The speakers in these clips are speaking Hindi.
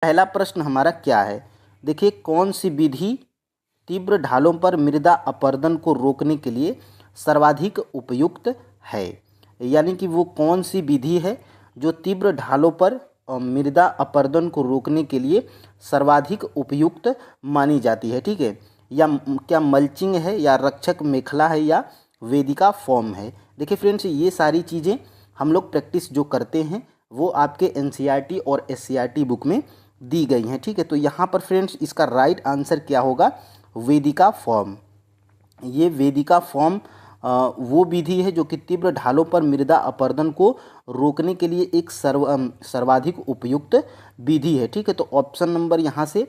पहला प्रश्न हमारा क्या है, देखिए कौन सी विधि तीव्र ढालों पर मृदा अपरदन को रोकने के लिए सर्वाधिक उपयुक्त है। यानी कि वो कौन सी विधि है जो तीव्र ढालों पर मृदा अपरदन को रोकने के लिए सर्वाधिक उपयुक्त मानी जाती है। ठीक है, या क्या मल्चिंग है, या रक्षक मेखला है, या वेदिका फॉर्म है। देखिए फ्रेंड्स, ये सारी चीज़ें हम लोग प्रैक्टिस जो करते हैं वो आपके एनसीईआरटी और एससीईआरटी बुक में दी गई हैं। ठीक है, तो यहाँ पर फ्रेंड्स इसका राइट आंसर क्या होगा, वेदिका फॉर्म। ये वेदिका फॉर्म वो विधि है जो कि तीव्र ढालों पर मृदा अपरदन को रोकने के लिए एक सर्वाधिक उपयुक्त विधि है। ठीक है, तो ऑप्शन नंबर यहाँ से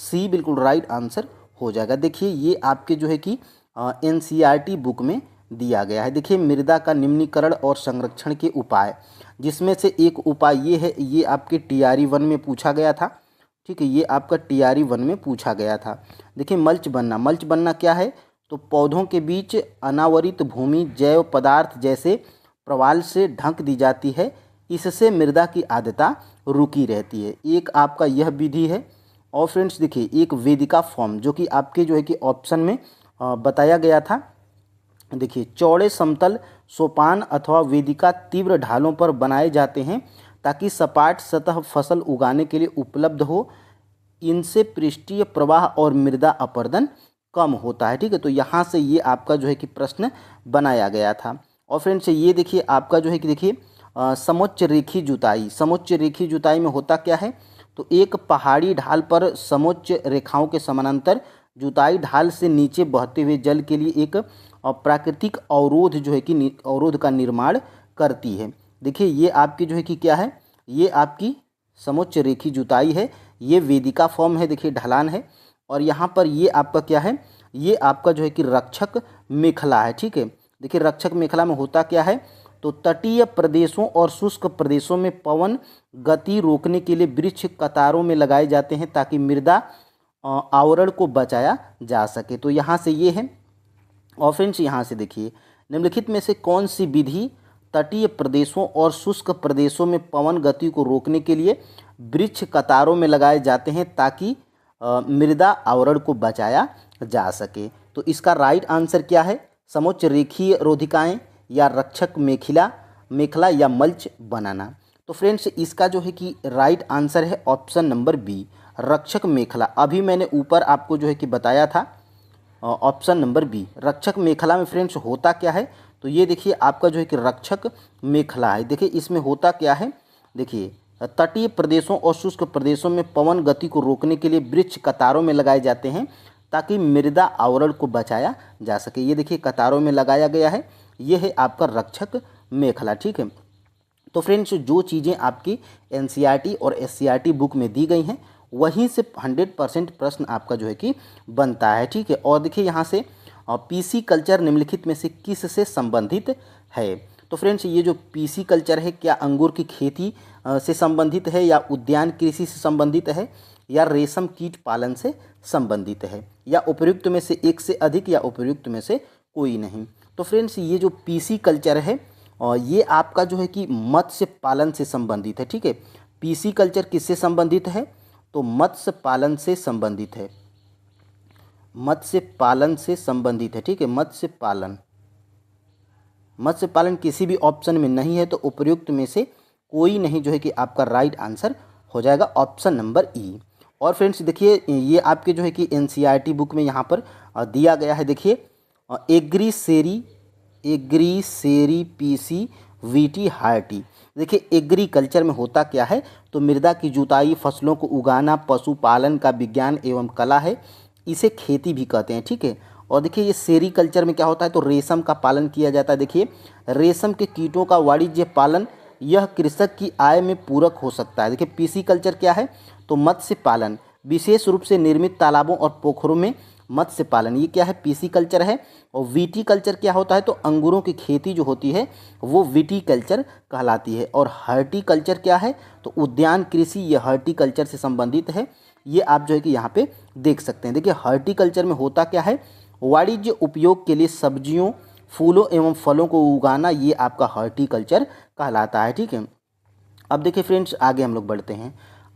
सी बिल्कुल राइट आंसर हो जाएगा। देखिए ये आपके जो है कि एनसीईआरटी बुक में दिया गया है। देखिए मृदा का निम्नीकरण और संरक्षण के उपाय, जिसमें से एक उपाय ये है, ये आपके टीआरई 1 में पूछा गया था। ठीक है, ये आपका टीआरई 1 में पूछा गया था। देखिए मल्च बनना, मल्च बनना क्या है, तो पौधों के बीच अनावरित भूमि जैव पदार्थ जैसे प्रवाल से ढक दी जाती है, इससे मृदा की आर्द्रता रुकी रहती है। एक आपका यह विधि है। और फ्रेंड्स देखिए एक वेदिका फॉर्म जो कि आपके जो है कि ऑप्शन में बताया गया था। देखिए चौड़े समतल सोपान अथवा वेदिका तीव्र ढालों पर बनाए जाते हैं ताकि सपाट सतह फसल उगाने के लिए उपलब्ध हो। इनसे पृष्ठीय प्रवाह और मृदा अपरदन कम होता है। ठीक है, तो यहाँ से ये आपका जो है कि प्रश्न बनाया गया था। और फ्रेंड्स ये देखिए आपका जो है कि देखिए समोच्च रेखी जुताई, समोच्च रेखी जुताई में होता क्या है, तो एक पहाड़ी ढाल पर समोच्च रेखाओं के समानांतर जुताई ढाल से नीचे बहते हुए जल के लिए एक प्राकृतिक अवरोध जो है कि अवरोध का निर्माण करती है। देखिए ये आपकी जो है कि क्या है, ये आपकी समोच्च रेखी जुताई है, ये वेदिका फॉर्म है। देखिए ढलान है। और यहाँ पर ये आपका क्या है, ये आपका जो है कि रक्षक मेखला है। ठीक है, देखिए रक्षक मेखला में होता क्या है, तो तटीय प्रदेशों और शुष्क प्रदेशों में पवन गति रोकने के लिए वृक्ष कतारों में लगाए जाते हैं ताकि मृदा आवरण को बचाया जा सके। तो यहाँ से ये है। और फ्रेंड्स यहाँ से देखिए निम्नलिखित में से कौन सी विधि तटीय प्रदेशों और शुष्क प्रदेशों में पवन गति को रोकने के लिए वृक्ष कतारों में लगाए जाते हैं ताकि मृदा आवरण को बचाया जा सके। तो इसका राइट आंसर क्या है, समोच्च रेखीय रोधिकाएं, या रक्षक मेखला, या मल्च बनाना। तो फ्रेंड्स इसका जो है कि राइट आंसर है ऑप्शन नंबर बी, रक्षक मेखला। अभी मैंने ऊपर आपको जो है कि बताया था ऑप्शन नंबर बी, रक्षक मेखला में फ्रेंड्स होता क्या है, तो ये देखिए आपका जो है कि रक्षक मेखला है। देखिए इसमें होता क्या है, देखिए तटीय प्रदेशों और शुष्क प्रदेशों में पवन गति को रोकने के लिए वृक्ष कतारों में लगाए जाते हैं ताकि मृदा आवरण को बचाया जा सके। ये देखिए कतारों में लगाया गया है, ये है आपका रक्षक मेखला। ठीक है, तो फ्रेंड्स जो चीज़ें आपकी एनसीईआरटी और एससीईआरटी बुक में दी गई हैं वहीं से 100% प्रश्न आपका जो है कि बनता है। ठीक है, और देखिए यहाँ से पीसी कल्चर निम्नलिखित में से किस से संबंधित है। तो फ्रेंड्स ये जो पीसी कल्चर है, क्या अंगूर की खेती से संबंधित है, या उद्यान कृषि से संबंधित है, या रेशम कीट पालन से संबंधित है, या उपयुक्त में से एक से अधिक, या उपयुक्त में से कोई नहीं। तो फ्रेंड्स ये जो पीसी कल्चर है ये आपका जो है कि मत्स्य पालन से संबंधित है। ठीक है, पीसी कल्चर किससे संबंधित है, तो मत्स्य पालन से संबंधित है, मत्स्य पालन से संबंधित है। ठीक है, मत्स्य पालन किसी भी ऑप्शन में नहीं है, तो उपयुक्त में से कोई नहीं जो है कि आपका राइट आंसर हो जाएगा ऑप्शन नंबर ई। और फ्रेंड्स देखिए ये आपके जो है कि एनसीईआरटी बुक में यहाँ पर दिया गया है। देखिए एग्रीसेरी पीसी वीटी हार्टी। देखिए एग्रीकल्चर में होता क्या है, तो मृदा की जुताई, फसलों को उगाना पशुपालन का विज्ञान एवं कला है, इसे खेती भी कहते हैं। ठीक है, और देखिए ये सेरीकल्चर में क्या होता है, तो रेशम का पालन किया जाता है। देखिए रेशम के कीटों का वाणिज्य पालन, यह कृषक की आय में पूरक हो सकता है। देखिए पीसी कल्चर क्या है, तो मत्स्य पालन, विशेष रूप से निर्मित तालाबों और पोखरों में मत्स्य पालन, ये क्या है, पीसी कल्चर है। और वीटी कल्चर क्या होता है, तो अंगूरों की खेती जो होती है वो वीटी कल्चर कहलाती है। और हर्टिकल्चर क्या है, तो उद्यान कृषि, ये हर्टिकल्चर से संबंधित है। ये आप जो है कि यहाँ पे देख सकते हैं। देखिए हर्टिकल्चर में होता क्या है, वाणिज्य उपयोग के लिए सब्जियों, फूलों एवं फलों को उगाना, ये आपका हर्टिकल्चर कहलाता है। ठीक है, अब देखिए फ्रेंड्स आगे हम लोग बढ़ते हैं।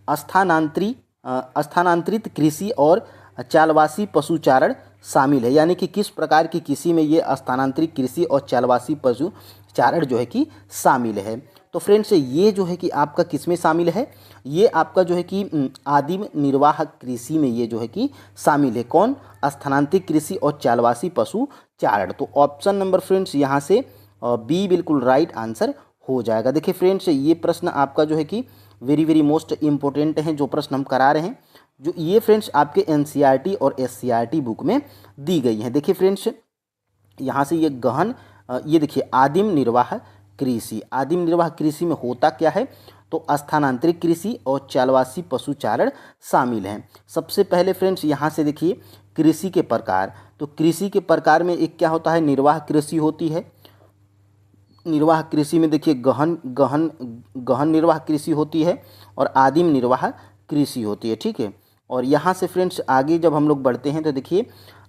स्थानांतरित कृषि और चालवासी पशुचारण शामिल है। यानी कि किस प्रकार की कृषि में ये स्थानांतरित कृषि और चालवासी पशुचारण जो है कि शामिल है। तो फ्रेंड्स ये जो है कि आपका किस में शामिल है, ये आपका जो है कि आदिम निर्वाह कृषि में ये जो है कि शामिल है। कौन? स्थानांतरित कृषि और चालवासी पशुचारण। तो ऑप्शन नंबर फ्रेंड्स यहाँ से बी बिल्कुल राइट आंसर हो जाएगा। देखिए फ्रेंड्स ये प्रश्न आपका जो है कि वेरी वेरी मोस्ट इम्पोर्टेंट है, जो प्रश्न हम करा रहे हैं, जो ये फ्रेंड्स आपके एनसीईआरटी और एससीईआरटी बुक में दी गई हैं। देखिए फ्रेंड्स यहाँ से ये गहन ये देखिए आदिम निर्वाह कृषि, आदिम निर्वाह कृषि में होता क्या है, तो स्थानांतरित कृषि और चालवासी पशुचारण शामिल हैं। सबसे पहले फ्रेंड्स यहाँ से देखिए कृषि के प्रकार, तो कृषि के प्रकार में एक क्या होता है, निर्वाह कृषि होती है। निर्वाह कृषि में देखिए गहन निर्वाह कृषि होती है और आदिम निर्वाह कृषि होती है, ठीक है। और यहाँ से फ्रेंड्स आगे जब हम लोग बढ़ते हैं तो देखिए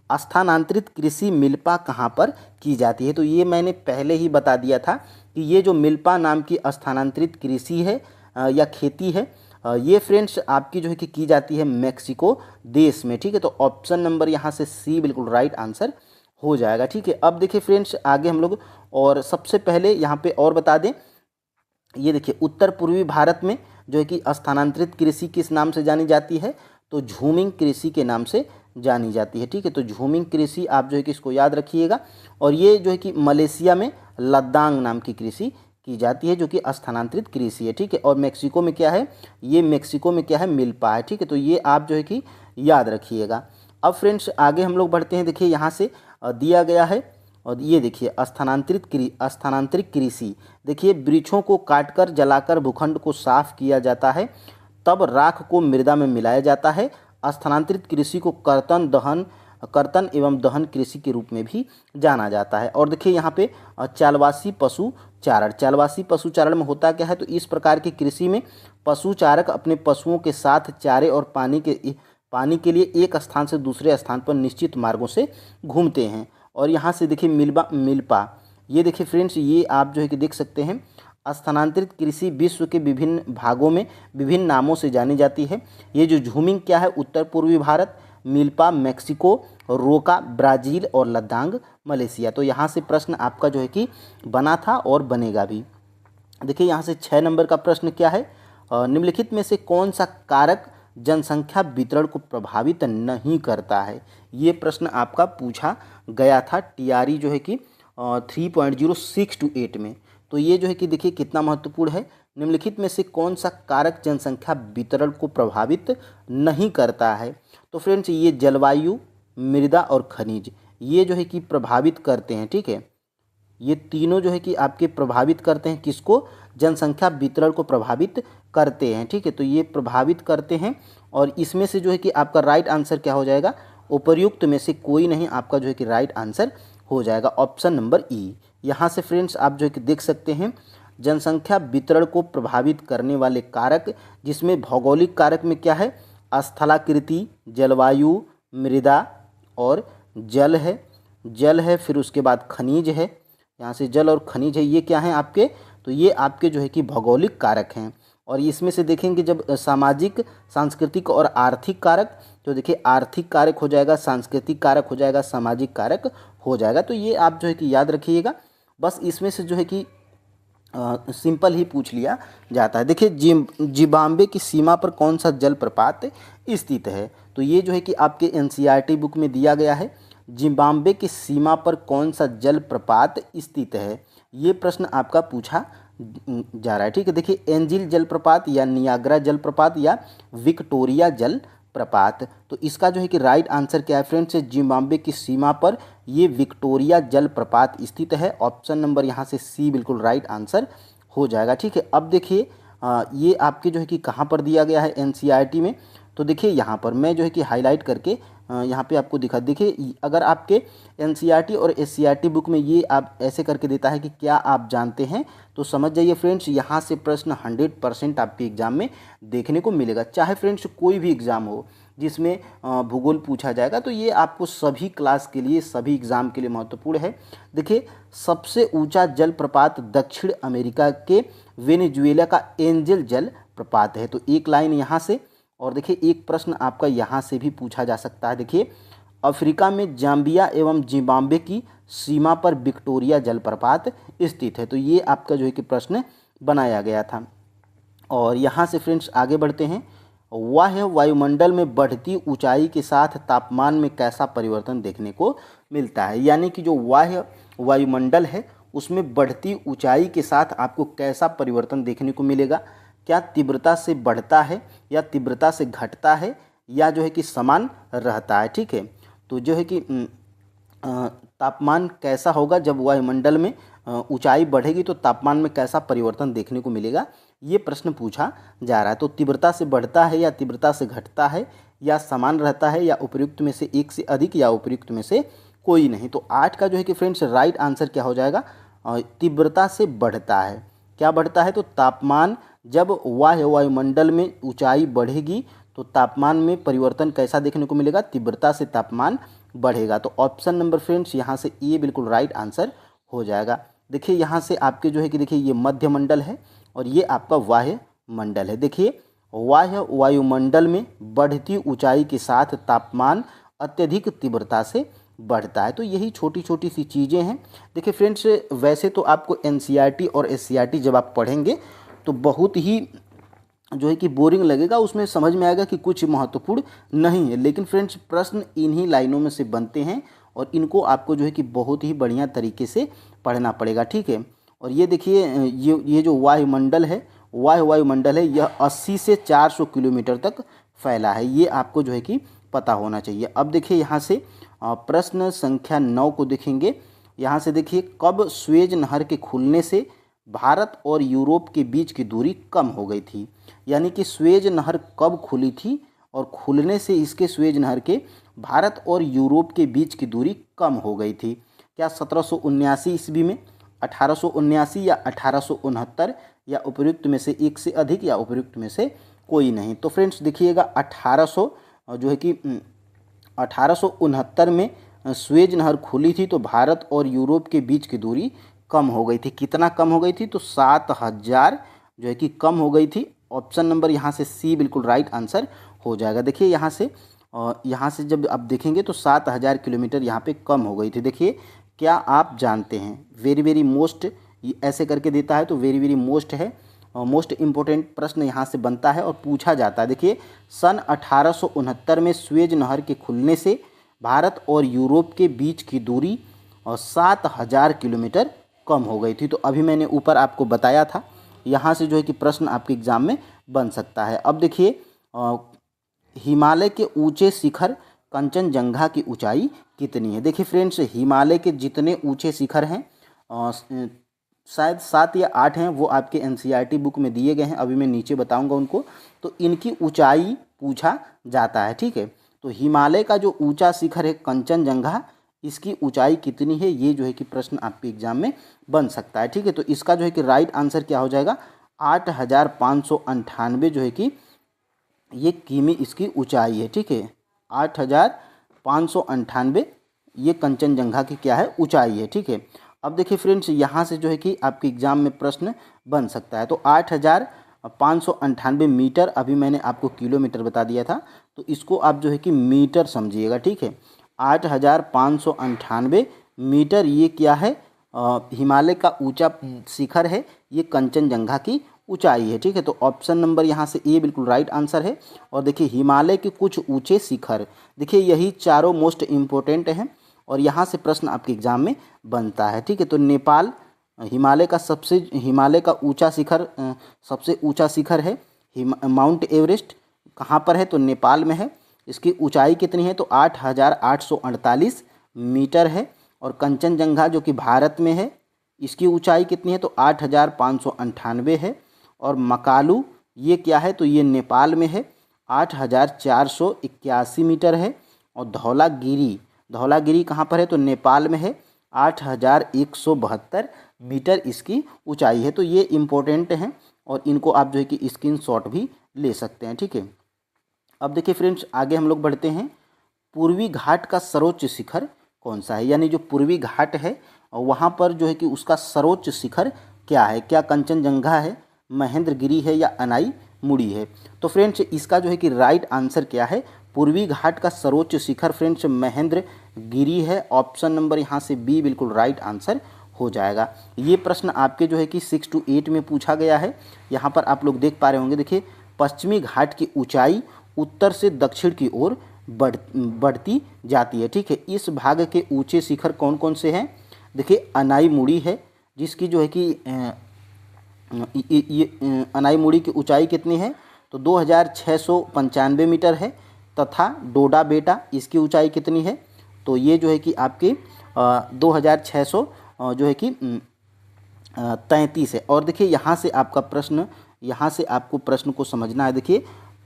स्थानांतरित कृषि मिल्पा कहाँ पर की जाती है, तो ये मैंने पहले ही बता दिया था कि ये जो मिल्पा नाम की स्थानांतरित कृषि है या खेती है, ये फ्रेंड्स आपकी जो है कि की जाती है मैक्सिको देश में, ठीक है। तो ऑप्शन नंबर यहाँ से सी बिल्कुल राइट आंसर हो जाएगा, ठीक है। अब देखिए फ्रेंड्स आगे हम लोग, और सबसे पहले यहाँ पे और बता दें, ये देखिए उत्तर पूर्वी भारत में जो है कि स्थानांतरित कृषि किस नाम से जानी जाती है, तो झूमिंग कृषि के नाम से जानी जाती है, ठीक है। तो झूमिंग कृषि आप जो है कि इसको याद रखिएगा। और ये जो है कि मलेशिया में लद्दांग नाम की कृषि की जाती है, जो कि स्थानांतरित कृषि है, ठीक है। और मेक्सिको में क्या है, ये मेक्सिको में क्या है, मिल्पा है, ठीक है। तो ये आप जो है कि याद रखिएगा। अब फ्रेंड्स आगे हम लोग बढ़ते हैं। देखिए यहाँ से दिया गया है, और ये देखिए स्थानांतरित कृषि, देखिए वृक्षों को काटकर जलाकर भूखंड को साफ किया जाता है, तब राख को मृदा में मिलाया जाता है। स्थानांतरित कृषि को कर्तन एवं दहन कृषि के रूप में भी जाना जाता है। और देखिए यहाँ पे चालवासी पशुचारण में होता क्या है, तो इस प्रकार की कृषि में पशुचारक अपने पशुओं के साथ चारे और पानी के लिए एक स्थान से दूसरे स्थान पर निश्चित मार्गों से घूमते हैं। और यहाँ से देखिए मिल्पा, ये देखिए फ्रेंड्स ये आप जो है कि देख सकते हैं, स्थानांतरित कृषि विश्व के विभिन्न भागों में विभिन्न नामों से जानी जाती है। ये जो झूमिंग क्या है, उत्तर पूर्वी भारत, मिल्पा मेक्सिको, रोका ब्राज़ील और लद्दांग मलेशिया। तो यहाँ से प्रश्न आपका जो है कि बना था और बनेगा भी। देखिए यहाँ से 6 नंबर का प्रश्न क्या है, निम्नलिखित में से कौन सा कारक जनसंख्या वितरण को प्रभावित नहीं करता है। ये प्रश्न आपका पूछा गया था टीआरई जो है कि 3.06 to 8 में। तो ये जो है कि देखिए कितना महत्वपूर्ण है, निम्नलिखित में से कौन सा कारक जनसंख्या वितरण को प्रभावित नहीं करता है। तो फ्रेंड्स ये जलवायु, मृदा और खनिज, ये जो है कि प्रभावित करते हैं, ठीक है। ये तीनों जो है कि आपके प्रभावित करते हैं किसको, जनसंख्या वितरण को प्रभावित करते हैं, ठीक है। तो ये प्रभावित करते हैं, और इसमें से जो है कि आपका राइट आंसर क्या हो जाएगा, उपर्युक्त में से कोई नहीं आपका जो है कि राइट आंसर हो जाएगा, ऑप्शन नंबर ई। यहाँ से फ्रेंड्स आप जो है कि देख सकते हैं जनसंख्या वितरण को प्रभावित करने वाले कारक, जिसमें भौगोलिक कारक में क्या है, स्थलाकृति, जलवायु, मृदा और जल है, फिर उसके बाद खनिज है, यहाँ से जल और खनिज है, ये क्या हैं आपके, तो ये आपके जो है कि भौगोलिक कारक हैं। और इसमें से देखेंगे जब सामाजिक, सांस्कृतिक और आर्थिक कारक, तो देखिए आर्थिक कारक हो जाएगा, सांस्कृतिक कारक हो जाएगा, सामाजिक कारक हो जाएगा। तो ये आप जो है कि याद रखिएगा। बस इसमें से जो है कि सिंपल ही पूछ लिया जाता है। देखिए जिम्बाब्वे की सीमा पर कौन सा जलप्रपात स्थित है, तो ये जो है कि आपके एनसीईआरटी बुक में दिया गया है, जिम्बाब्वे की सीमा पर कौन सा जलप्रपात स्थित है, ये प्रश्न आपका पूछा जा रहा है, ठीक है। देखिए एंजिल जलप्रपात या नियाग्रा जलप्रपात या विक्टोरिया जलप्रपात, तो इसका जो है कि राइट आंसर क्या है फ्रेंड्स, जिम्बाब्वे की सीमा पर ये विक्टोरिया जलप्रपात स्थित है, ऑप्शन नंबर यहाँ से सी बिल्कुल राइट आंसर हो जाएगा, ठीक है। अब देखिए ये आपके जो है कि कहाँ पर दिया गया है एनसीईआरटी में, तो देखिए यहाँ पर मैं जो है कि हाईलाइट करके यहाँ पे आपको दिखा, देखिए अगर आपके एनसीईआरटी और एससीईआरटी बुक में ये आप ऐसे करके देता है कि क्या आप जानते हैं, तो समझ जाइए फ्रेंड्स यहाँ से प्रश्न 100% आपके एग्जाम में देखने को मिलेगा। चाहे फ्रेंड्स कोई भी एग्ज़ाम हो जिसमें भूगोल पूछा जाएगा, तो ये आपको सभी क्लास के लिए, सभी एग्ज़ाम के लिए महत्वपूर्ण है। देखिए सबसे ऊंचा जलप्रपात दक्षिण अमेरिका के वेनेजुएला का एंजल जल प्रपात है। तो एक लाइन यहाँ से, और देखिए एक प्रश्न आपका यहाँ से भी पूछा जा सकता है। देखिए अफ्रीका में जाम्बिया एवं जिम्बाब्वे की सीमा पर विक्टोरिया जलप्रपात स्थित है। तो ये आपका जो है कि प्रश्न बनाया गया था। और यहाँ से फ्रेंड्स आगे बढ़ते हैं। वह वायुमंडल में बढ़ती ऊंचाई के साथ तापमान में कैसा परिवर्तन देखने को मिलता है, यानी कि जो वायुमंडल है उसमें बढ़ती ऊंचाई के साथ आपको कैसा परिवर्तन देखने को मिलेगा। क्या तीव्रता से बढ़ता है या तीव्रता से घटता है या जो है कि समान रहता है। ठीक है, तो जो है कि तापमान कैसा होगा जब वायुमंडल में ऊंचाई बढ़ेगी तो तापमान में कैसा परिवर्तन देखने को मिलेगा, ये प्रश्न पूछा जा रहा है। तो तीव्रता से बढ़ता है या तीव्रता से घटता है या समान रहता है या उपयुक्त में से एक से अधिक या उपयुक्त में से कोई नहीं। तो 8 का जो है कि फ्रेंड्स राइट आंसर क्या हो जाएगा, तीव्रता से बढ़ता है। क्या बढ़ता है, तो तापमान जब वायुमंडल में ऊंचाई बढ़ेगी तो तापमान में परिवर्तन कैसा देखने को मिलेगा, तीव्रता से तापमान बढ़ेगा। तो ऑप्शन नंबर फ्रेंड्स यहाँ से ये बिल्कुल राइट आंसर हो जाएगा। देखिए यहाँ से आपके जो है कि देखिए ये मध्य मंडल है और ये आपका वायुमंडल है। देखिए वायुमंडल में बढ़ती ऊंचाई के साथ तापमान अत्यधिक तीव्रता से बढ़ता है। तो यही छोटी छोटी सी चीज़ें हैं। देखिए फ्रेंड्स वैसे तो आपको एनसीईआरटी और एससीईआरटी जब आप पढ़ेंगे तो बहुत ही जो है कि बोरिंग लगेगा, उसमें समझ में आएगा कि कुछ महत्वपूर्ण नहीं है, लेकिन फ्रेंड्स प्रश्न इन्हीं लाइनों में से बनते हैं और इनको आपको जो है कि बहुत ही बढ़िया तरीके से पढ़ना पड़ेगा। ठीक है, और ये देखिए ये जो वायुमंडल है वायुमंडल है यह 80 से 400 किलोमीटर तक फैला है, ये आपको जो है कि पता होना चाहिए। अब देखिए यहाँ से प्रश्न संख्या 9 को देखेंगे। यहाँ से देखिए कब स्वेज नहर के खुलने से भारत और यूरोप के बीच की दूरी कम हो गई थी, यानी कि स्वेज नहर कब खुली थी और खुलने से इसके स्वेज नहर के भारत और यूरोप के बीच की दूरी कम हो गई थी। क्या 1779 ईस्वी में, 1879 या 1869 या उपयुक्त में से एक से अधिक या उपयुक्त में से कोई नहीं। तो फ्रेंड्स देखिएगा 1869 में स्वेज नहर खुली थी तो भारत और यूरोप के बीच की दूरी कम हो गई थी। कितना कम हो गई थी, तो 7000 जो है कि कम हो गई थी। ऑप्शन नंबर यहाँ से सी बिल्कुल राइट आंसर हो जाएगा। देखिए यहाँ से जब आप देखेंगे तो 7000 किलोमीटर यहाँ पे कम हो गई थी। देखिए क्या आप जानते हैं, वेरी वेरी मोस्ट ऐसे करके देता है तो वेरी वेरी मोस्ट है, मोस्ट इम्पोर्टेंट प्रश्न यहाँ से बनता है और पूछा जाता है। देखिए सन 1869 में स्वेज नहर के खुलने से भारत और यूरोप के बीच की दूरी 7000 किलोमीटर कम हो गई थी। तो अभी मैंने ऊपर आपको बताया था, यहाँ से जो है कि प्रश्न आपके एग्जाम में बन सकता है। अब देखिए हिमालय के ऊंचे शिखर कंचनजंगा की ऊंचाई कितनी है। देखिए फ्रेंड्स हिमालय के जितने ऊंचे शिखर हैं शायद 7 या 8 हैं, वो आपके एनसीईआरटी बुक में दिए गए हैं, अभी मैं नीचे बताऊंगा उनको। तो इनकी ऊंचाई पूछा जाता है। ठीक है, तो हिमालय का जो ऊंचा शिखर है कंचनजंगा, इसकी ऊंचाई कितनी है, ये जो है कि प्रश्न आपके एग्जाम में बन सकता है। ठीक है, तो इसका जो है कि राइट आंसर क्या हो जाएगा, 8598 जो है कि ये किमी इसकी ऊंचाई है। ठीक है, 8598 ये कंचनजंगा की क्या है, ऊंचाई है। ठीक है, अब देखिए फ्रेंड्स यहाँ से जो है कि आपके एग्जाम में प्रश्न बन सकता है। तो 8598 मीटर, अभी मैंने आपको किलोमीटर बता दिया था, तो इसको आप जो है कि मीटर समझिएगा। ठीक है, 8598 मीटर ये क्या है, हिमालय का ऊंचा शिखर है, ये कंचनजंगा की ऊंचाई है। ठीक है, तो ऑप्शन नंबर यहाँ से ए बिल्कुल राइट आंसर है। और देखिए हिमालय के कुछ ऊंचे शिखर, देखिए यही चारों मोस्ट इम्पोर्टेंट हैं और यहाँ से प्रश्न आपके एग्जाम में बनता है। ठीक है, तो नेपाल हिमालय का ऊंचा शिखर सबसे ऊंचा शिखर है माउंट एवरेस्ट, कहाँ पर है, तो नेपाल में है। इसकी ऊंचाई कितनी है, तो 8848 मीटर है। और कंचनजंगा जो कि भारत में है, इसकी ऊंचाई कितनी है, तो 8598 है। और मकालू ये क्या है, तो ये नेपाल में है, 8481 मीटर है। और धौलागिरी कहाँ पर है, तो नेपाल में है, 8172 मीटर इसकी ऊंचाई है। तो ये इम्पोर्टेंट हैं और इनको आप जो है कि स्क्रीनशॉट भी ले सकते हैं। ठीक है, अब देखिए फ्रेंड्स आगे हम लोग बढ़ते हैं। पूर्वी घाट का सर्वोच्च शिखर कौन सा है, यानी जो पूर्वी घाट है वहाँ पर जो है कि उसका सर्वोच्च शिखर क्या है, क्या कंचनजंगा है, महेंद्रगिरी है या अनाई मुड़ी है। तो फ्रेंड्स इसका जो है कि राइट आंसर क्या है, पूर्वी घाट का सर्वोच्च शिखर फ्रेंड्स महेंद्र गिरी है। ऑप्शन नंबर यहाँ से बी बिल्कुल राइट आंसर हो जाएगा। ये प्रश्न आपके जो है कि 6 to 8 में पूछा गया है। यहाँ पर आप लोग देख पा रहे होंगे, देखिए पश्चिमी घाट की ऊंचाई उत्तर से दक्षिण की ओर बढ़ती जाती है, ठीक है। इस भाग के ऊंचे शिखर कौन कौन से हैं, देखिए अनाईमुड़ी है, जिसकी जो है कि ये अनाईमुड़ी की ऊंचाई कितनी है, तो 2695 मीटर है। तथा डोडा बेटा, इसकी ऊंचाई कितनी है, तो ये जो है कि आपके 2600 जो है कि 33 है। और देखिए यहाँ से आपका प्रश्न, यहाँ से आपको प्रश्न को समझना है। देखिए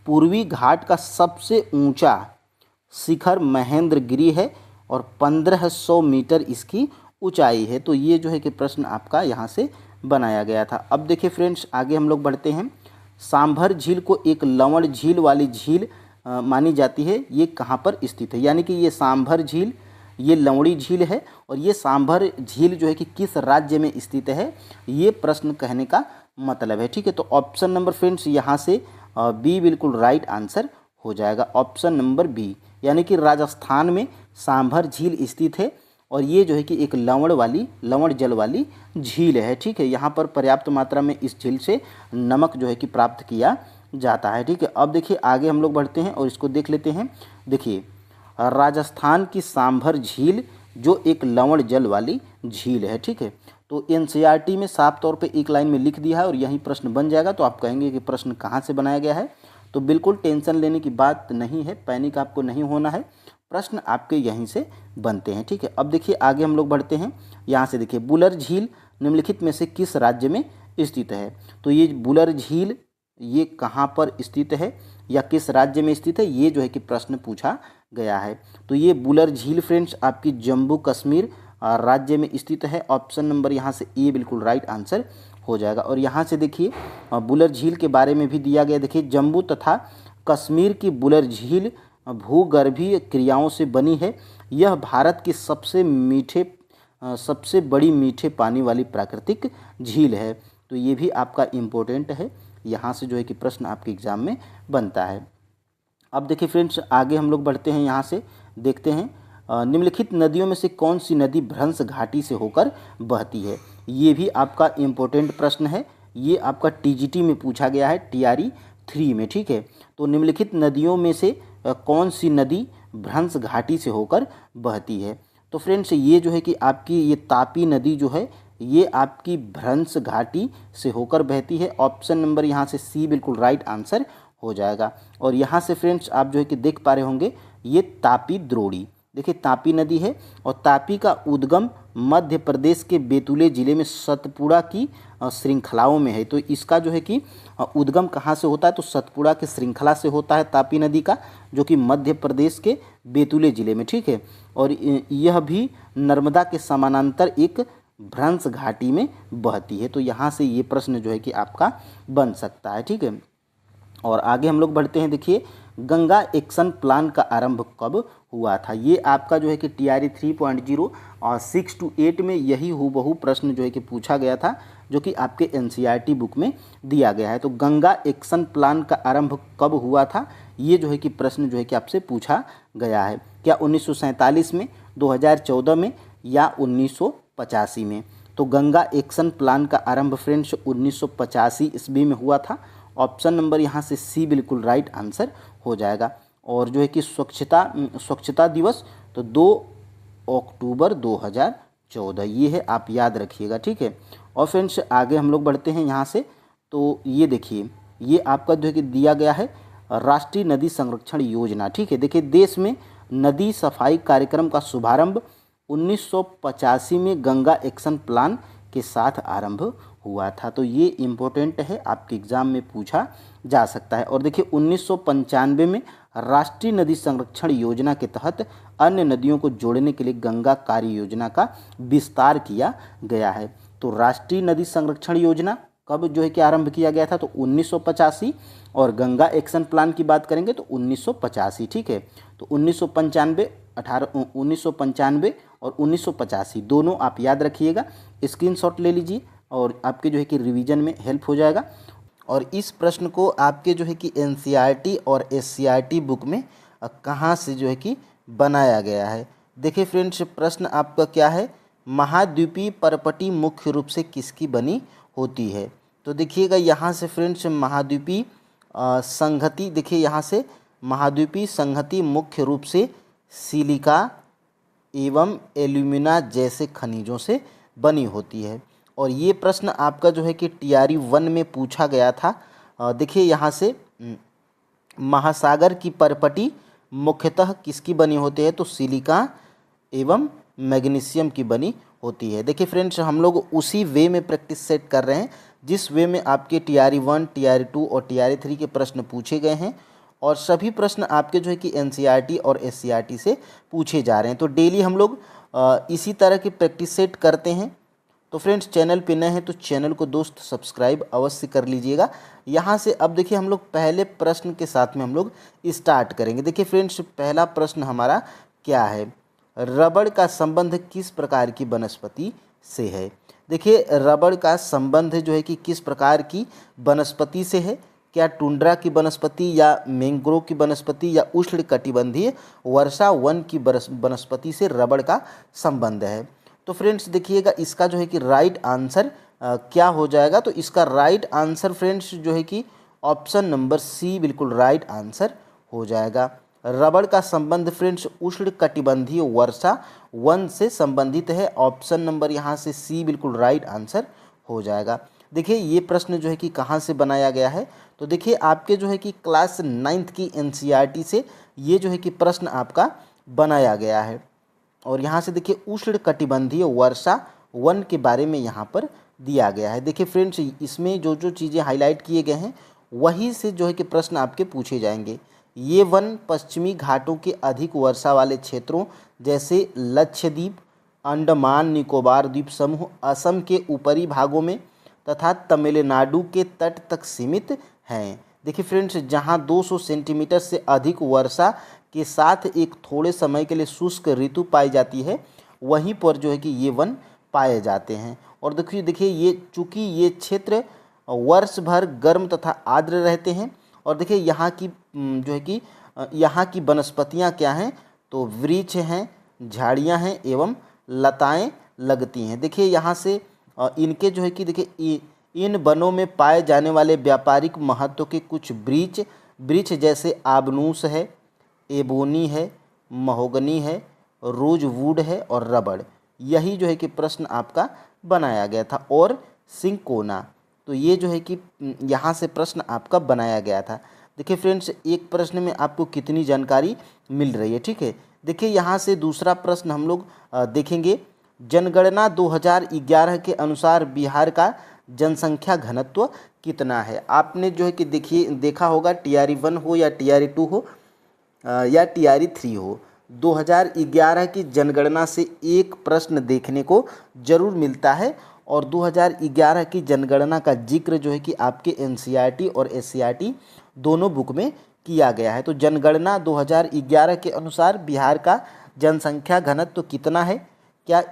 पूर्वी घाट का सबसे ऊंचा शिखर महेंद्रगिरी है और 1500 मीटर इसकी ऊंचाई है। तो ये जो है कि प्रश्न आपका यहाँ से बनाया गया था। अब देखिए फ्रेंड्स आगे हम लोग बढ़ते हैं। सांभर झील को एक लवण झील वाली झील मानी जाती है, ये कहाँ पर स्थित है, यानी कि ये सांभर झील, ये लवणी झील है और ये सांभर झील जो है कि किस राज्य में स्थित है, ये प्रश्न कहने का मतलब है, ठीक है। तो ऑप्शन नंबर फ्रेंड्स यहाँ से बी बिल्कुल राइट आंसर हो जाएगा, ऑप्शन नंबर बी, यानी कि राजस्थान में सांभर झील स्थित है और ये जो है कि एक लवण जल वाली झील है, ठीक है। यहाँ पर पर्याप्त मात्रा में इस झील से नमक जो है कि प्राप्त किया जाता है, ठीक है। अब देखिए आगे हम लोग बढ़ते हैं और इसको देख लेते हैं। देखिए राजस्थान की सांभर झील जो एक लवण जल वाली झील है, ठीक है। तो एनसीईआरटी में साफ तौर पे एक लाइन में लिख दिया है और यही प्रश्न बन जाएगा। तो आप कहेंगे कि प्रश्न कहाँ से बनाया गया है, तो बिल्कुल टेंशन लेने की बात नहीं है, पैनिक आपको नहीं होना है, प्रश्न आपके यहीं से बनते हैं, ठीक है। अब देखिए आगे हम लोग बढ़ते हैं। यहाँ से देखिए बुलर झील निम्नलिखित में से किस राज्य में स्थित है, तो ये बुलर झील ये कहाँ पर स्थित है या किस राज्य में स्थित है, ये जो है कि प्रश्न पूछा गया है। तो ये बुलर झील फ्रेंड्स आपकी जम्मू कश्मीर राज्य में स्थित है। ऑप्शन नंबर यहाँ से ए बिल्कुल राइट आंसर हो जाएगा। और यहाँ से देखिए बुलर झील के बारे में भी दिया गया, देखिए जम्मू तथा कश्मीर की बुलर झील भूगर्भीय क्रियाओं से बनी है। यह भारत की सबसे बड़ी मीठे पानी वाली प्राकृतिक झील है। तो ये भी आपका इम्पोर्टेंट है, यहाँ से जो है कि प्रश्न आपके एग्जाम में बनता है। अब देखिए फ्रेंड्स आगे हम लोग बढ़ते हैं। यहाँ से देखते हैं निम्नलिखित नदियों में से कौन सी नदी भ्रंश घाटी से होकर बहती है, ये भी आपका इम्पोर्टेंट प्रश्न है। ये आपका टीजीटी में पूछा गया है, टीआरई 3 में, ठीक है। तो निम्नलिखित नदियों में से कौन सी नदी भ्रंश घाटी से होकर बहती है, तो फ्रेंड्स ये जो है कि आपकी ये तापी नदी जो है ये आपकी भ्रंश घाटी से होकर बहती है। ऑप्शन नंबर यहाँ से सी बिल्कुल राइट आंसर हो जाएगा। और यहाँ से फ्रेंड्स आप जो है कि देख पा रहे होंगे ये तापी द्रोणी, देखिए तापी नदी है और तापी का उद्गम मध्य प्रदेश के बैतूल जिले में सतपुड़ा की श्रृंखलाओं में है। तो इसका जो है कि उद्गम कहाँ से होता है, तो सतपुड़ा की श्रृंखला से होता है तापी नदी का, जो कि मध्य प्रदेश के बैतूल जिले में, ठीक है। और यह भी नर्मदा के समानांतर एक भ्रंश घाटी में बहती है। तो यहाँ से ये प्रश्न जो है कि आपका बन सकता है, ठीक है। और आगे हम लोग बढ़ते हैं। देखिए गंगा एक्शन प्लान का आरंभ कब हुआ था, ये आपका जो है कि टीआरई 3.0 और 6 to 8 में यही हूबहू प्रश्न जो है कि पूछा गया था, जो कि आपके एनसीईआरटी बुक में दिया गया है। तो गंगा एक्शन प्लान का आरंभ कब हुआ था, ये जो है कि प्रश्न जो है कि आपसे पूछा गया है। क्या 1947 में, 2014 में या 1985 में। तो गंगा एक्शन प्लान का आरंभ फ्रेंड्स 1985 ईस्वी में हुआ था। ऑप्शन नंबर यहाँ से सी बिल्कुल राइट आंसर हो जाएगा। और जो है कि स्वच्छता दिवस तो 2 अक्टूबर 2014, ये है, आप याद रखिएगा, ठीक है। और फ्रेंड्स आगे हम लोग बढ़ते हैं यहाँ से। तो ये देखिए ये आपका जो है कि दिया गया है राष्ट्रीय नदी संरक्षण योजना, ठीक है। देखिए देश में नदी सफाई कार्यक्रम का शुभारंभ 1985 में गंगा एक्शन प्लान के साथ आरंभ हुआ था। तो ये इम्पोर्टेंट है, आपके एग्जाम में पूछा जा सकता है। और देखिए 1995 में राष्ट्रीय नदी संरक्षण योजना के तहत अन्य नदियों को जोड़ने के लिए गंगा कार्य योजना का विस्तार किया गया है। तो राष्ट्रीय नदी संरक्षण योजना कब जो है कि आरंभ किया गया था, तो 1985। और गंगा एक्शन प्लान की बात करेंगे तो 1985, ठीक है। तो 1995 और 1985 दोनों आप याद रखिएगा, स्क्रीनशॉट ले लीजिए और आपके जो है कि रिवीजन में हेल्प हो जाएगा। और इस प्रश्न को आपके जो है कि एनसीईआरटी और एससीईआरटी बुक में कहाँ से जो है कि बनाया गया है। देखिए फ्रेंड्स, प्रश्न आपका क्या है, महाद्वीपीय परपटी मुख्य रूप से किसकी बनी होती है। तो देखिएगा यहाँ से फ्रेंड्स महाद्वीपीय संहति, देखिए यहाँ से महाद्वीपीय संहति मुख्य रूप से सिलिका एवं एल्यूमिना जैसे खनिजों से बनी होती है। और ये प्रश्न आपका जो है कि टीआरई 1 में पूछा गया था। देखिए यहाँ से महासागर की परपटी मुख्यतः किसकी बनी होती है, तो सिलिका एवं मैग्नीशियम की बनी होती है। देखिए फ्रेंड्स, हम लोग उसी वे में प्रैक्टिस सेट कर रहे हैं जिस वे में आपके टीआरई 1, टीआरई 2 और टीआरई 3 के प्रश्न पूछे गए हैं। और सभी प्रश्न आपके जो है कि एनसीईआरटी और एससीईआरटी से पूछे जा रहे हैं। तो डेली हम लोग इसी तरह की प्रैक्टिस सेट करते हैं। तो फ्रेंड्स, चैनल पे नए हैं तो चैनल को दोस्त सब्सक्राइब अवश्य कर लीजिएगा। यहाँ से अब देखिए हम लोग पहले प्रश्न के साथ में हम लोग स्टार्ट करेंगे। देखिए फ्रेंड्स, पहला प्रश्न हमारा क्या है, रबड़ का संबंध किस प्रकार की वनस्पति से है। देखिए रबड़ का संबंध जो है कि किस प्रकार की वनस्पति से है, क्या टुंड्रा की वनस्पति या मैंग्रोव की वनस्पति या उष्णकटिबंधीय वर्षा वन की वनस्पति से रबड़ का संबंध है। तो फ्रेंड्स देखिएगा इसका जो है कि राइट आंसर क्या हो जाएगा, तो इसका राइट आंसर फ्रेंड्स जो है कि ऑप्शन नंबर सी बिल्कुल राइट आंसर हो जाएगा। रबड़ का संबंध फ्रेंड्स उष्णकटिबंधीय वर्षा वन से संबंधित है। ऑप्शन नंबर यहाँ से सी बिल्कुल राइट आंसर हो जाएगा। देखिए ये प्रश्न जो है कि कहाँ से बनाया गया है, तो देखिए आपके जो है कि क्लास 9th की एनसीईआरटी से ये जो है कि प्रश्न आपका बनाया गया है। और यहाँ से देखिए उष्णकटिबंधीय वर्षा वन के बारे में यहाँ पर दिया गया है। देखिए फ्रेंड्स, इसमें जो जो चीज़ें हाईलाइट किए गए हैं वही से जो है कि प्रश्न आपके पूछे जाएंगे। ये वन पश्चिमी घाटों के अधिक वर्षा वाले क्षेत्रों जैसे लक्षद्वीप, अंडमान निकोबार द्वीप समूह, असम के ऊपरी भागों में तथा तमिलनाडु के तट तक सीमित हैं। देखिए फ्रेंड्स, जहां 200 सेंटीमीटर से अधिक वर्षा के साथ एक थोड़े समय के लिए शुष्क ऋतु पाई जाती है, वहीं पर जो है कि ये वन पाए जाते हैं। और देखिए ये चूँकि ये क्षेत्र वर्ष भर गर्म तथा आर्द्र रहते हैं। और देखिए यहाँ की जो है कि यहाँ की वनस्पतियाँ क्या हैं, तो वृक्ष हैं, झाड़ियाँ हैं एवं लताएं लगती हैं। देखिए यहाँ से इनके जो है कि देखिए इन वनों में पाए जाने वाले व्यापारिक महत्व के कुछ वृक्ष जैसे आबनूस है, एबोनी है, महोगनी है, रोजवुड है और रबड़, यही जो है कि प्रश्न आपका बनाया गया था। और सिंकोना, तो ये जो है कि यहाँ से प्रश्न आपका बनाया गया था। देखिए फ्रेंड्स, एक प्रश्न में आपको कितनी जानकारी मिल रही है, ठीक है। देखिए यहाँ से दूसरा प्रश्न हम लोग देखेंगे। जनगणना 2011 के अनुसार बिहार का जनसंख्या घनत्व कितना है। आपने जो है कि देखा होगा टीआरई 1 हो या टीआरई 2 हो या टीआरई 3 हो, 2011 की जनगणना से एक प्रश्न देखने को जरूर मिलता है। और 2011 की जनगणना का जिक्र जो है कि आपके एनसीईआरटी और एससीईआरटी दोनों बुक में किया गया है। तो जनगणना 2011 के अनुसार बिहार का जनसंख्या घनत्व कितना है, क्या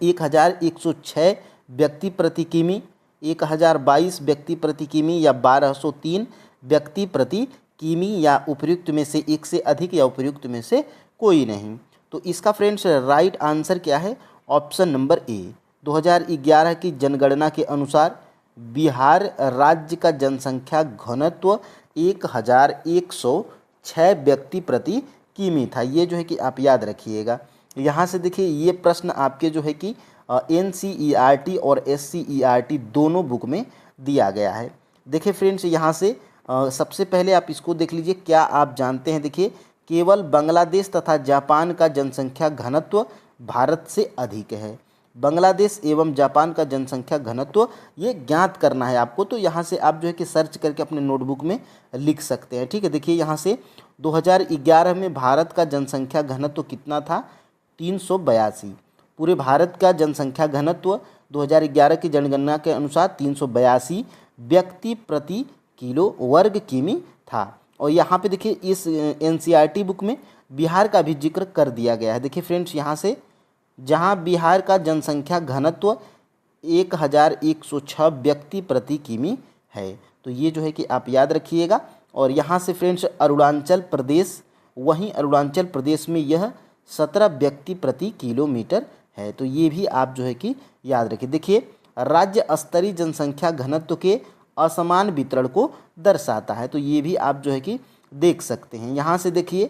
1106 व्यक्ति प्रति किमी, 1022 व्यक्ति प्रति किमी या 1203 व्यक्ति प्रति किमी, या उपयुक्त में से एक से अधिक या उपयुक्त में से कोई नहीं। तो इसका फ्रेंड्स राइट आंसर क्या है, ऑप्शन नंबर ए। 2011 की जनगणना के अनुसार बिहार राज्य का जनसंख्या घनत्व 1106 व्यक्ति प्रति किमी था। ये जो है कि आप याद रखिएगा। यहाँ से देखिए ये प्रश्न आपके जो है कि एनसीईआरटी और एससीईआरटी दोनों बुक में दिया गया है। देखिए फ्रेंड्स, यहाँ से सबसे पहले आप इसको देख लीजिए। क्या आप जानते हैं, देखिए केवल बांग्लादेश तथा जापान का जनसंख्या घनत्व भारत से अधिक है। बांग्लादेश एवं जापान का जनसंख्या घनत्व ये ज्ञात करना है आपको। तो यहाँ से आप जो है कि सर्च करके अपने नोटबुक में लिख सकते हैं, ठीक है। देखिए यहाँ से 2011 में भारत का जनसंख्या घनत्व कितना था, 382। पूरे भारत का जनसंख्या घनत्व 2011 की जनगणना के अनुसार 382 व्यक्ति प्रति किलो वर्ग किमी था। और यहाँ पे देखिए इस एनसीईआरटी बुक में बिहार का भी जिक्र कर दिया गया है। देखिए फ्रेंड्स, यहाँ से जहाँ बिहार का जनसंख्या घनत्व 1106 व्यक्ति प्रति किमी है। तो ये जो है कि आप याद रखिएगा। और यहाँ से फ्रेंड्स अरुणाचल प्रदेश, वहीं अरुणाचल प्रदेश में यह 17 व्यक्ति प्रति किलोमीटर है। तो ये भी आप जो है कि याद रखिए। देखिए, राज्य स्तरीय जनसंख्या घनत्व के असमान वितरण को दर्शाता है। तो ये भी आप जो है कि देख सकते हैं। यहाँ से देखिए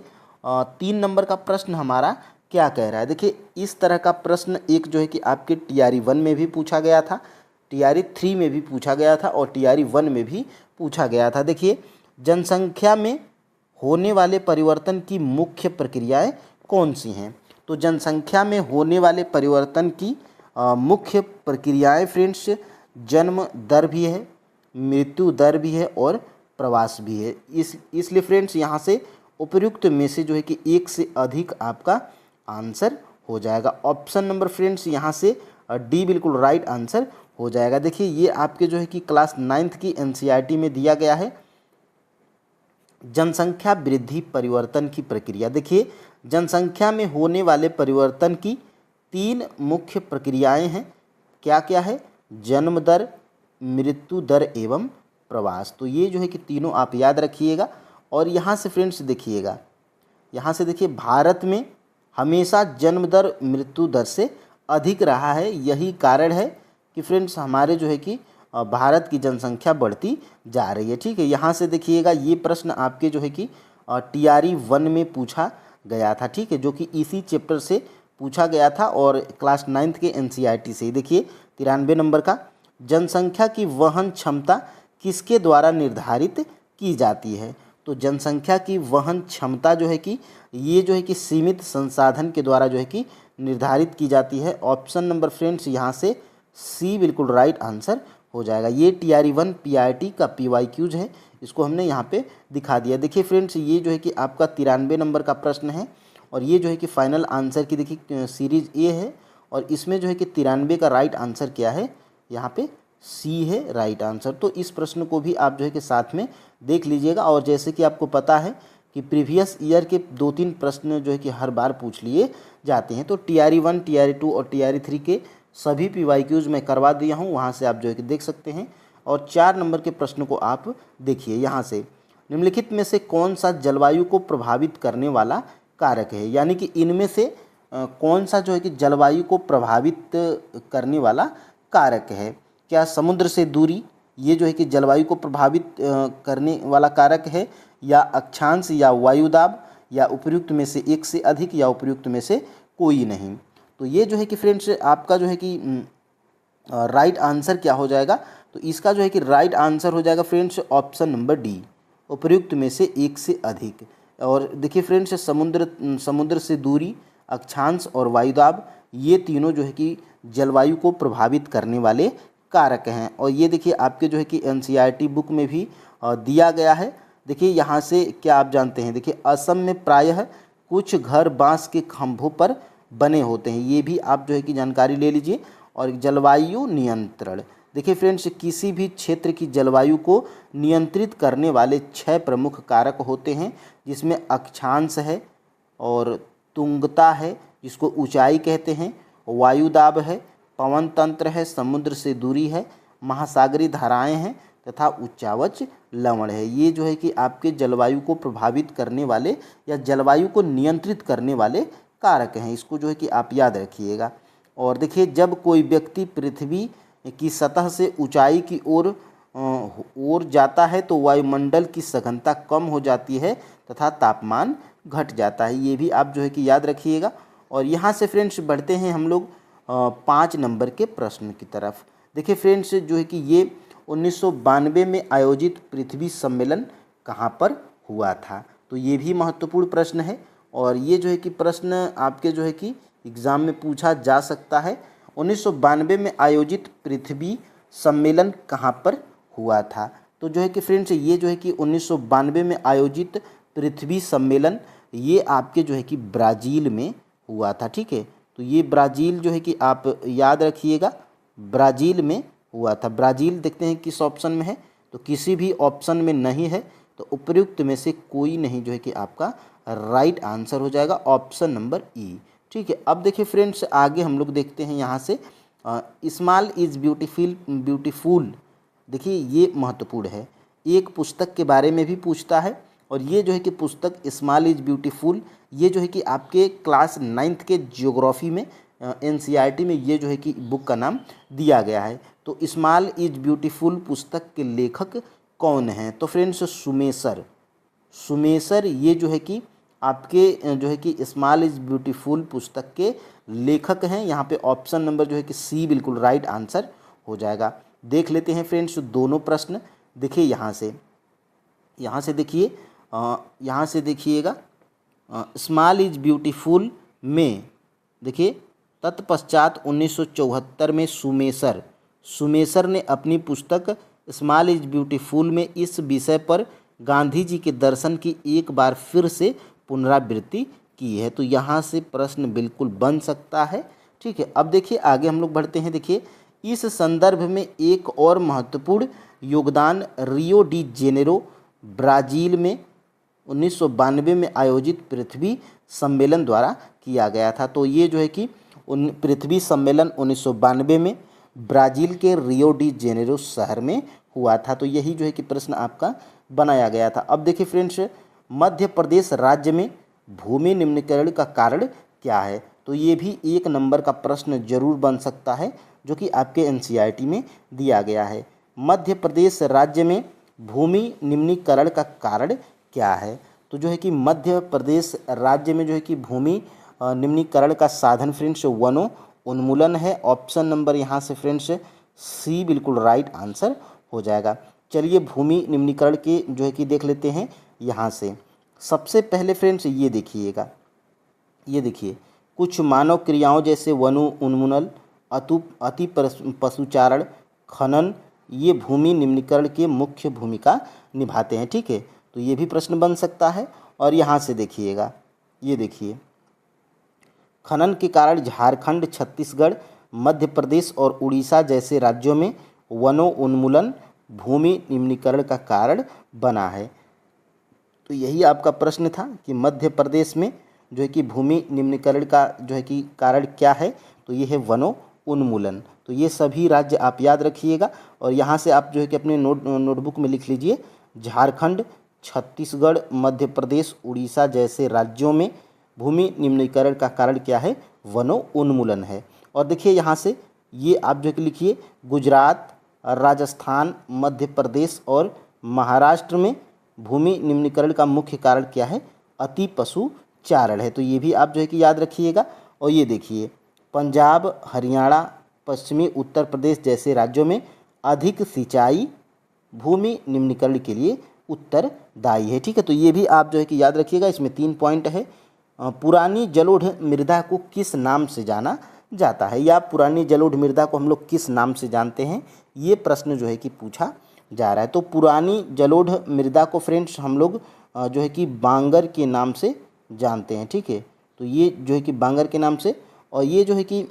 3 नंबर का प्रश्न हमारा क्या कह रहा है। देखिए, इस तरह का प्रश्न एक जो है कि आपके TRE 1 में भी पूछा गया था, TRE 3 में भी पूछा गया था और TRE 1 में भी पूछा गया था। देखिए, जनसंख्या में होने वाले परिवर्तन की मुख्य प्रक्रियाएं कौन सी हैं। तो जनसंख्या में होने वाले परिवर्तन की मुख्य प्रक्रियाएं फ्रेंड्स, जन्म दर भी है, मृत्यु दर भी है और प्रवास भी है। इसलिए फ्रेंड्स यहाँ से उपयुक्त में से जो है कि एक से अधिक आपका आंसर हो जाएगा। ऑप्शन नंबर फ्रेंड्स यहाँ से डी बिल्कुल राइट आंसर हो जाएगा। देखिए, ये आपके जो है कि क्लास 9th की NCERT में दिया गया है, जनसंख्या वृद्धि परिवर्तन की प्रक्रिया। देखिए, जनसंख्या में होने वाले परिवर्तन की 3 मुख्य प्रक्रियाएं हैं। क्या क्या है? जन्म दर, मृत्यु दर एवं प्रवास। तो ये जो है कि तीनों आप याद रखिएगा। और यहाँ से फ्रेंड्स देखिएगा, यहाँ से देखिए, भारत में हमेशा जन्म दर मृत्यु दर से अधिक रहा है। यही कारण है कि फ्रेंड्स हमारे जो है कि भारत की जनसंख्या बढ़ती जा रही है। ठीक है, यहाँ से देखिएगा, ये प्रश्न आपके जो है कि TRE 1 में पूछा गया था। ठीक है, जो कि इसी चैप्टर से पूछा गया था और क्लास 9th के NCERT से। देखिए 93 नंबर का, जनसंख्या की वहन क्षमता किसके द्वारा निर्धारित की जाती है। तो जनसंख्या की वहन क्षमता जो है कि ये जो है कि सीमित संसाधन के द्वारा जो है कि निर्धारित की जाती है। ऑप्शन नंबर फ्रेंड्स यहाँ से सी बिल्कुल राइट आंसर हो जाएगा। ये TRE 1 PRT का PYQs है, इसको हमने यहाँ पे दिखा दिया। देखिए फ्रेंड्स, ये जो है कि आपका 93 नंबर का प्रश्न है और ये जो है कि फाइनल आंसर की देखिए सीरीज ए है और इसमें जो है कि 93 का राइट आंसर क्या है, यहाँ पे सी है राइट आंसर। तो इस प्रश्न को भी आप जो है कि साथ में देख लीजिएगा। और जैसे कि आपको पता है कि प्रीवियस ईयर के 2-3 प्रश्न जो है कि हर बार पूछ लिए जाते हैं। तो TRE 1, TRE 2 और TRE 3 के सभी PYQs मैं करवा दिया हूँ, वहाँ से आप जो है कि देख सकते हैं। और 4 नंबर के प्रश्न को आप देखिए। यहाँ से निम्नलिखित में से कौन सा जलवायु को प्रभावित करने वाला कारक है, यानी कि इनमें से कौन सा जो है कि जलवायु को प्रभावित करने वाला कारक है। क्या समुद्र से दूरी ये जो है कि जलवायु को प्रभावित करने वाला कारक है, या अक्षांश या वायुदाब, या उपयुक्त में से एक से अधिक, या उपयुक्त में से कोई नहीं। तो ये जो है कि फ्रेंड्स आपका जो है कि राइट आंसर क्या हो जाएगा। तो इसका जो है कि राइट आंसर हो जाएगा फ्रेंड्स ऑप्शन नंबर डी, उपयुक्त में से एक से अधिक। और देखिए फ्रेंड्स, समुद्र से दूरी, अक्षांश और वायुदाब ये तीनों जो है कि जलवायु को प्रभावित करने वाले कारक हैं। और ये देखिए आपके जो है कि NCERT बुक में भी दिया गया है। देखिए यहाँ से क्या आप जानते हैं, देखिए असम में प्रायः कुछ घर बांस के खंभों पर बने होते हैं, ये भी आप जो है कि जानकारी ले लीजिए। और जलवायु नियंत्रण, देखिए फ्रेंड्स, किसी भी क्षेत्र की जलवायु को नियंत्रित करने वाले 6 प्रमुख कारक होते हैं, जिसमें अक्षांश है और तुंगता है जिसको ऊंचाई कहते हैं, वायुदाब है, पवन तंत्र है, समुद्र से दूरी है, महासागरीय धाराएं हैं तथा उच्चावच लवण है। ये जो है कि आपके जलवायु को प्रभावित करने वाले या जलवायु को नियंत्रित करने वाले कारक हैं। इसको जो है कि आप याद रखिएगा। और देखिए, जब कोई व्यक्ति पृथ्वी की सतह से ऊंचाई की ओर जाता है तो वायुमंडल की सघनता कम हो जाती है तथा तापमान घट जाता है। ये भी आप जो है कि याद रखिएगा। और यहाँ से फ्रेंड्स बढ़ते हैं हम लोग 5 नंबर के प्रश्न की तरफ। देखिए फ्रेंड्स, जो है कि ये 1992 में आयोजित पृथ्वी सम्मेलन कहाँ पर हुआ था। तो ये भी महत्वपूर्ण प्रश्न है और ये जो है कि प्रश्न आपके जो है कि एग्ज़ाम में पूछा जा सकता है। 1992 में आयोजित पृथ्वी सम्मेलन कहाँ पर हुआ था। तो जो है कि फ्रेंड्स, ये जो है कि 1992 में आयोजित पृथ्वी सम्मेलन ये आपके जो है कि ब्राज़ील में हुआ था। ठीक है, तो ये ब्राज़ील जो है कि आप याद रखिएगा, ब्राज़ील में हुआ था। ब्राज़ील देखते हैं किस ऑप्शन में है, तो किसी भी ऑप्शन में नहीं है, तो उपयुक्त में से कोई नहीं जो है कि आपका राइट आंसर हो जाएगा ऑप्शन नंबर ई। ठीक है, अब देखिए फ्रेंड्स, आगे हम लोग देखते हैं यहाँ से स्मॉल इज़ ब्यूटीफुल, देखिए ये महत्वपूर्ण है, एक पुस्तक के बारे में भी पूछता है। और ये जो है कि पुस्तक स्मॉल इज़ ब्यूटीफुल, ये जो है कि आपके क्लास 9th के ज्योग्राफी में NCERT में ये जो है कि बुक का नाम दिया गया है। तो स्मॉल इज़ ब्यूटीफुल पुस्तक के लेखक कौन हैं? तो फ्रेंड्स सुमेसर ये जो है कि आपके जो है कि स्मॉल इज़ ब्यूटीफुल पुस्तक के लेखक हैं। यहाँ पे ऑप्शन नंबर जो है कि सी बिल्कुल राइट आंसर हो जाएगा। देख लेते हैं फ्रेंड्स दोनों प्रश्न। देखिए यहाँ से देखिए, यहाँ से देखिएगा, स्मॉल इज़ ब्यूटीफुल में देखिए तत्पश्चात 1974 में सुमेसर ने अपनी पुस्तक स्मॉल इज़ ब्यूटीफुल में इस विषय पर गांधी जी के दर्शन की एक बार फिर से पुनरावृत्ति की है। तो यहाँ से प्रश्न बिल्कुल बन सकता है। ठीक है, अब देखिए आगे हम लोग बढ़ते हैं। देखिए इस संदर्भ में एक और महत्वपूर्ण योगदान रियो डी जेनेरो ब्राज़ील में 1992 में आयोजित पृथ्वी सम्मेलन द्वारा किया गया था। तो ये जो है कि पृथ्वी सम्मेलन 1992 में ब्राज़ील के रियो डी जेनेरो शहर में हुआ था। तो यही जो है कि प्रश्न आपका बनाया गया था। अब देखिए फ्रेंड्स, मध्य प्रदेश राज्य में भूमि निम्नीकरण का कारण क्या है? तो ये भी 1 नंबर का प्रश्न जरूर बन सकता है, जो कि आपके NCERT में दिया गया है। मध्य प्रदेश राज्य में भूमि निम्नीकरण का कारण क्या है? तो जो है कि मध्य प्रदेश राज्य में जो है कि भूमि निम्नीकरण का साधन फ्रेंड्स वनो उन्मूलन है। ऑप्शन नंबर यहाँ से फ्रेंड्स सी बिल्कुल राइट आंसर हो जाएगा। चलिए भूमि निम्नीकरण के जो है कि देख लेते हैं। यहाँ से सबसे पहले फ्रेंड्स ये देखिएगा, ये देखिए कुछ मानव क्रियाओं जैसे वनो उन्मूलन, अति पशुचारण, खनन, ये भूमि निम्नीकरण के मुख्य भूमिका निभाते हैं। ठीक है, तो ये भी प्रश्न बन सकता है। और यहाँ से देखिएगा, ये देखिए खनन के कारण झारखंड, छत्तीसगढ़, मध्य प्रदेश और उड़ीसा जैसे राज्यों में वनो उन्मूलन भूमि निम्नीकरण का कारण बना है। तो यही आपका प्रश्न था कि मध्य प्रदेश में जो है कि भूमि निम्नीकरण का जो है कि कारण क्या है? तो ये है वनो उन्मूलन। तो ये सभी राज्य आप याद रखिएगा। और यहाँ से आप जो है कि अपने नोटबुक में लिख लीजिए, झारखंड, छत्तीसगढ़, मध्य प्रदेश, उड़ीसा जैसे राज्यों में भूमि निम्नीकरण का कारण क्या है? वनो उन्मूलन है। और देखिए यहाँ से ये आप जो है कि लिखिए, गुजरात, राजस्थान, मध्य प्रदेश और महाराष्ट्र में भूमि निम्नीकरण का मुख्य कारण क्या है? अति पशुचारण है। तो ये भी आप जो है कि याद रखिएगा। और ये देखिए पंजाब, हरियाणा, पश्चिमी उत्तर प्रदेश जैसे राज्यों में अधिक सिंचाई भूमि निम्नीकरण के लिए उत्तरदायी है। ठीक है, तो ये भी आप जो है कि याद रखिएगा। इसमें 3 पॉइंट है। पुरानी जलोढ़ मृदा को किस नाम से जाना जाता है, या पुरानी जलोढ़ मृदा को हम लोग किस नाम से जानते हैं? ये प्रश्न जो है कि पूछा जा रहा है। तो पुरानी जलोढ़ मृदा को फ्रेंड्स हम लोग जो है कि बांगर के नाम से जानते हैं। ठीक है, तो ये जो है कि बांगर के नाम से, और ये जो है कि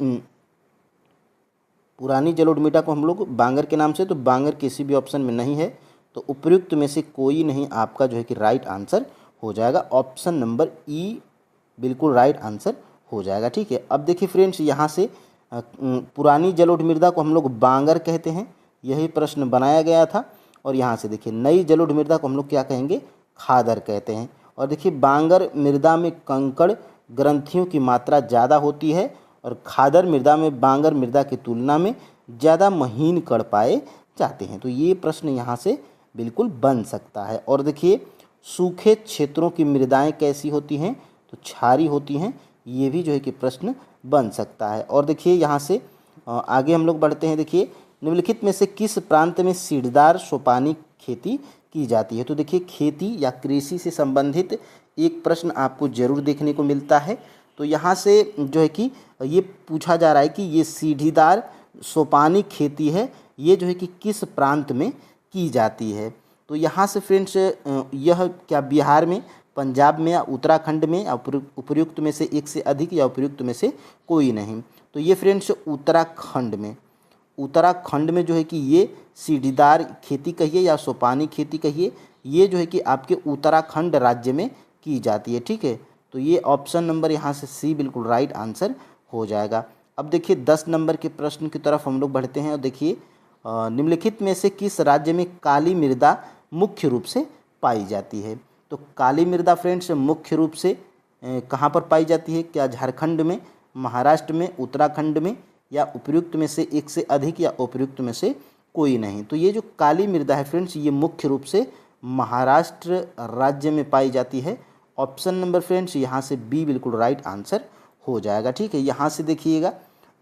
पुरानी जलोढ़ मृदा को हम लोग बांगर के नाम से, तो बांगर किसी भी ऑप्शन में नहीं है। तो उपयुक्त में से कोई नहीं आपका जो है कि राइट आंसर हो जाएगा। ऑप्शन नंबर ई बिल्कुल राइट आंसर हो जाएगा। ठीक है, अब देखिए फ्रेंड्स यहाँ से पुरानी जलोढ़ मृदा को हम लोग बांगर कहते हैं, यही प्रश्न बनाया गया था। और यहाँ से देखिए नई जलोढ़ मृदा को हम लोग क्या कहेंगे? खादर कहते हैं। और देखिए बांगर मृदा में कंकड़ ग्रंथियों की मात्रा ज़्यादा होती है, और खादर मृदा में बांगर मृदा की तुलना में ज़्यादा महीन कण पाए जाते हैं। तो ये प्रश्न यहाँ से बिल्कुल बन सकता है। और देखिए सूखे क्षेत्रों की मृदाएं कैसी होती हैं? तो क्षारीय होती हैं। ये भी जो है कि प्रश्न बन सकता है। और देखिए यहाँ से आगे हम लोग बढ़ते हैं। देखिए निम्नलिखित में से किस प्रांत में सीढ़ीदार सोपानी खेती की जाती है? तो देखिए खेती या कृषि से संबंधित एक प्रश्न आपको जरूर देखने को मिलता है। तो यहाँ से जो है कि ये पूछा जा रहा है कि ये सीढ़ीदार सोपानी खेती है, ये जो है कि किस प्रांत में की जाती है? तो यहाँ से फ्रेंड्स यह क्या बिहार में, पंजाब में या उत्तराखंड में, या उपयुक्त में से एक से अधिक, या उपयुक्त में से कोई नहीं? तो ये फ्रेंड्स उत्तराखंड में जो है कि ये सीढ़ीदार खेती कहिए या सोपानी खेती कहिए, ये जो है कि आपके उत्तराखंड राज्य में की जाती है। ठीक है, तो ये ऑप्शन नंबर यहाँ से सी बिल्कुल राइट आंसर हो जाएगा। अब देखिए 10 नंबर के प्रश्न की तरफ हम लोग बढ़ते हैं और देखिए निम्नलिखित में से किस राज्य में काली मृदा मुख्य रूप से पाई जाती है। तो काली मृदा फ्रेंड्स मुख्य रूप से कहाँ पर पाई जाती है? क्या झारखंड में, महाराष्ट्र में, उत्तराखंड में, या उपयुक्त में से एक से अधिक, या उपयुक्त में से कोई नहीं। तो ये जो काली मृदा है फ्रेंड्स ये मुख्य रूप से महाराष्ट्र राज्य में पाई जाती है। ऑप्शन नंबर फ्रेंड्स यहाँ से बी बिल्कुल राइट आंसर हो जाएगा। ठीक है, यहाँ से देखिएगा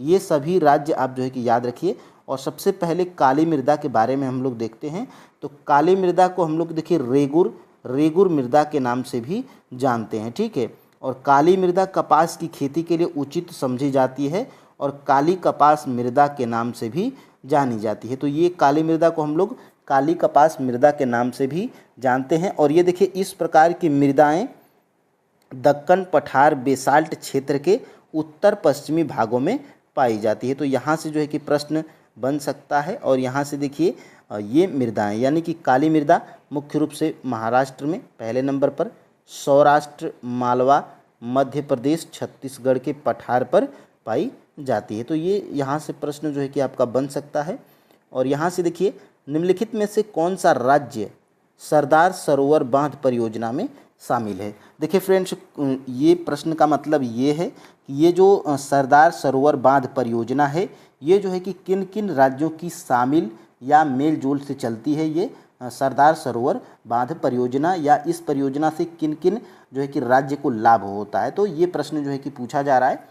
ये सभी राज्य आप जो है कि याद रखिए। और सबसे पहले काली मृदा के बारे में हम लोग देखते हैं। तो काली मृदा को हम लोग देखिए रेगुर मृदा के नाम से भी जानते हैं। ठीक है, और काली मृदा कपास की खेती के लिए उचित समझी जाती है और काली कपास मृदा के नाम से भी जानी जाती है। तो ये काली मृदा को हम लोग काली कपास मृदा के नाम से भी जानते हैं। और ये देखिए इस प्रकार की मृदाएं दक्कन पठार बेसाल्ट क्षेत्र के उत्तर पश्चिमी भागों में पाई जाती है। तो यहाँ से जो है कि प्रश्न बन सकता है। और यहाँ से देखिए ये मृदाएं यानी कि काली मृदा मुख्य रूप से महाराष्ट्र में पहले नंबर पर, सौराष्ट्र, मालवा, मध्य प्रदेश, छत्तीसगढ़ के पठार पर पाई जाती है। तो ये यहाँ से प्रश्न जो है कि आपका बन सकता है। और यहाँ से देखिए निम्नलिखित में से कौन सा राज्य सरदार सरोवर बांध परियोजना में शामिल है। देखिए फ्रेंड्स ये प्रश्न का मतलब ये है कि ये जो सरदार सरोवर बांध परियोजना है ये जो है कि किन किन राज्यों की शामिल या मेल जोल से चलती है। ये सरदार सरोवर बांध परियोजना या इस परियोजना से किन किन जो है कि राज्य को लाभ होता है। तो ये प्रश्न जो है कि पूछा जा रहा है।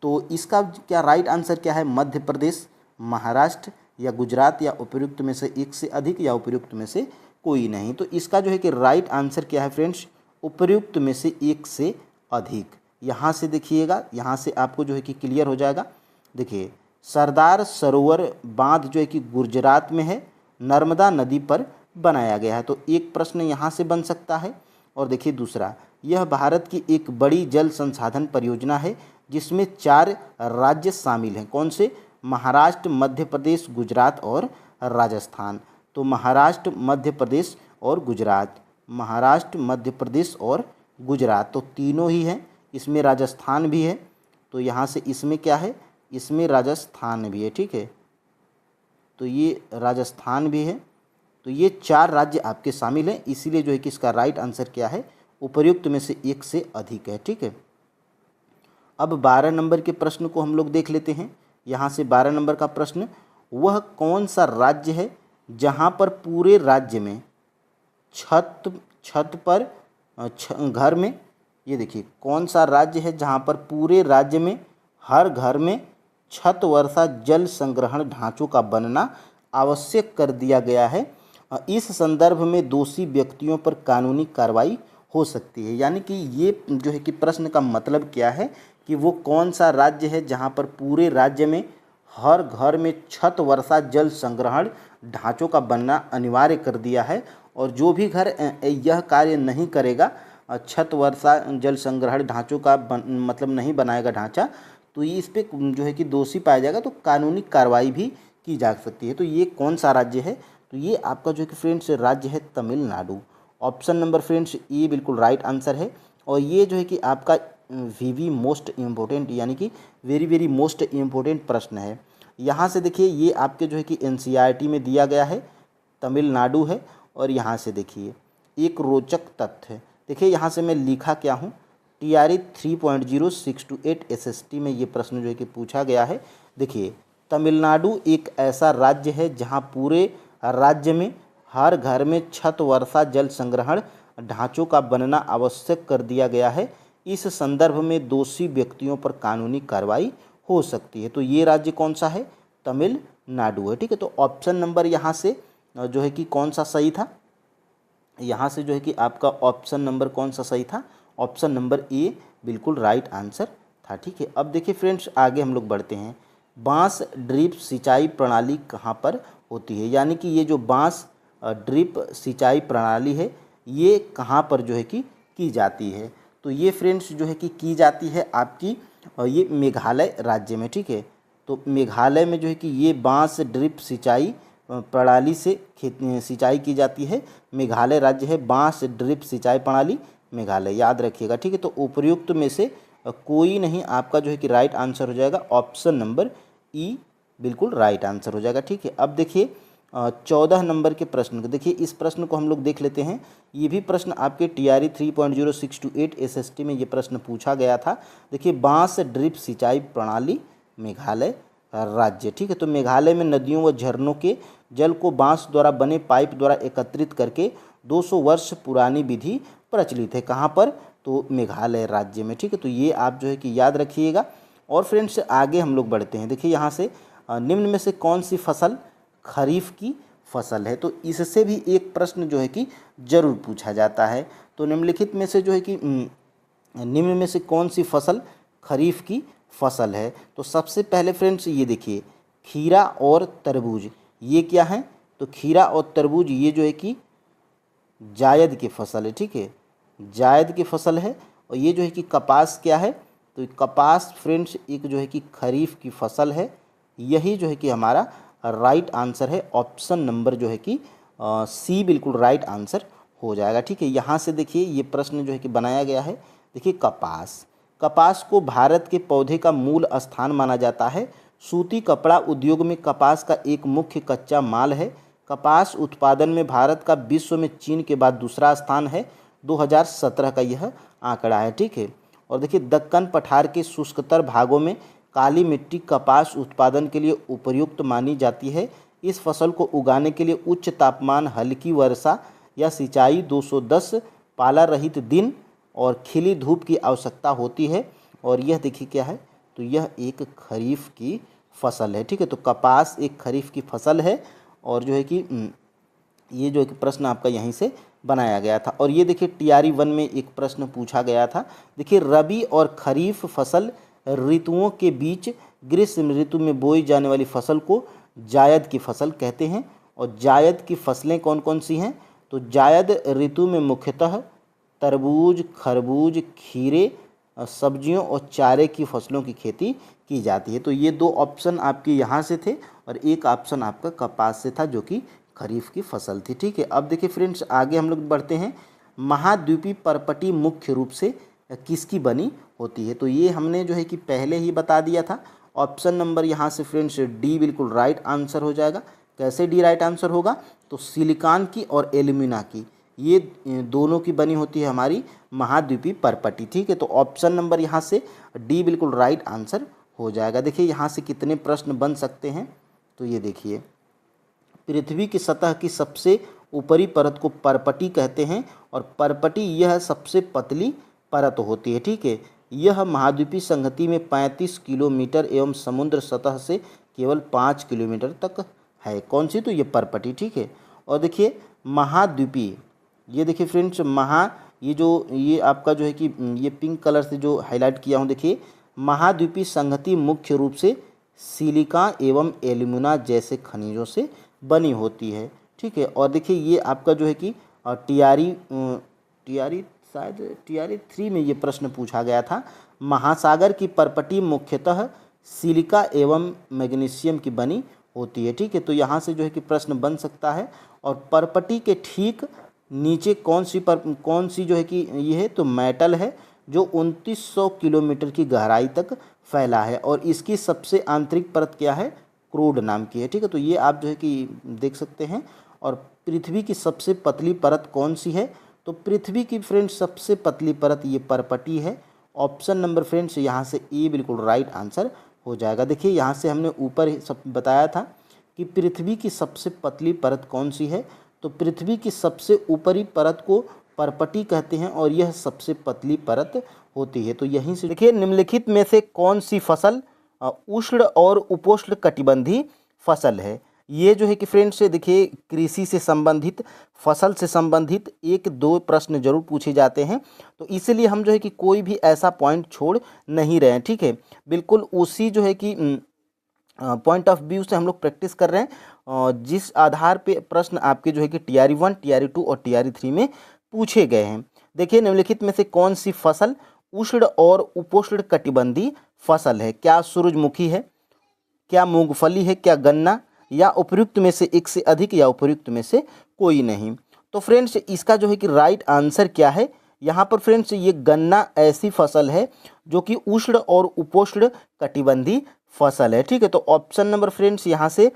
तो इसका क्या राइट आंसर क्या है? मध्य प्रदेश, महाराष्ट्र या गुजरात, या उपयुक्त में से एक से अधिक, या उपयुक्त में से कोई नहीं। तो इसका जो है कि राइट आंसर क्या है फ्रेंड्स? उपयुक्त में से एक से अधिक। यहाँ से देखिएगा, यहाँ से आपको जो है कि क्लियर हो जाएगा। देखिए सरदार सरोवर बांध जो है कि गुजरात में है, नर्मदा नदी पर बनाया गया है। तो एक प्रश्न यहाँ से बन सकता है। और देखिए दूसरा, यह भारत की एक बड़ी जल संसाधन परियोजना है जिसमें 4 राज्य शामिल हैं। कौन से? महाराष्ट्र, मध्य प्रदेश, गुजरात और राजस्थान। तो महाराष्ट्र, मध्य प्रदेश और गुजरात, महाराष्ट्र, मध्य प्रदेश और गुजरात, तो तीनों ही हैं। इसमें राजस्थान भी है। तो यहाँ से इसमें क्या है? इसमें राजस्थान भी है। ठीक है, तो ये राजस्थान भी है। तो ये 4 राज्य आपके शामिल हैं, इसीलिए जो है कि इसका राइट आंसर क्या है? उपयुक्त में से एक से अधिक है। ठीक है, अब 12 नंबर के प्रश्न को हम लोग देख लेते हैं। यहाँ से 12 नंबर का प्रश्न, वह कौन सा राज्य है जहाँ पर पूरे राज्य में छत पर घर में, ये देखिए कौन सा राज्य है जहाँ पर पूरे राज्य में हर घर में छत वर्षा जल संग्रहण ढांचों का बनना आवश्यक कर दिया गया है। इस संदर्भ में दोषी व्यक्तियों पर कानूनी कार्रवाई हो सकती है। यानी कि ये जो है कि प्रश्न का मतलब क्या है कि वो कौन सा राज्य है जहाँ पर पूरे राज्य में हर घर में छत वर्षा जल संग्रहण ढांचों का बनना अनिवार्य कर दिया है। और जो भी घर यह कार्य नहीं करेगा, छत वर्षा जल संग्रहण ढांचों का मतलब नहीं बनाएगा ढांचा, तो ये इस पे जो है कि दोषी पाया जाएगा, तो कानूनी कार्रवाई भी की जा सकती है। तो ये कौन सा राज्य है? तो ये आपका जो है कि फ्रेंड्स राज्य है तमिलनाडु। ऑप्शन नंबर फ्रेंड्स ये बिल्कुल राइट आंसर है। और ये जो है कि आपका वीवी मोस्ट इम्पोर्टेंट यानी कि वेरी मोस्ट इम्पोर्टेंट प्रश्न है। यहाँ से देखिए ये आपके जो है कि एनसीईआरटी में दिया गया है, तमिलनाडु है। और यहाँ से देखिए एक रोचक तथ्य है, देखिए यहाँ से मैं लिखा क्या हूँ, TRE 3.0628 SST में ये प्रश्न जो है कि पूछा गया है। देखिए तमिलनाडु एक ऐसा राज्य है जहाँ पूरे राज्य में हर घर में छत वर्षा जल संग्रहण ढांचों का बनना आवश्यक कर दिया गया है। इस संदर्भ में दोषी व्यक्तियों पर कानूनी कार्रवाई हो सकती है। तो ये राज्य कौन सा है? तमिलनाडु है। ठीक है, तो ऑप्शन नंबर यहाँ से जो है कि कौन सा सही था? यहाँ से जो है कि आपका ऑप्शन नंबर कौन सा सही था? ऑप्शन नंबर ए बिल्कुल राइट आंसर था। ठीक है, अब देखिए फ्रेंड्स आगे हम लोग बढ़ते हैं। बांस ड्रिप सिंचाई प्रणाली कहाँ पर होती है? यानी कि ये जो बांस ड्रिप सिंचाई प्रणाली है ये कहाँ पर जो है कि की जाती है? तो ये फ्रेंड्स जो है कि की जाती है आपकी ये मेघालय राज्य में। ठीक है, तो मेघालय में जो है कि ये बांस ड्रिप सिंचाई प्रणाली से सिंचाई की जाती है। मेघालय राज्य है, बांस ड्रिप सिंचाई प्रणाली मेघालय, याद रखिएगा। ठीक है, तो उपयुक्त में से कोई नहीं आपका जो है कि राइट आंसर हो जाएगा ऑप्शन नंबर ई बिल्कुल राइट आंसर हो जाएगा। ठीक है, अब देखिए 14 नंबर के प्रश्न को देखिए, इस प्रश्न को हम लोग देख लेते हैं। ये भी प्रश्न आपके TRE 3.0628 SST में ये प्रश्न पूछा गया था। देखिए, बांस ड्रिप सिंचाई प्रणाली मेघालय राज्य। ठीक है, तो मेघालय में नदियों व झरनों के जल को बांस द्वारा बने पाइप द्वारा एकत्रित करके 200 वर्ष पुरानी विधि प्रचलित है। कहाँ पर? तो मेघालय राज्य में। ठीक है, तो ये आप जो है कि याद रखिएगा। और फ्रेंड्स आगे हम लोग बढ़ते हैं। देखिए यहाँ से निम्न में से कौन सी फसल खरीफ की फसल है? तो इससे भी एक प्रश्न जो है कि जरूर पूछा जाता है। तो निम्नलिखित में से जो है कि निम्न में से कौन सी फसल खरीफ की फसल है? तो सबसे पहले फ्रेंड्स ये देखिए, खीरा और तरबूज ये क्या है? तो खीरा और तरबूज ये जो है कि जायद की फसल है। ठीक है, जायद की फसल है। और ये जो है कि कपास क्या है? तो कपास फ्रेंड्स एक जो है कि खरीफ की फसल है। यही जो है कि हमारा राइट आंसर है। ऑप्शन नंबर जो है कि सी बिल्कुल राइट आंसर हो जाएगा। ठीक है, यहाँ से देखिए ये प्रश्न जो है कि बनाया गया है। देखिए कपास को भारत के पौधे का मूल स्थान माना जाता है। सूती कपड़ा उद्योग में कपास का एक मुख्य कच्चा माल है। कपास उत्पादन में भारत का विश्व में चीन के बाद दूसरा स्थान है। 2017 का यह आंकड़ा है। ठीक है, और देखिए दक्कन पठार के शुष्कतर भागों में काली मिट्टी कपास उत्पादन के लिए उपयुक्त मानी जाती है। इस फसल को उगाने के लिए उच्च तापमान, हल्की वर्षा या सिंचाई, 210 पाला रहित दिन और खिली धूप की आवश्यकता होती है। और यह देखिए क्या है? तो यह एक खरीफ की फसल है। ठीक है, तो कपास एक खरीफ की फसल है। और जो है कि ये जो एक प्रश्न आपका यहीं से बनाया गया था। और ये देखिए TRE 1 में एक प्रश्न पूछा गया था। देखिए, रबी और खरीफ फसल ऋतुओं के बीच ग्रीष्म ऋतु में बोई जाने वाली फसल को जायद की फसल कहते हैं। और जायद की फसलें कौन कौन सी हैं? तो जायद ऋतु में मुख्यतः तरबूज, खरबूज, खीरे, सब्जियों और चारे की फसलों की खेती की जाती है। तो ये दो ऑप्शन आपके यहाँ से थे और एक ऑप्शन आपका कपास से था जो कि खरीफ की फसल थी। ठीक है, अब देखिए फ्रेंड्स आगे हम लोग बढ़ते हैं। महाद्वीपीय परपटी मुख्य रूप से किसकी बनी होती है? तो ये हमने जो है कि पहले ही बता दिया था। ऑप्शन नंबर यहाँ से फ्रेंड्स डी बिल्कुल राइट आंसर हो जाएगा। कैसे डी राइट आंसर होगा? तो सिलिकॉन की और एल्यूमिना की, ये दोनों की बनी होती है हमारी महाद्वीपीय परपटी। ठीक है, तो ऑप्शन नंबर यहाँ से डी बिल्कुल राइट आंसर हो जाएगा। देखिए यहाँ से कितने प्रश्न बन सकते हैं? तो ये देखिए, पृथ्वी की सतह की सबसे ऊपरी परत को परपटी कहते हैं और परपटी यह सबसे पतली परत होती है। ठीक है, यह महाद्वीपीय संहति में 35 किलोमीटर एवं समुद्र सतह से केवल 5 किलोमीटर तक है। कौन सी? तो ये परपटी। ठीक है, और देखिए महाद्वीपीय, ये देखिए फ्रेंड्स ये आपका जो है कि ये पिंक कलर से जो हाईलाइट किया हूँ, देखिए महाद्वीपीय संहति मुख्य रूप से सिलिका एवं एल्यूमिना जैसे खनिजों से बनी होती है। ठीक है, और देखिए ये आपका जो है कि TRE 3 में ये प्रश्न पूछा गया था। महासागर की परपटी मुख्यतः सिलिका एवं मैग्नीशियम की बनी होती है। ठीक है, तो यहाँ से जो है कि प्रश्न बन सकता है। और परपटी के ठीक नीचे कौन सी जो है कि ये है? तो मेटल है जो 2900 किलोमीटर की गहराई तक फैला है। और इसकी सबसे आंतरिक परत क्या है? क्रूड नाम की है। ठीक है, तो ये आप जो है कि देख सकते हैं। और पृथ्वी की सबसे पतली परत कौन सी है? तो पृथ्वी की फ्रेंड्स सबसे पतली परत ये परपटी है। ऑप्शन नंबर फ्रेंड्स यहाँ से ए बिल्कुल राइट आंसर हो जाएगा। देखिए यहाँ से हमने ऊपर सब बताया था कि पृथ्वी की सबसे पतली परत कौन सी है? तो पृथ्वी की सबसे ऊपरी परत को परपटी कहते हैं और यह सबसे पतली परत होती है। तो यहीं से देखिए, निम्नलिखित में से कौन सी फसल उष्ण और उपोष्ण कटिबंधीय फसल है? ये जो है कि फ्रेंड्स देखिए, कृषि से संबंधित, फसल से संबंधित एक दो प्रश्न जरूर पूछे जाते हैं। तो इसलिए हम जो है कि कोई भी ऐसा पॉइंट छोड़ नहीं रहे हैं। ठीक है, बिल्कुल उसी जो है कि पॉइंट ऑफ व्यू से हम लोग प्रैक्टिस कर रहे हैं जिस आधार पे प्रश्न आपके जो है कि TRE 1, TRE 2 और TRE 3 में पूछे गए हैं। देखिए निम्नलिखित में से कौन सी फसल उष्ण और उपोष्ण कटिबंधीय फसल है? क्या सूरजमुखी है, क्या मूंगफली है, क्या गन्ना, या उपयुक्त में से एक से अधिक, या उपयुक्त में से कोई नहीं? तो फ्रेंड्स इसका जो है कि राइट आंसर क्या है? यहाँ पर फ्रेंड्स ये गन्ना ऐसी फसल है जो कि उष्ण और उपोष्ण कटिबंधीय फसल है। ठीक है, तो ऑप्शन नंबर फ्रेंड्स यहाँ से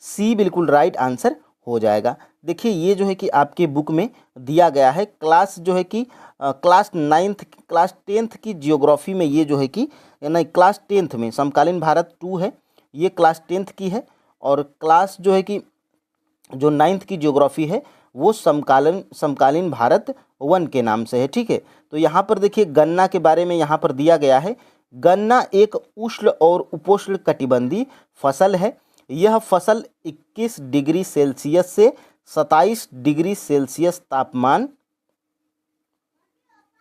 सी बिल्कुल राइट आंसर हो जाएगा। देखिए ये जो है कि आपके बुक में दिया गया है, क्लास जो है कि क्लास 10th की जियोग्राफी में ये जो है कि नहीं, क्लास 10th में समकालीन भारत 2 है, ये क्लास 10th की है। और क्लास जो है कि जो 9th की जियोग्राफी है वो समकालीन भारत 1 के नाम से है। ठीक है, तो यहाँ पर देखिए गन्ना के बारे में यहाँ पर दिया गया है। गन्ना एक उष्ण और उपोष्ण कटिबंधीय फसल है। यह फसल 21 डिग्री सेल्सियस से 27 डिग्री सेल्सियस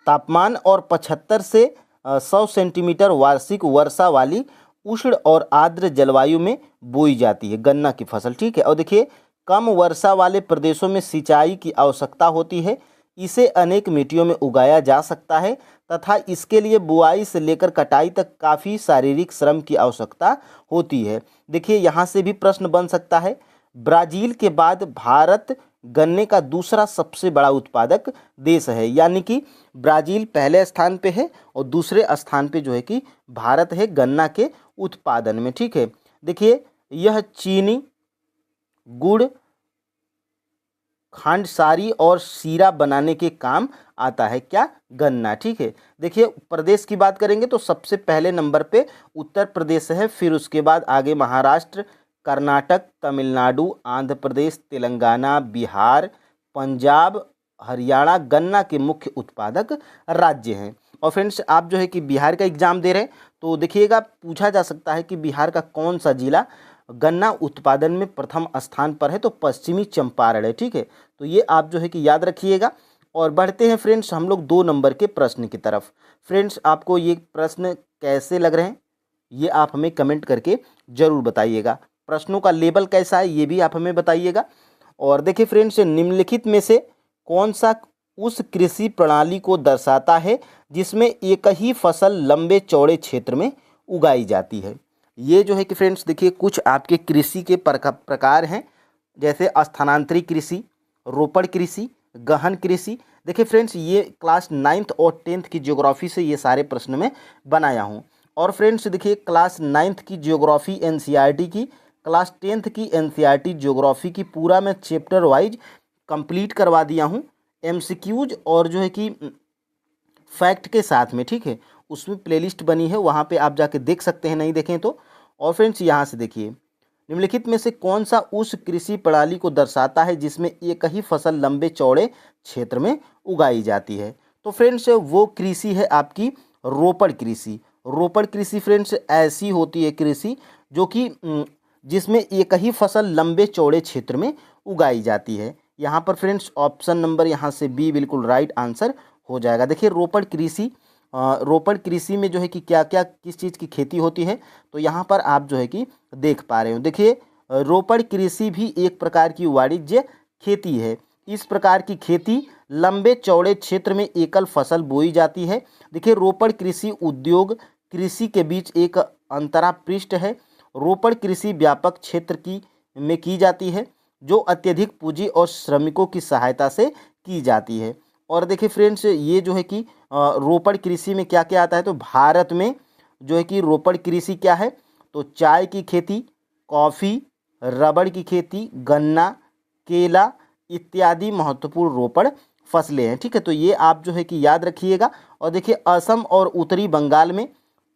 तापमान और 75 से 100 सेंटीमीटर वार्षिक वर्षा वाली उष्ण और आर्द्र जलवायु में बोई जाती है गन्ना की फसल। ठीक है, और देखिए कम वर्षा वाले प्रदेशों में सिंचाई की आवश्यकता होती है। इसे अनेक मिट्टियों में उगाया जा सकता है तथा इसके लिए बुआई से लेकर कटाई तक काफ़ी शारीरिक श्रम की आवश्यकता होती है। देखिए यहाँ से भी प्रश्न बन सकता है, ब्राज़ील के बाद भारत गन्ने का दूसरा सबसे बड़ा उत्पादक देश है, यानी कि ब्राज़ील पहले स्थान पे है और दूसरे स्थान पे जो है कि भारत है गन्ना के उत्पादन में। ठीक है, देखिए यह चीनी, गुड़, खांडसारी और शीरा बनाने के काम आता है क्या? गन्ना। ठीक है, देखिए प्रदेश की बात करेंगे तो सबसे पहले नंबर पे उत्तर प्रदेश है, फिर उसके बाद आगे महाराष्ट्र, कर्नाटक, तमिलनाडु, आंध्र प्रदेश, तेलंगाना, बिहार, पंजाब, हरियाणा गन्ना के मुख्य उत्पादक राज्य हैं। और फ्रेंड्स आप जो है कि बिहार का एग्जाम दे रहे हैं तो देखिएगा पूछा जा सकता है कि बिहार का कौन सा जिला गन्ना उत्पादन में प्रथम स्थान पर है, तो पश्चिमी चंपारण है। ठीक है, तो ये आप जो है कि याद रखिएगा। और बढ़ते हैं फ्रेंड्स हम लोग 2 नंबर के प्रश्न की तरफ। फ्रेंड्स आपको ये प्रश्न कैसे लग रहे हैं ये आप हमें कमेंट करके ज़रूर बताइएगा। प्रश्नों का लेवल कैसा है ये भी आप हमें बताइएगा। और देखिए फ्रेंड्स निम्नलिखित में से कौन सा उस कृषि प्रणाली को दर्शाता है जिसमें एक ही फसल लंबे चौड़े क्षेत्र में उगाई जाती है? ये जो है कि फ्रेंड्स देखिए कुछ आपके कृषि के प्रकार हैं, जैसे स्थानांतरित कृषि, रोपड़ कृषि, गहन कृषि। देखिए फ्रेंड्स ये क्लास 9th और 10th की ज्योग्राफी से ये सारे प्रश्न मैं बनाया हूँ। और फ्रेंड्स देखिए क्लास 9th की ज्योग्राफी एनसीईआरटी की, क्लास 10th की एनसीईआरटी ज्योग्राफी की पूरा मैं चैप्टर वाइज कंप्लीट करवा दिया हूँ, एमसीक्यूज और जो है कि फैक्ट के साथ में। ठीक है, उसमें प्लेलिस्ट बनी है, वहाँ पे आप जाके देख सकते हैं नहीं देखें तो। और फ्रेंड्स यहाँ से देखिए निम्नलिखित में से कौन सा उस कृषि प्रणाली को दर्शाता है जिसमें एक ही फसल लंबे चौड़े क्षेत्र में उगाई जाती है? तो फ्रेंड्स वो कृषि है आपकी रोपड़ कृषि। रोपड़ कृषि फ्रेंड्स ऐसी होती है कृषि जो कि जिसमें एक ही फसल लंबे चौड़े क्षेत्र में उगाई जाती है। यहाँ पर फ्रेंड्स ऑप्शन नंबर यहाँ से बी बिल्कुल राइट आंसर हो जाएगा। देखिए रोपड़ कृषि में जो है कि क्या क्या किस चीज़ की खेती होती है, तो यहाँ पर आप जो है कि देख पा रहे हो। देखिए रोपड़ कृषि भी एक प्रकार की वाणिज्य खेती है। इस प्रकार की खेती लंबे चौड़े क्षेत्र में एकल फसल बोई जाती है। देखिए रोपड़ कृषि उद्योग कृषि के बीच एक अंतरापृष्ठ है। रोपड़ कृषि व्यापक क्षेत्र में की जाती है जो अत्यधिक पूंजी और श्रमिकों की सहायता से की जाती है। और देखिए फ्रेंड्स ये जो है कि रोपड़ कृषि में क्या क्या आता है, तो भारत में जो है कि रोपड़ कृषि क्या है, तो चाय की खेती, कॉफ़ी, रबड़ की खेती, गन्ना, केला इत्यादि महत्वपूर्ण रोपड़ फसलें हैं। ठीक है, तो ये आप जो है कि याद रखिएगा। और देखिए असम और उत्तरी बंगाल में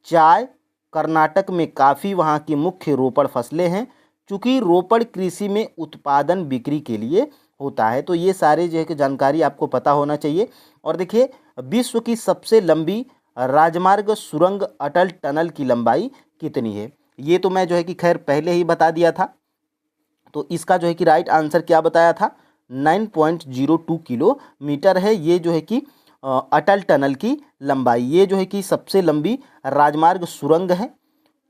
चाय, कर्नाटक में काफ़ी वहाँ की मुख्य रोपड़ फसलें हैं। चूँकि रोपड़ कृषि में उत्पादन बिक्री के लिए होता है, तो ये सारे जो है कि जानकारी आपको पता होना चाहिए। और देखिए विश्व की सबसे लंबी राजमार्ग सुरंग अटल टनल की लंबाई कितनी है? ये तो मैं जो है कि खैर पहले ही बता दिया था। तो इसका जो है कि राइट आंसर क्या बताया था, 9.02 किलोमीटर है ये जो है कि अटल टनल की लंबाई। ये जो है कि सबसे लंबी राजमार्ग सुरंग है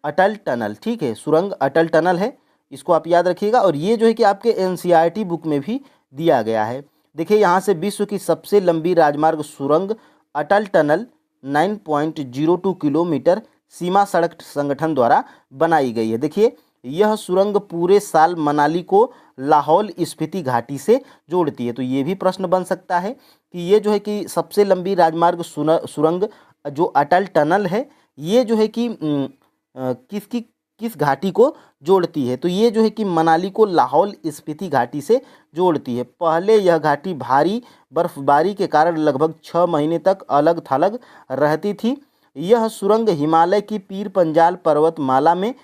अटल टनल। ठीक है, सुरंग अटल टनल है, इसको आप याद रखिएगा। और ये जो है कि आपके एनसीईआरटी बुक में भी दिया गया है। देखिए यहाँ से विश्व की सबसे लंबी राजमार्ग सुरंग अटल टनल 9.02 किलोमीटर सीमा सड़क संगठन द्वारा बनाई गई है। देखिए यह सुरंग पूरे साल मनाली को लाहौल स्पीति घाटी से जोड़ती है। तो ये भी प्रश्न बन सकता है कि ये जो है कि सबसे लंबी राजमार्ग सुरंग जो अटल टनल है, ये जो है कि किसकी किस घाटी को जोड़ती है? तो ये जो है कि मनाली को लाहौल स्पीति घाटी से जोड़ती है। पहले यह घाटी भारी बर्फबारी के कारण लगभग 6 महीने तक अलग थलग रहती थी। यह सुरंग हिमालय की पीर पंजाल पर्वतमाला में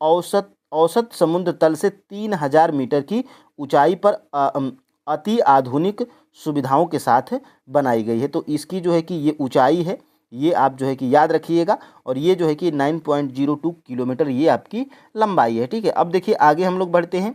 औसत औसत समुद्र तल से 3000 मीटर की ऊंचाई पर अति आधुनिक सुविधाओं के साथ बनाई गई है। तो इसकी जो है कि ये ऊंचाई है, ये आप जो है कि याद रखिएगा, और ये जो है कि 9.02 किलोमीटर ये आपकी लंबाई है। ठीक है, अब देखिए आगे हम लोग बढ़ते हैं।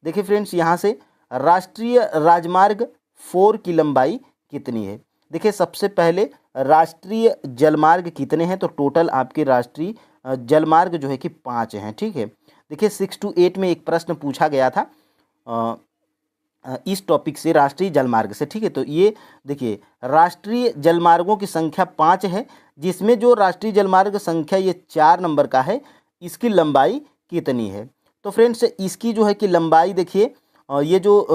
देखिए फ्रेंड्स, यहाँ से राष्ट्रीय राजमार्ग 4 की लंबाई कितनी है? देखिए सबसे पहले राष्ट्रीय जलमार्ग कितने हैं? तो टोटल आपके राष्ट्रीय जलमार्ग जो है कि 5 हैं। ठीक है, देखिए 6 to 8 में एक प्रश्न पूछा गया था इस टॉपिक से, राष्ट्रीय जलमार्ग से। ठीक है, तो ये देखिए राष्ट्रीय जलमार्गों की संख्या 5 है, जिसमें जो राष्ट्रीय जलमार्ग संख्या ये 4 नंबर का है, इसकी लंबाई कितनी है? तो फ्रेंड्स इसकी जो है कि लंबाई देखिए, ये जो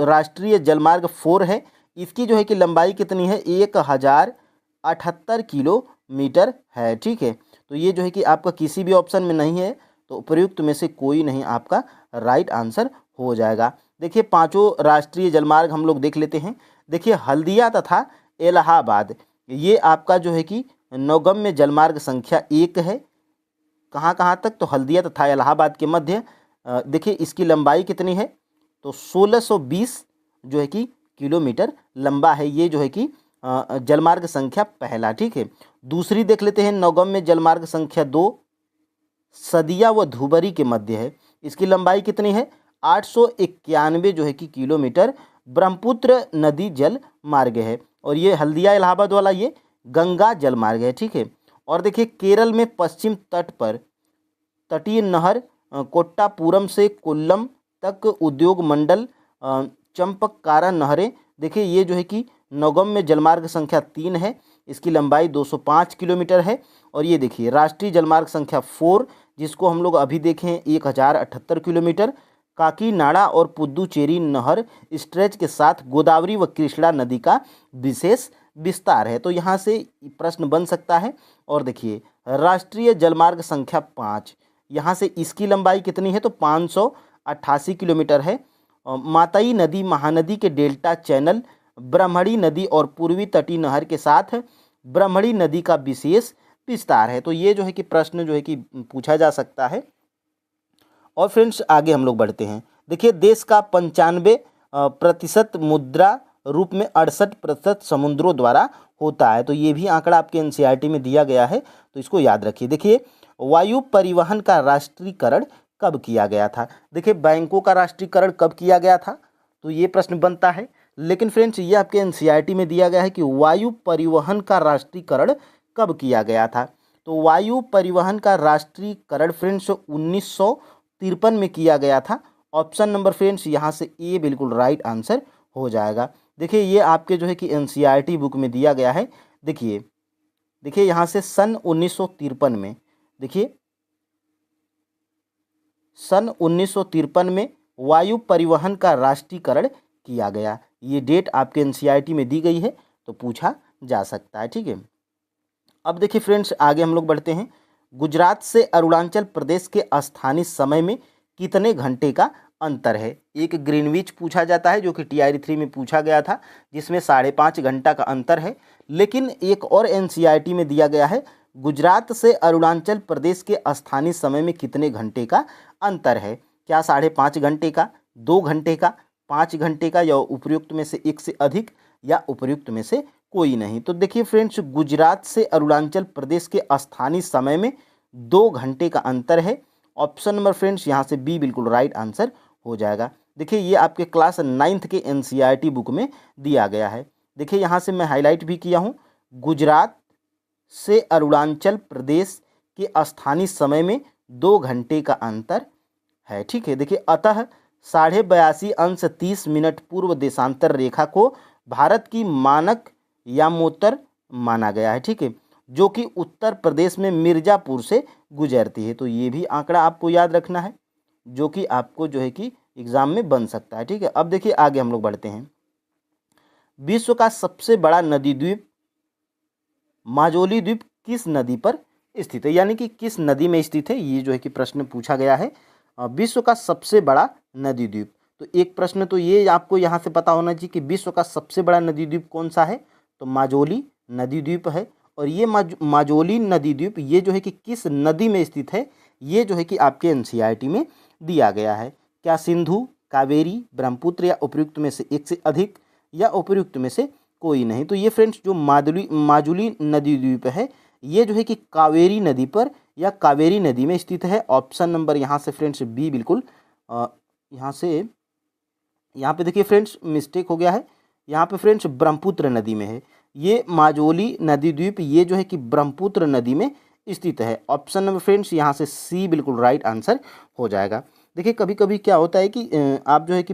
राष्ट्रीय जलमार्ग 4 है, इसकी जो है कि लंबाई कितनी है? 1078 किलोमीटर है। ठीक है, तो ये जो है कि आपका किसी भी ऑप्शन में नहीं है, तो उपयुक्त में से कोई नहीं आपका राइट आंसर हो जाएगा। देखिए पांचों राष्ट्रीय जलमार्ग हम लोग देख लेते हैं। देखिए हल्दिया तथा इलाहाबाद, ये आपका जो है कि नौगम्य जलमार्ग संख्या 1 है। कहाँ कहाँ तक? तो हल्दिया तथा इलाहाबाद के मध्य। देखिए इसकी लंबाई कितनी है? तो 1620 जो है कि किलोमीटर लंबा है, ये जो है कि जलमार्ग संख्या पहला। ठीक है, दूसरी देख लेते हैं, नौगम्य जलमार्ग संख्या 2 सदिया व धुबरी के मध्य है। इसकी लंबाई कितनी है? 891 जो है कि किलोमीटर, ब्रह्मपुत्र नदी जल मार्ग है। और ये हल्दिया इलाहाबाद वाला ये गंगा जल मार्ग है। ठीक है, और देखिए केरल में पश्चिम तट पर तटीय नहर कोट्टापुरम से कोल्लम तक उद्योग मंडल चंपक्कारा नहरें, देखिए ये जो है कि नौगम्य जलमार्ग संख्या 3 है, इसकी लंबाई 205 किलोमीटर है। और ये देखिए राष्ट्रीय जलमार्ग संख्या 4, जिसको हम लोग अभी देखें 1078 किलोमीटर, काकीनाडा और पुद्दुचेरी नहर स्ट्रेच के साथ गोदावरी व कृष्णा नदी का विशेष विस्तार है। तो यहाँ से प्रश्न बन सकता है। और देखिए राष्ट्रीय जलमार्ग संख्या 5, यहाँ से इसकी लंबाई कितनी है? तो 588 किलोमीटर है। माताई नदी महानदी के डेल्टा चैनल, ब्रह्मणी नदी और पूर्वी तटीय नहर के साथ ब्रह्मणी नदी का विशेष विस्तार है। तो ये जो है कि प्रश्न जो है कि पूछा जा सकता है। और फ्रेंड्स आगे हम लोग बढ़ते हैं। देखिए देश का 95% मुद्रा रूप में 68% समुद्रों द्वारा होता है। तो ये भी आंकड़ा आपके एनसीईआरटी में दिया गया है, तो इसको याद रखिए। देखिए वायु परिवहन का राष्ट्रीयकरण कब किया गया था? देखिए बैंकों का राष्ट्रीयकरण कब किया गया था, तो ये प्रश्न बनता है। लेकिन फ्रेंड्स ये आपके एनसीईआरटी में दिया गया है कि वायु परिवहन का राष्ट्रीयकरण कब किया गया था। तो वायु परिवहन का राष्ट्रीयकरण फ्रेंड्स 1953 में किया गया था। ऑप्शन नंबर फ्रेंड्स यहाँ से ए बिल्कुल राइट आंसर हो जाएगा। देखिए ये आपके जो है कि एनसीईआरटी बुक में दिया गया है। देखिए यहाँ से सन 1953 में, देखिए सन 1953 में वायु परिवहन का राष्ट्रीयकरण किया गया। ये डेट आपके एनसीईआरटी में दी गई है, तो पूछा जा सकता है। ठीक है, अब देखिए फ्रेंड्स आगे हम लोग बढ़ते हैं। गुजरात से अरुणाचल प्रदेश के स्थानीय समय में कितने घंटे का अंतर है? एक ग्रीनविच पूछा जाता है जो कि टीआरई 3 में पूछा गया था, जिसमें 5.5 घंटा का अंतर है। लेकिन एक और एनसीईआरटी में दिया गया है, गुजरात से अरुणाचल प्रदेश के स्थानीय समय में कितने घंटे का अंतर है? क्या 5.5 घंटे का, 2 घंटे का, 5 घंटे का, या उपयुक्त में से एक से अधिक, या उपयुक्त में से कोई नहीं? तो देखिए फ्रेंड्स गुजरात से अरुणाचल प्रदेश के स्थानीय समय में 2 घंटे का अंतर है। ऑप्शन नंबर फ्रेंड्स यहाँ से बी बिल्कुल राइट आंसर हो जाएगा। देखिए ये आपके क्लास 9th के एनसीईआरटी बुक में दिया गया है। देखिए यहाँ से मैं हाईलाइट भी किया हूँ, गुजरात से अरुणाचल प्रदेश के स्थानीय समय में 2 घंटे का अंतर है। ठीक है, देखिए अतः 82.30 पूर्व देशांतर रेखा को भारत की मानक यामोत्तर माना गया है। ठीक है, जो कि उत्तर प्रदेश में मिर्ज़ापुर से गुजरती है। तो ये भी आंकड़ा आपको याद रखना है, जो कि आपको जो है कि एग्ज़ाम में बन सकता है। ठीक है, अब देखिए आगे हम लोग बढ़ते हैं। विश्व का सबसे बड़ा नदी द्वीप माजुली द्वीप किस नदी पर स्थित है, यानी कि किस नदी में स्थित है, ये जो है कि प्रश्न पूछा गया है। विश्व का सबसे बड़ा नदी द्वीप, तो एक प्रश्न तो ये आपको यहाँ से पता होना चाहिए कि विश्व का सबसे बड़ा नदी द्वीप कौन सा है, तो माजुली नदी द्वीप है। और ये माजुली नदी द्वीप ये जो है कि किस नदी में स्थित है, ये जो है कि आपके एनसीईआरटी में दिया गया है। क्या सिंधु, कावेरी, ब्रह्मपुत्र या उपयुक्त में से एक से अधिक, या उपयुक्त में से कोई नहीं। तो ये फ्रेंड्स जो माजुली नदी द्वीप है ये जो है कि कावेरी नदी पर या कावेरी नदी में स्थित है। ऑप्शन नंबर यहाँ से फ्रेंड्स बी बिल्कुल यहाँ पे देखिए फ्रेंड्स मिस्टेक हो गया है, यहाँ पे फ्रेंड्स ब्रह्मपुत्र नदी में है। ये माजुली नदी द्वीप ये जो है कि ब्रह्मपुत्र नदी में स्थित है। ऑप्शन नंबर फ्रेंड्स यहाँ से सी बिल्कुल राइट आंसर हो जाएगा। देखिए कभी कभी क्या होता है कि आप जो है कि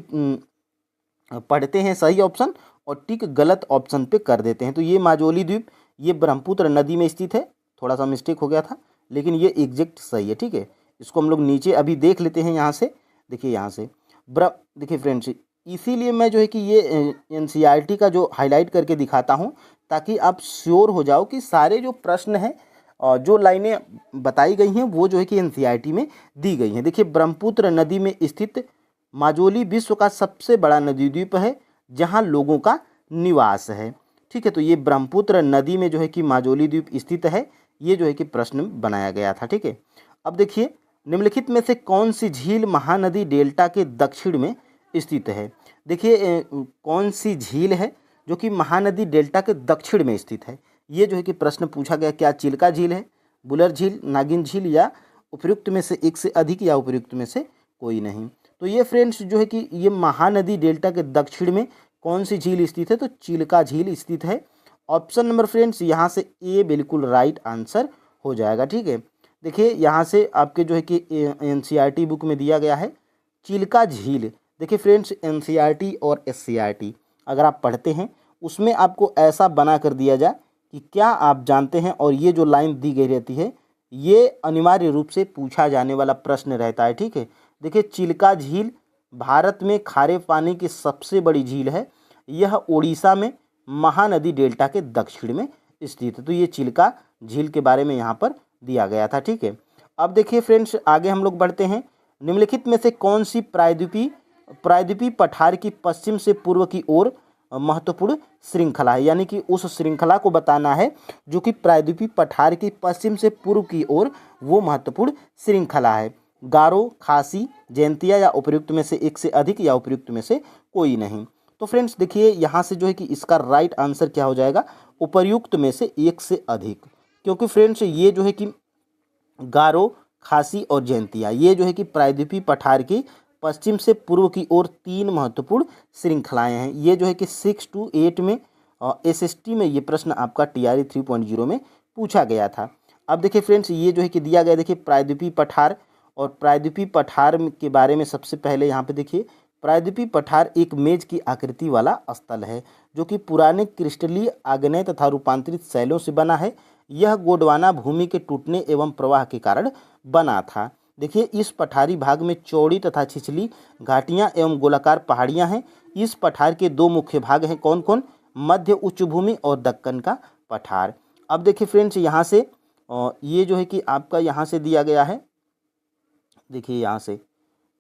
पढ़ते हैं सही ऑप्शन और टिक गलत ऑप्शन पे कर देते हैं। तो ये माजुली द्वीप ये ब्रह्मपुत्र नदी में स्थित है, थोड़ा सा मिस्टेक हो गया था लेकिन ये एग्जैक्ट सही है, ठीक है। इसको हम लोग नीचे अभी देख लेते हैं यहाँ से, देखिए यहाँ से देखिए फ्रेंड्स, इसीलिए मैं जो है कि ये एनसीईआरटी का जो हाईलाइट करके दिखाता हूँ ताकि आप श्योर हो जाओ कि सारे जो प्रश्न हैं और जो लाइनें बताई गई हैं वो जो है कि एनसीईआरटी में दी गई हैं। देखिए ब्रह्मपुत्र नदी में स्थित माजुली विश्व का सबसे बड़ा नदी द्वीप है जहाँ लोगों का निवास है, ठीक है। तो ये ब्रह्मपुत्र नदी में जो है कि माजुली द्वीप स्थित है, ये जो है कि प्रश्न बनाया गया था, ठीक है। अब देखिए निम्नलिखित में से कौन सी झील महानदी डेल्टा के दक्षिण में स्थित है। देखिए कौन सी झील है जो कि महानदी डेल्टा के दक्षिण में स्थित है, ये जो है कि प्रश्न पूछा गया। क्या चिल्का झील है, बुलर झील, नागिन झील, या उपयुक्त में से एक से अधिक, या उपयुक्त में से कोई नहीं। तो ये फ्रेंड्स जो है कि ये महानदी डेल्टा के दक्षिण में कौन सी झील स्थित है, तो चिल्का झील स्थित है। ऑप्शन नंबर फ्रेंड्स यहाँ से ए बिल्कुल राइट आंसर हो जाएगा, ठीक है। देखिए यहाँ से आपके जो है कि एनसीईआरटी बुक में दिया गया है चिल्का झील। देखिए फ्रेंड्स एनसीईआरटी और एससीईआरटी अगर आप पढ़ते हैं उसमें आपको ऐसा बना कर दिया जाए कि क्या आप जानते हैं, और ये जो लाइन दी गई रहती है ये अनिवार्य रूप से पूछा जाने वाला प्रश्न रहता है, ठीक है। देखिए चिल्का झील भारत में खारे पानी की सबसे बड़ी झील है, यह उड़ीसा में महानदी डेल्टा के दक्षिण में स्थित है। तो ये चिल्का झील के बारे में यहाँ पर दिया गया था, ठीक है। अब देखिए फ्रेंड्स आगे हम लोग बढ़ते हैं। निम्नलिखित में से कौन सी प्रायद्वीपीय पठार की पश्चिम से पूर्व की ओर महत्वपूर्ण श्रृंखला है, यानी कि उस श्रृंखला को बताना है जो कि प्रायद्वीपीय पठार की पश्चिम से पूर्व की ओर वो महत्वपूर्ण श्रृंखला है। गारो, खासी, जयंतिया, या उपयुक्त में से एक से अधिक, या उपयुक्त में से कोई नहीं। तो फ्रेंड्स देखिए यहाँ से जो है कि इसका राइट आंसर क्या हो जाएगा, उपयुक्त में से एक से अधिक, क्योंकि फ्रेंड्स ये जो है कि गारो, खासी और जयंतिया ये जो है कि प्रायद्वीपीय पठार की पश्चिम से पूर्व की ओर तीन महत्वपूर्ण श्रृंखलाएं हैं। ये जो है कि 6 to 8 में एसएसटी में ये प्रश्न आपका टीआरई 3.0 में पूछा गया था। अब देखिए फ्रेंड्स ये जो है कि दिया गया, देखिए प्रायद्वीपीय पठार, और प्रायद्वीपीय पठार के बारे में सबसे पहले यहाँ पे देखिए प्रायद्वीपीय पठार एक मेज की आकृति वाला स्थल है जो कि पुराने क्रिस्टलीय आग्नेय तथा रूपांतरित शैलों से बना है। यह गोंडवाना भूमि के टूटने एवं प्रवाह के कारण बना था। देखिए इस पठारी भाग में चौड़ी तथा छिछली घाटियां एवं गोलाकार पहाड़ियां हैं। इस पठार के दो मुख्य भाग हैं, कौन कौन, मध्य उच्च भूमि और दक्कन का पठार। अब देखिए फ्रेंड्स यहाँ से ये जो है कि आपका यहाँ से दिया गया है, देखिए यहाँ से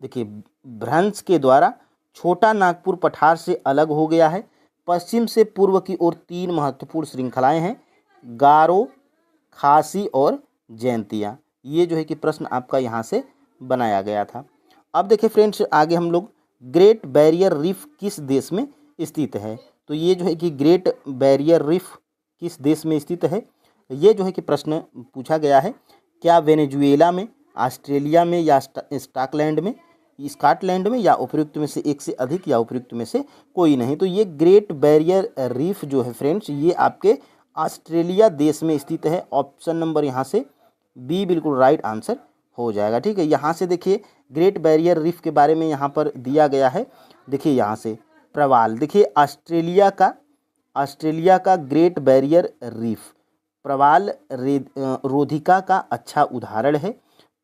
देखिए भ्रंश के द्वारा छोटा नागपुर पठार से अलग हो गया है। पश्चिम से पूर्व की ओर तीन महत्वपूर्ण श्रृंखलाएं हैं, गारो, खासी और जयंतिया। ये जो है कि प्रश्न आपका यहाँ से बनाया गया था। अब देखिए फ्रेंड्स आगे हम लोग ग्रेट बैरियर रीफ किस देश में स्थित है। तो ये जो है कि ग्रेट बैरियर रीफ किस देश में स्थित है, ये जो है कि प्रश्न पूछा गया है। क्या वेनेजुएला में, ऑस्ट्रेलिया में, या स्कॉटलैंड में, या उपयुक्त में से एक से अधिक, या उपयुक्त में से कोई नहीं। तो ये ग्रेट बैरियर रीफ जो है फ्रेंड्स ये आपके ऑस्ट्रेलिया देश में स्थित है। ऑप्शन नंबर यहाँ से बी बिल्कुल राइट आंसर हो जाएगा, ठीक है। यहाँ से देखिए ग्रेट बैरियर रीफ के बारे में यहाँ पर दिया गया है। देखिए यहाँ से प्रवाल, देखिए ऑस्ट्रेलिया का ग्रेट बैरियर रीफ प्रवाल रोधिका का अच्छा उदाहरण है।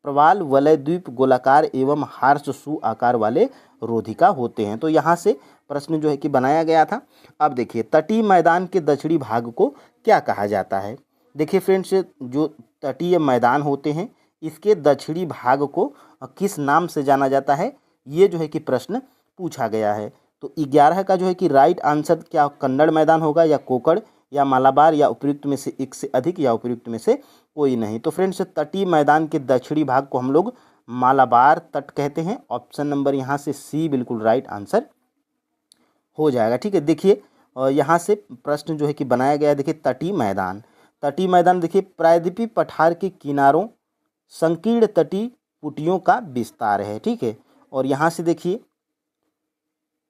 प्रवाल वलय द्वीप गोलाकार एवं हार्स शू आकार वाले रोधिका होते हैं। तो यहाँ से प्रश्न जो है कि बनाया गया था। अब देखिए तटीय मैदान के दक्षिणी भाग को क्या कहा जाता है। देखिए फ्रेंड्स, जो तटीय मैदान होते हैं इसके दक्षिणी भाग को किस नाम से जाना जाता है, ये जो है कि प्रश्न पूछा गया है। तो 11 का जो है कि राइट आंसर क्या कन्नड़ मैदान होगा, या कोकड़, या मालाबार, या उपयुक्त में से एक से अधिक, या उपयुक्त में से कोई नहीं। तो फ्रेंड्स, तटीय मैदान के दक्षिणी भाग को हम लोग मालाबार तट कहते हैं। ऑप्शन नंबर यहाँ से सी बिल्कुल राइट आंसर हो जाएगा। ठीक है, देखिए यहाँ से प्रश्न जो है कि बनाया गया है। देखिए तटीय मैदान देखिए प्रायद्वीपीय पठार के किनारों संकीर्ण तटीय पुटियों का विस्तार है। ठीक है, और यहाँ से देखिए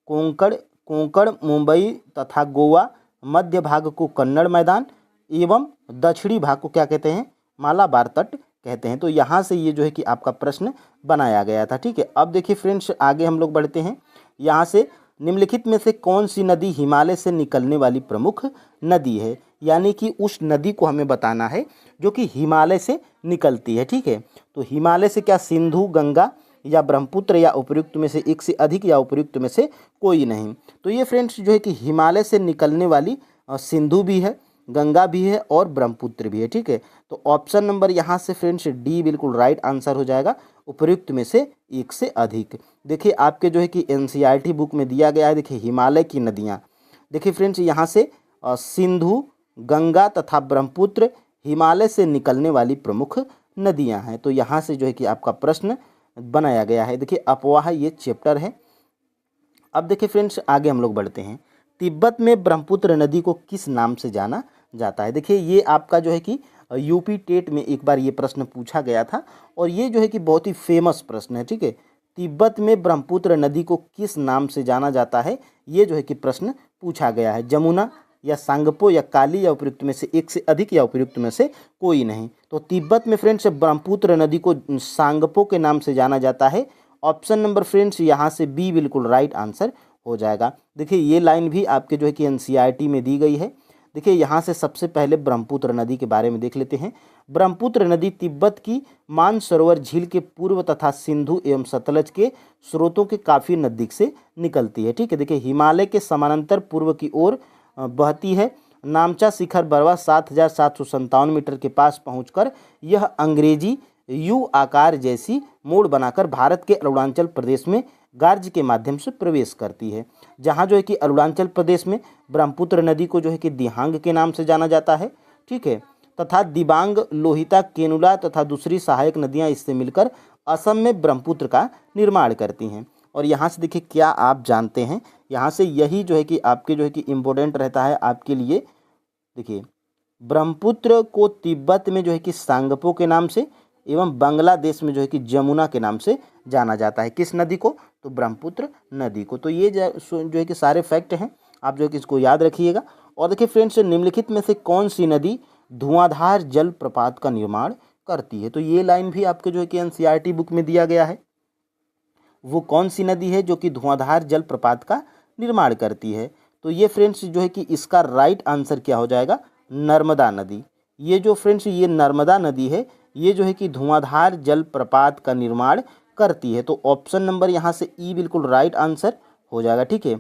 कोंकण, मुंबई तथा गोवा, मध्य भाग को कन्नड़ मैदान एवं दक्षिणी भाग को क्या कहते हैं, मालाबार तट कहते हैं। तो यहाँ से ये जो है कि आपका प्रश्न बनाया गया था। ठीक है, अब देखिए फ्रेंड्स, आगे हम लोग बढ़ते हैं। यहाँ से निम्नलिखित में से कौन सी नदी हिमालय से निकलने वाली प्रमुख नदी है, यानी कि उस नदी को हमें बताना है जो कि हिमालय से निकलती है। ठीक है, तो हिमालय से क्या सिंधु, गंगा या ब्रह्मपुत्र, या उपयुक्त में से एक से अधिक, या उपयुक्त में से कोई नहीं। तो ये फ्रेंड्स जो है कि हिमालय से निकलने वाली सिंधु भी है, गंगा भी है और ब्रह्मपुत्र भी है। ठीक है, तो ऑप्शन नंबर यहाँ से फ्रेंड्स डी बिल्कुल राइट आंसर हो जाएगा, उपयुक्त में से एक से अधिक। देखिए आपके जो है कि एनसीईआरटी बुक में दिया गया है। देखिए हिमालय की नदियाँ, देखिए फ्रेंड्स यहाँ से सिंधु, गंगा तथा ब्रह्मपुत्र हिमालय से निकलने वाली प्रमुख नदियाँ हैं। तो यहाँ से जो है कि आपका प्रश्न बनाया गया है। देखिए अफवाह ये चैप्टर है। अब देखिए फ्रेंड्स, आगे हम लोग बढ़ते हैं। तिब्बत में ब्रह्मपुत्र नदी को किस नाम से जाना जाता है। देखिए ये आपका जो है कि यूपी टेट में एक बार ये प्रश्न पूछा गया था, और ये जो है कि बहुत ही फेमस प्रश्न है। ठीक है, तिब्बत में ब्रह्मपुत्र नदी को किस नाम से जाना जाता है, ये जो है कि प्रश्न पूछा गया है। जमुना, या सांगपो, या काली, या उपयुक्त में से एक से अधिक, या उपयुक्त में से कोई नहीं। तो तिब्बत में फ्रेंड्स ब्रह्मपुत्र नदी को सांगपो के नाम से जाना जाता है। ऑप्शन नंबर फ्रेंड्स यहाँ से बी बिल्कुल राइट आंसर हो जाएगा। देखिए ये लाइन भी आपके जो है कि एनसीईआरटी में दी गई है। देखिए यहाँ से सबसे पहले ब्रह्मपुत्र नदी के बारे में देख लेते हैं। ब्रह्मपुत्र नदी तिब्बत की मानसरोवर झील के पूर्व तथा सिंधु एवं सतलज के स्रोतों के काफ़ी नज़दीक से निकलती है। ठीक है, देखिए हिमालय के समानांतर पूर्व की ओर बहती है। नामचा शिखर बरवा 7,757 मीटर के पास पहुंचकर यह अंग्रेजी यू आकार जैसी मोड़ बनाकर भारत के अरुणाचल प्रदेश में गार्ज के माध्यम से प्रवेश करती है। जहां जो है कि अरुणाचल प्रदेश में ब्रह्मपुत्र नदी को जो है कि दिहांग के नाम से जाना जाता है। ठीक है, तथा दिबांग, लोहिता, केनुला तथा दूसरी सहायक नदियां इससे मिलकर असम में ब्रह्मपुत्र का निर्माण करती हैं। और यहाँ से देखिए क्या आप जानते हैं, यहाँ से यही जो है कि आपके जो है कि इम्पोर्टेंट रहता है आपके लिए। देखिए ब्रह्मपुत्र को तिब्बत में जो है कि सांगपो के नाम से एवं बांग्लादेश में जो है कि जमुना के नाम से जाना जाता है। किस नदी को, तो ब्रह्मपुत्र नदी को। तो ये जो है कि सारे फैक्ट हैं, आप जो है कि इसको याद रखिएगा। और देखिए फ्रेंड्स, निम्नलिखित में से कौन सी नदी धुआंधार जल प्रपात का निर्माण करती है। तो ये लाइन भी आपके जो है कि एनसीईआरटी बुक में दिया गया है। वो कौन सी नदी है जो कि धुआंधार जल प्रपात का निर्माण करती है। तो ये फ्रेंड्स जो है कि इसका राइट आंसर क्या हो जाएगा, नर्मदा नदी। ये जो फ्रेंड्स ये नर्मदा नदी है, ये जो है कि धुआंधार जल प्रपात का निर्माण करती है। तो ऑप्शन नंबर यहाँ से ई बिल्कुल राइट आंसर हो जाएगा। ठीक है,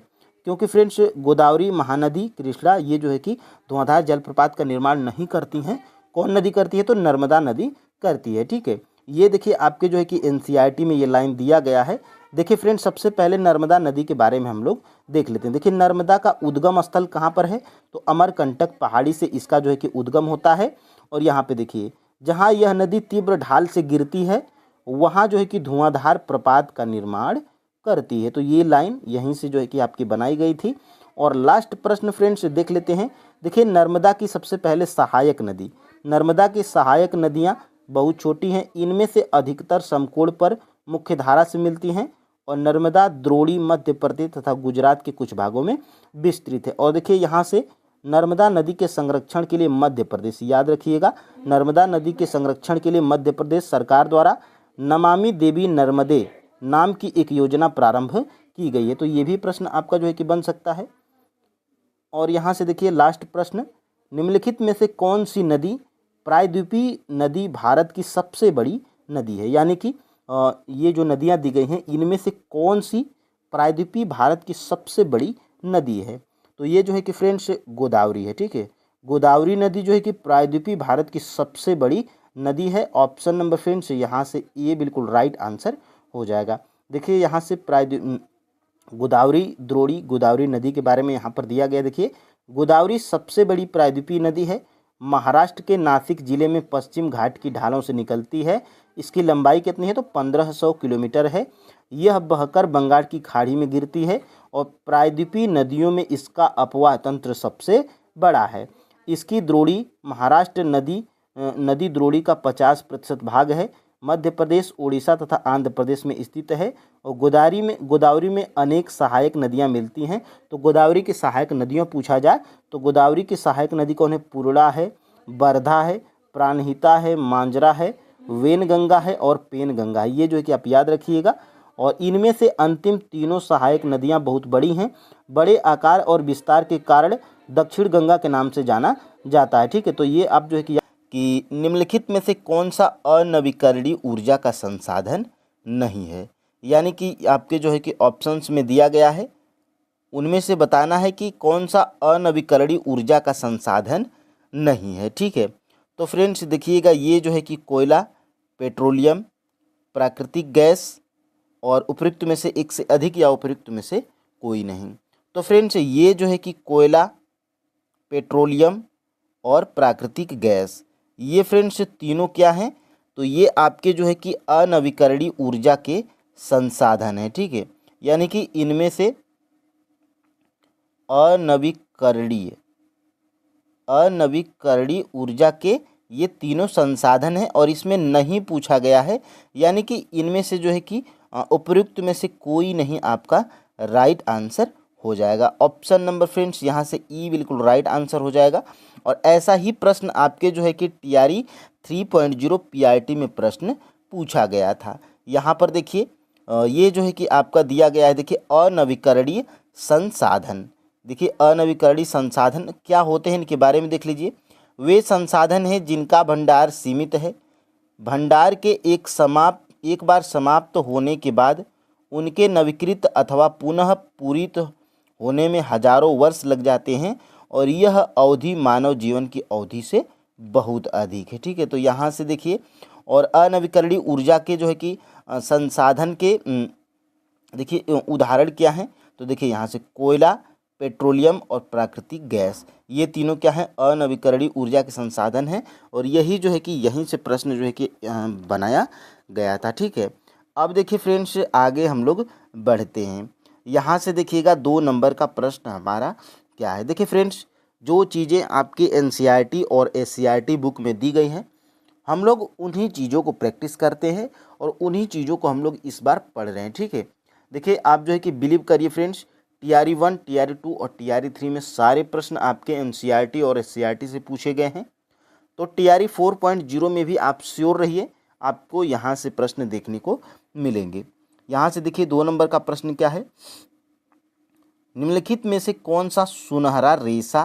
क्योंकि फ्रेंड्स गोदावरी, महानदी, कृष्णा ये जो है कि धुआंधार जलप्रपात का निर्माण नहीं करती हैं। कौन नदी करती है, तो नर्मदा नदी करती है। ठीक है, ये देखिए आपके जो है कि एनसीईआरटी में ये लाइन दिया गया है। देखिए फ्रेंड्स, सबसे पहले नर्मदा नदी के बारे में हम लोग देख लेते हैं। देखिए नर्मदा का उद्गम स्थल कहाँ पर है, तो अमरकंटक पहाड़ी से इसका जो है कि उद्गम होता है। और यहाँ पे देखिए जहाँ यह नदी तीव्र ढाल से गिरती है वहाँ जो है कि धुआंधार प्रपात का निर्माण करती है। तो ये लाइन यहीं से जो है कि आपकी बनाई गई थी। और लास्ट प्रश्न फ्रेंड्स देख लेते हैं। देखिए नर्मदा की सबसे पहले सहायक नदी, नर्मदा की सहायक नदियाँ बहुत छोटी हैं। इनमें से अधिकतर समकोण पर मुख्य धारा से मिलती हैं और नर्मदा द्रोणी मध्य प्रदेश तथा गुजरात के कुछ भागों में विस्तृत है। और देखिए यहाँ से नर्मदा नदी के संरक्षण के लिए मध्य प्रदेश, याद रखिएगा, नर्मदा नदी के संरक्षण के लिए मध्य प्रदेश सरकार द्वारा नमामि देवी नर्मदे नाम की एक योजना प्रारंभ की गई है। तो ये भी प्रश्न आपका जो है कि बन सकता है। और यहाँ से देखिए लास्ट प्रश्न, निम्नलिखित में से कौन सी नदी प्रायद्वीपीय नदी भारत की सबसे बड़ी नदी है। यानी कि ये जो नदियाँ दी गई हैं इनमें से कौन सी प्रायद्वीपीय भारत की सबसे बड़ी नदी है? तो ये जो है कि फ्रेंड्स गोदावरी है। ठीक है, गोदावरी नदी जो है कि प्रायद्वीपीय भारत की सबसे बड़ी नदी है। ऑप्शन नंबर फ्रेंड्स यहाँ से ये बिल्कुल राइट आंसर हो जाएगा। देखिए यहाँ से गोदावरी नदी के बारे में यहाँ पर दिया गया। देखिए गोदावरी सबसे बड़ी प्रायद्वीपीय नदी है। महाराष्ट्र के नासिक जिले में पश्चिम घाट की ढालों से निकलती है। इसकी लंबाई कितनी है? तो 1500 किलोमीटर है। यह बहकर बंगाल की खाड़ी में गिरती है और प्रायद्वीपीय नदियों में इसका अपवाह तंत्र सबसे बड़ा है। इसकी द्रोणी महाराष्ट्र नदी द्रोणी का 50% भाग है। मध्य प्रदेश, उड़ीसा तथा आंध्र प्रदेश में स्थित है। और गोदावरी में अनेक सहायक नदियां मिलती हैं। तो गोदावरी की सहायक नदियां पूछा जाए तो गोदावरी की सहायक नदी कौन है? पूर्णा है, वर्धा है, प्राणहिता है, मांजरा है, वेनगंगा है और पेनगंगा है। ये जो है कि आप याद रखिएगा। और इनमें से अंतिम तीनों सहायक नदियां बहुत बड़ी हैं। बड़े आकार और विस्तार के कारण दक्षिण गंगा के नाम से जाना जाता है। ठीक है, तो ये आप जो है कि निम्नलिखित में से कौन सा अनवीकरणीय ऊर्जा का संसाधन नहीं है? यानी कि आपके जो है कि ऑप्शंस में दिया गया है, उनमें से बताना है कि कौन सा अनवीकरणीय ऊर्जा का संसाधन नहीं है। ठीक है, तो फ्रेंड्स देखिएगा, ये जो है कि कोयला, पेट्रोलियम, प्राकृतिक गैस और उपयुक्त में से एक से अधिक या उपयुक्त में से कोई नहीं। तो फ्रेंड्स ये जो है कि कोयला, पेट्रोलियम और प्राकृतिक गैस, ये फ्रेंड्स तीनों क्या हैं? तो ये आपके जो है कि अनवीकरणीय ऊर्जा के संसाधन है। ठीक है, यानी कि इनमें से अनवीकरणीय ऊर्जा के ये तीनों संसाधन हैं और इसमें नहीं पूछा गया है। यानी कि इनमें से जो है कि उपयुक्त में से कोई नहीं आपका राइट आंसर हो जाएगा। ऑप्शन नंबर फ्रेंड्स यहाँ से ई बिल्कुल राइट आंसर हो जाएगा। और ऐसा ही प्रश्न आपके जो है कि TRE 3.0 PRT में प्रश्न पूछा गया था। यहाँ पर देखिए ये जो है कि आपका दिया गया है। देखिए अनवीकरणीय संसाधन, देखिए अनवीकरणीय संसाधन क्या होते हैं, इनके बारे में देख लीजिए। वे संसाधन हैं जिनका भंडार सीमित है। भंडार के एक बार समाप्त होने के बाद उनके नवीकृत अथवा पुनः पूरित होने में हजारों वर्ष लग जाते हैं और यह अवधि मानव जीवन की अवधि से बहुत अधिक है। ठीक है, तो यहाँ से देखिए, और अनवीकरणीय ऊर्जा के जो है कि संसाधन के देखिए उदाहरण क्या हैं? तो देखिए यहाँ से कोयला, पेट्रोलियम और प्राकृतिक गैस, ये तीनों क्या हैं? अनवीकरणीय ऊर्जा के संसाधन हैं। और यही जो है कि यहीं से प्रश्न जो है कि बनाया गया था। ठीक है, अब देखिए फ्रेंड्स आगे हम लोग बढ़ते हैं। यहाँ से देखिएगा 2 नंबर का प्रश्न हमारा क्या है। देखिए फ्रेंड्स, जो चीज़ें आपकी NCERT और SCERT बुक में दी गई हैं, हम लोग उन्हीं चीज़ों को प्रैक्टिस करते हैं और उन्हीं चीज़ों को हम लोग इस बार पढ़ रहे हैं। ठीक है, देखिए आप जो है कि बिलीव करिए फ्रेंड्स, TRE 1, TRE 2 और TRE 3 में सारे प्रश्न आपके NCERT और SCERT से पूछे गए हैं। तो TRE 4.0 में भी आप श्योर रहिए, आपको यहाँ से प्रश्न देखने को मिलेंगे। यहाँ से देखिए 2 नंबर का प्रश्न क्या है? निम्नलिखित में से कौन सा सुनहरा रेशा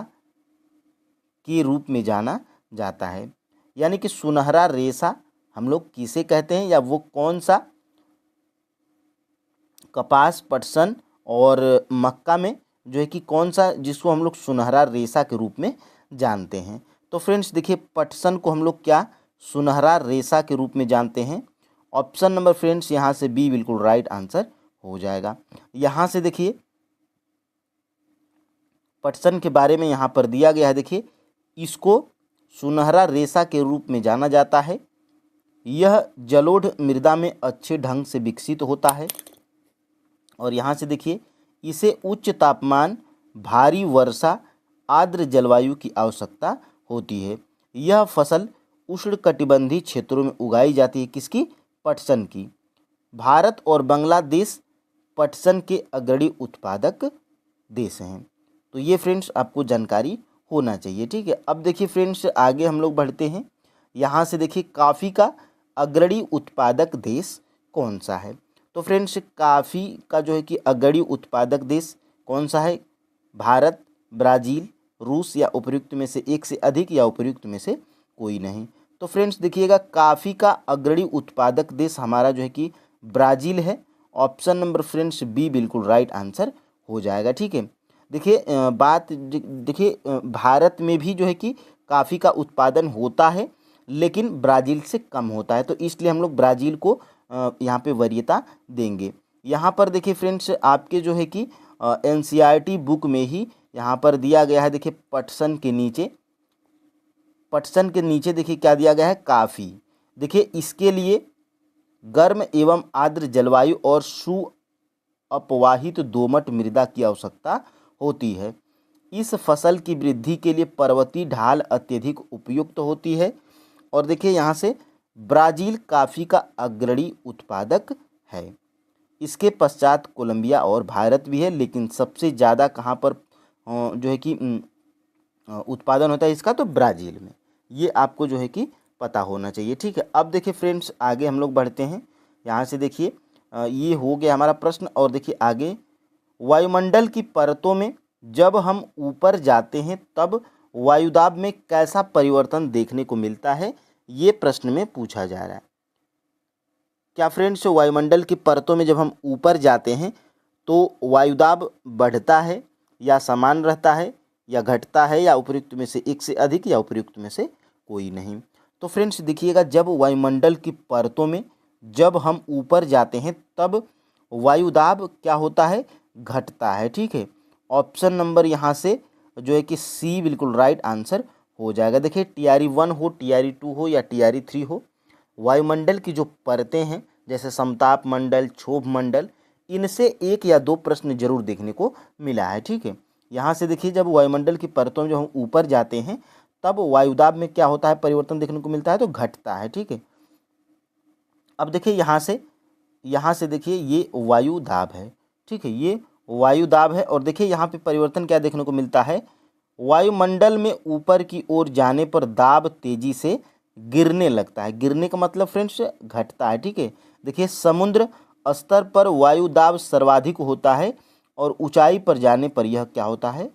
के रूप में जाना जाता है? यानी कि सुनहरा रेशा हम लोग किसे कहते हैं, या वो कौन सा कपास, पटसन और मक्का में जो है कि कौन सा जिसको हम लोग सुनहरा रेशा के रूप में जानते हैं? तो फ्रेंड्स देखिए, पटसन को हम लोग क्या सुनहरा रेशा के रूप में जानते हैं। ऑप्शन नंबर फ्रेंड्स यहाँ से बी बिल्कुल राइट आंसर हो जाएगा। यहाँ से देखिए पटसन के बारे में यहाँ पर दिया गया है। देखिए इसको सुनहरा रेशा के रूप में जाना जाता है। यह जलोढ़ मृदा में अच्छे ढंग से विकसित होता है। और यहाँ से देखिए, इसे उच्च तापमान, भारी वर्षा, आर्द्र जलवायु की आवश्यकता होती है। यह फसल उष्णकटिबंधीय क्षेत्रों में उगाई जाती है। किसकी? पटसन की। भारत और बांग्लादेश पटसन के अग्रणी उत्पादक देश हैं। तो ये फ्रेंड्स आपको जानकारी होना चाहिए। ठीक है, अब देखिए फ्रेंड्स आगे हम लोग बढ़ते हैं। यहाँ से देखिए, कॉफ़ी का अग्रणी उत्पादक देश कौन सा है? तो फ्रेंड्स कॉफ़ी का जो है कि अग्रणी उत्पादक देश कौन सा है? भारत, ब्राज़ील, रूस या उपयुक्त में से एक से अधिक या उपयुक्त में से कोई नहीं। तो फ्रेंड्स देखिएगा, कॉफ़ी का अग्रणी उत्पादक देश हमारा जो है कि ब्राज़ील है। ऑप्शन नंबर फ्रेंड्स बी बिल्कुल राइट आंसर हो जाएगा। ठीक है, देखिए देखिए भारत में भी जो है कि काफ़ी का उत्पादन होता है, लेकिन ब्राज़ील से कम होता है, तो इसलिए हम लोग ब्राज़ील को यहाँ पे वरीयता देंगे। यहाँ पर देखिए फ्रेंड्स आपके जो है कि एनसीईआरटी बुक में ही यहाँ पर दिया गया है, देखिए पटसन के नीचे देखिए क्या दिया गया है, काफ़ी। देखिए इसके लिए गर्म एवं आर्द्र जलवायु और अपवाहित दोमट मृदा की आवश्यकता होती है। इस फसल की वृद्धि के लिए पर्वतीय ढाल अत्यधिक उपयुक्त होती है। और देखिए यहाँ से ब्राज़ील कॉफ़ी का अग्रणी उत्पादक है। इसके पश्चात कोलंबिया और भारत भी है, लेकिन सबसे ज़्यादा कहाँ पर जो है कि उत्पादन होता है इसका, तो ब्राज़ील में। ये आपको जो है कि पता होना चाहिए। ठीक है, अब देखिए फ्रेंड्स आगे हम लोग बढ़ते हैं। यहाँ से देखिए ये हो गया हमारा प्रश्न। और देखिए आगे, वायुमंडल की परतों में जब हम ऊपर जाते हैं तब वायुदाब में कैसा परिवर्तन देखने को मिलता है, ये प्रश्न में पूछा जा रहा है। क्या फ्रेंड्स वायुमंडल की परतों में जब हम ऊपर जाते हैं तो वायुदाब बढ़ता है या समान रहता है या घटता है, या उपयुक्त में से एक से अधिक, या उपयुक्त में से कोई नहीं। तो फ्रेंड्स देखिएगा, जब वायुमंडल की परतों में जब हम ऊपर जाते हैं तब वायुदाब क्या होता है, घटता है। ठीक है, ऑप्शन नंबर यहाँ से जो है कि सी बिल्कुल राइट आंसर हो जाएगा। देखिए TRE 1 हो, TRE 2 हो या TRE 3 हो, वायुमंडल की जो परतें हैं जैसे समताप मंडल, क्षोभ मंडल, इनसे एक या दो प्रश्न जरूर देखने को मिला है। ठीक है, यहाँ से देखिए जब वायुमंडल की परतों में जब हम ऊपर जाते हैं तब वायुदाब में क्या होता है, परिवर्तन देखने को मिलता है, तो घटता है। ठीक है, अब देखिए यहाँ से देखिए ये वायुदाब है। ठीक है, ये वायुदाब है। और देखिए यहाँ पे परिवर्तन क्या देखने को मिलता है, वायुमंडल में ऊपर की ओर जाने पर दाब तेजी से गिरने लगता है। गिरने का मतलब फ्रेंड्स घटता है। ठीक है, देखिए समुद्र स्तर पर वायुदाब सर्वाधिक होता है और ऊंचाई पर जाने पर यह क्या होता है,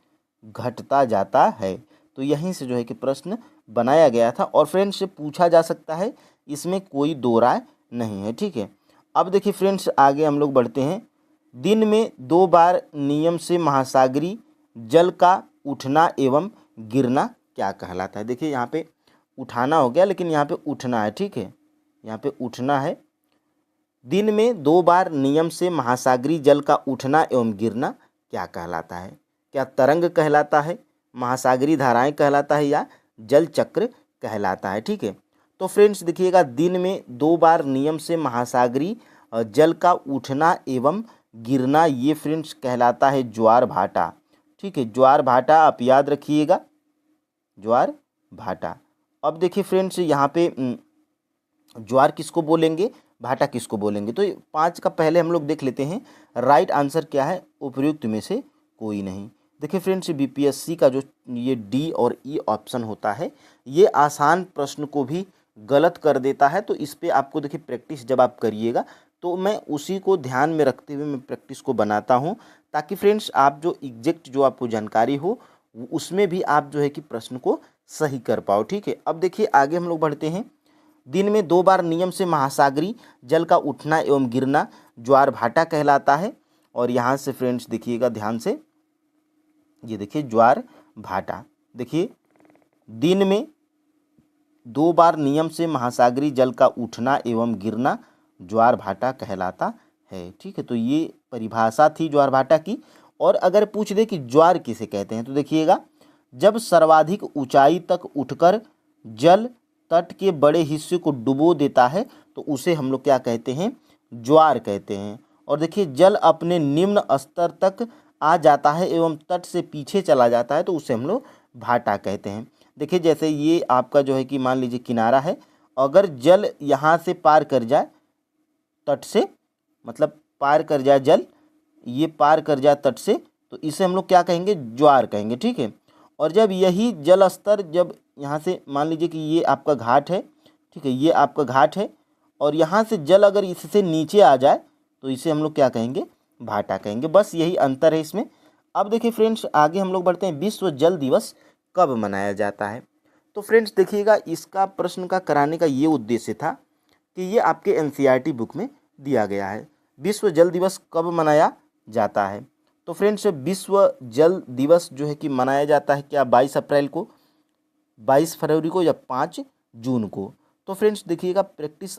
घटता जाता है। तो यहीं से जो है कि प्रश्न बनाया गया था और फ्रेंड्स पूछा जा सकता है, इसमें कोई दो राय नहीं है। ठीक है, अब देखिए फ्रेंड्स आगे हम लोग बढ़ते हैं। दिन में 2 बार नियम से महासागरी जल का उठना एवं गिरना क्या कहलाता है। देखिए यहाँ पे उठाना हो गया, लेकिन यहाँ पे उठना है। ठीक है, यहाँ पे उठना है। दिन में 2 बार नियम से महासागरी जल का उठना एवं गिरना क्या कहलाता है। क्या तरंग कहलाता है, महासागरी धाराएं कहलाता है, या जल चक्र कहलाता है। ठीक है, तो फ्रेंड्स देखिएगा, दिन में 2 बार नियम से महासागरी जल का उठना एवं गिरना, ये फ्रेंड्स कहलाता है ज्वार भाटा। ठीक है, ज्वार भाटा आप याद रखिएगा, ज्वार भाटा। अब देखिए फ्रेंड्स यहाँ पे ज्वार किसको बोलेंगे, भाटा किसको बोलेंगे, तो 5 का पहले हम लोग देख लेते हैं। राइट आंसर क्या है, उपयुक्त में से कोई नहीं। देखिए फ्रेंड्स BPSC का जो ये डी और ई ऑप्शन होता है, ये आसान प्रश्न को भी गलत कर देता है। तो इस पे आपको देखिए प्रैक्टिस जब आप करिएगा तो मैं उसी को ध्यान में रखते हुए मैं प्रैक्टिस को बनाता हूँ, ताकि फ्रेंड्स आप जो एग्जैक्ट जो आपको जानकारी हो उसमें भी आप जो है कि प्रश्न को सही कर पाओ। ठीक है, अब देखिए आगे हम लोग बढ़ते हैं। दिन में 2 बार नियम से महासागरी जल का उठना एवं गिरना ज्वार भाटा कहलाता है। और यहाँ से फ्रेंड्स देखिएगा ध्यान से, ये देखिए ज्वार भाटा, देखिए दिन में 2 बार नियम से महासागरी जल का उठना एवं गिरना ज्वार भाटा कहलाता है। ठीक है, तो ये परिभाषा थी ज्वार भाटा की। और अगर पूछ दे कि ज्वार किसे कहते हैं, तो देखिएगा, जब सर्वाधिक ऊंचाई तक उठकर जल तट के बड़े हिस्से को डुबो देता है तो उसे हम लोग क्या कहते हैं, ज्वार कहते हैं। और देखिए जल अपने निम्न स्तर तक आ जाता है एवं तट से पीछे चला जाता है तो उसे हम लोग भाटा कहते हैं। देखिए जैसे ये आपका जो है कि मान लीजिए किनारा है, अगर जल यहाँ से पार कर जाए तट से, मतलब पार कर जाए जल, ये पार कर जाए तट से, तो इसे हम लोग क्या कहेंगे, ज्वार कहेंगे। ठीक है, और जब यही जल स्तर जब यहाँ से मान लीजिए कि ये आपका घाट है, ठीक है, ये आपका घाट है, और यहाँ से जल अगर इससे नीचे आ जाए तो इसे हम लोग क्या कहेंगे, भाटा कहेंगे। बस यही अंतर है इसमें। अब देखिए फ्रेंड्स आगे हम लोग बढ़ते हैं, विश्व जल दिवस कब मनाया जाता है। तो फ्रेंड्स देखिएगा, इसका प्रश्न का कराने का ये उद्देश्य था कि ये आपके NCERT बुक में दिया गया है। विश्व जल दिवस कब मनाया जाता है? तो फ्रेंड्स विश्व जल दिवस जो है कि मनाया जाता है क्या 22 अप्रैल को, 22 फरवरी को या 5 जून को। तो फ्रेंड्स देखिएगा प्रैक्टिस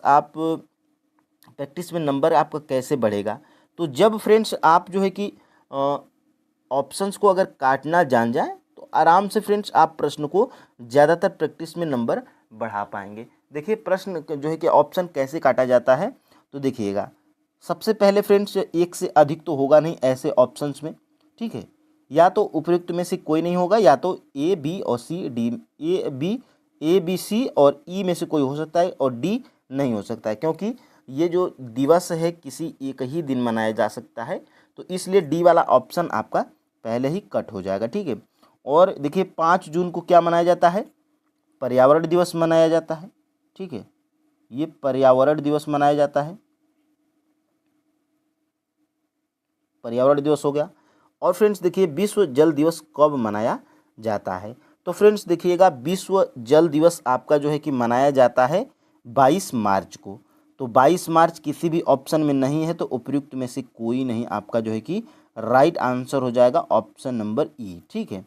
में नंबर आपका कैसे बढ़ेगा, तो जब फ्रेंड्स आप जो है कि ऑप्शंस को अगर काटना जान जाए तो आराम से फ्रेंड्स आप प्रश्न को ज़्यादातर प्रैक्टिस में नंबर बढ़ा पाएंगे। देखिए प्रश्न जो है कि ऑप्शन कैसे काटा जाता है, तो देखिएगा सबसे पहले फ्रेंड्स एक से अधिक तो होगा नहीं ऐसे ऑप्शंस में, ठीक है, या तो उपयुक्त में से कोई नहीं होगा, या तो ए बी और C D, A B C और ई में से कोई हो सकता है और डी नहीं हो सकता है, क्योंकि ये जो दिवस है किसी एक ही दिन मनाया जा सकता है, तो इसलिए डी वाला ऑप्शन आपका पहले ही कट हो जाएगा, ठीक है। और देखिए 5 जून को क्या मनाया जाता है? पर्यावरण दिवस मनाया जाता है, ठीक है, ये पर्यावरण दिवस मनाया जाता है, पर्यावरण दिवस हो गया। और फ्रेंड्स देखिए विश्व जल दिवस कब मनाया जाता है? तो फ्रेंड्स देखिएगा विश्व जल दिवस आपका जो है कि मनाया जाता है 22 मार्च को। तो 22 मार्च किसी भी ऑप्शन में नहीं है, तो उपयुक्त में से कोई नहीं आपका जो है कि राइट आंसर हो जाएगा ऑप्शन नंबर ई, ठीक है।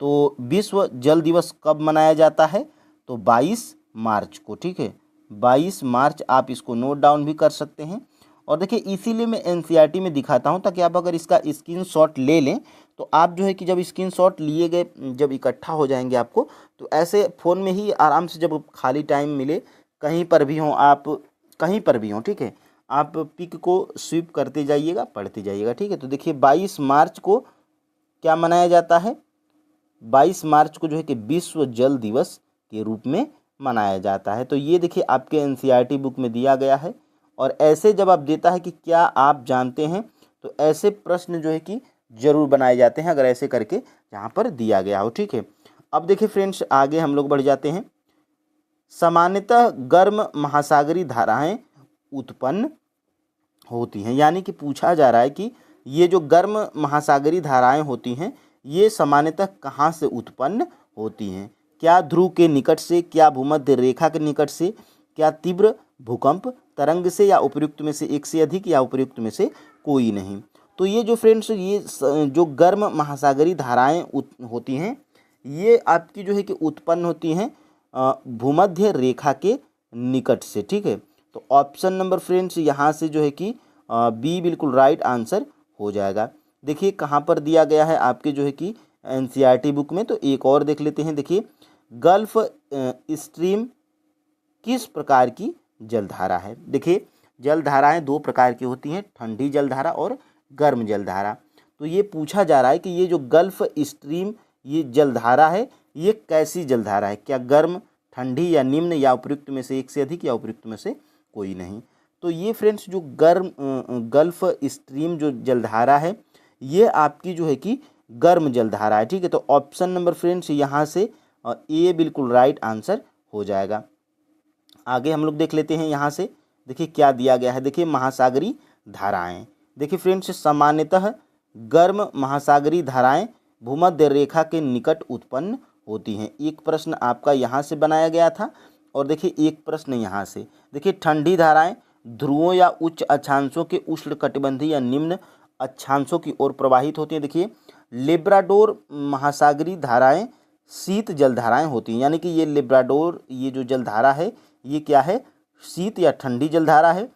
तो विश्व जल दिवस कब मनाया जाता है? तो 22 मार्च को, ठीक है, 22 मार्च आप इसको नोट डाउन भी कर सकते हैं। और देखिए इसीलिए मैं एनसीईआरटी में दिखाता हूं, ताकि आप अगर इसका स्क्रीनशॉट ले लें तो आप जो है कि जब स्क्रीनशॉट लिए गए जब इकट्ठा हो जाएंगे आपको, तो ऐसे फ़ोन में ही आराम से जब खाली टाइम मिले, कहीं पर भी हों आप, कहीं पर भी हों, ठीक है, आप पिक को स्वीप करते जाइएगा, पढ़ते जाइएगा, ठीक है। तो देखिए 22 मार्च को क्या मनाया जाता है? 22 मार्च को जो है कि विश्व जल दिवस के रूप में मनाया जाता है। तो ये देखिए आपके एनसीईआरटी बुक में दिया गया है। और ऐसे जब आप देता है कि क्या आप जानते हैं, तो ऐसे प्रश्न जो है कि जरूर बनाए जाते हैं, अगर ऐसे करके यहाँ पर दिया गया हो, ठीक है। अब देखिए फ्रेंड्स आगे हम लोग बढ़ जाते हैं। सामान्यतः गर्म महासागरीय धाराएं उत्पन्न होती हैं, यानी कि पूछा जा रहा है कि ये जो गर्म महासागरीय धाराएं होती हैं ये सामान्यतः कहाँ से उत्पन्न होती हैं? क्या ध्रुव के निकट से, क्या भूमध्य रेखा के निकट से, क्या तीव्र भूकंप तरंग से, या उपयुक्त में से एक से अधिक, या उपयुक्त में से कोई नहीं। तो ये जो फ्रेंड्स ये जो गर्म महासागरीय धाराएं होती हैं ये आपकी जो है कि उत्पन्न होती हैं भूमध्य रेखा के निकट से, ठीक है। तो ऑप्शन नंबर फ्रेंड्स यहाँ से जो है कि बी बिल्कुल राइट आंसर हो जाएगा। देखिए कहाँ पर दिया गया है आपके जो है कि एनसीईआरटी बुक में, तो एक और देख लेते हैं। देखिए गल्फ स्ट्रीम किस प्रकार की जलधारा है? देखिए जलधाराएं दो प्रकार की होती हैं, ठंडी जलधारा और गर्म जलधारा। तो ये पूछा जा रहा है कि ये जो गल्फ स्ट्रीम ये जलधारा है ये कैसी जलधारा है? क्या गर्म, ठंडी या निम्न, या उपयुक्त में से एक से अधिक, या उपयुक्त में से कोई नहीं। तो ये फ्रेंड्स जो गल्फ स्ट्रीम जो जलधारा है ये आपकी जो है कि गर्म जलधारा है, ठीक है। तो ऑप्शन नंबर फ्रेंड्स यहाँ से ए बिल्कुल राइट आंसर हो जाएगा। आगे हम लोग देख लेते हैं यहाँ से। देखिए क्या दिया गया है। देखिए महासागरीय धाराएं, देखिए फ्रेंड्स सामान्यतः गर्म महासागरीय धाराएं भूमध्य रेखा के निकट उत्पन्न होती हैं। एक प्रश्न आपका यहाँ से बनाया गया था और देखिए एक प्रश्न यहाँ से। देखिए ठंडी धाराएं ध्रुवों या उच्च अक्षांशों के उष्णकटिबंधीय या निम्न अक्षांशों की ओर प्रवाहित होती हैं। देखिए लेब्राडोर महासागरीय धाराएं शीत जलधाराएं होती हैं, यानी कि ये लेब्राडोर ये जो जलधारा है ये क्या है? शीत या ठंडी जलधारा है।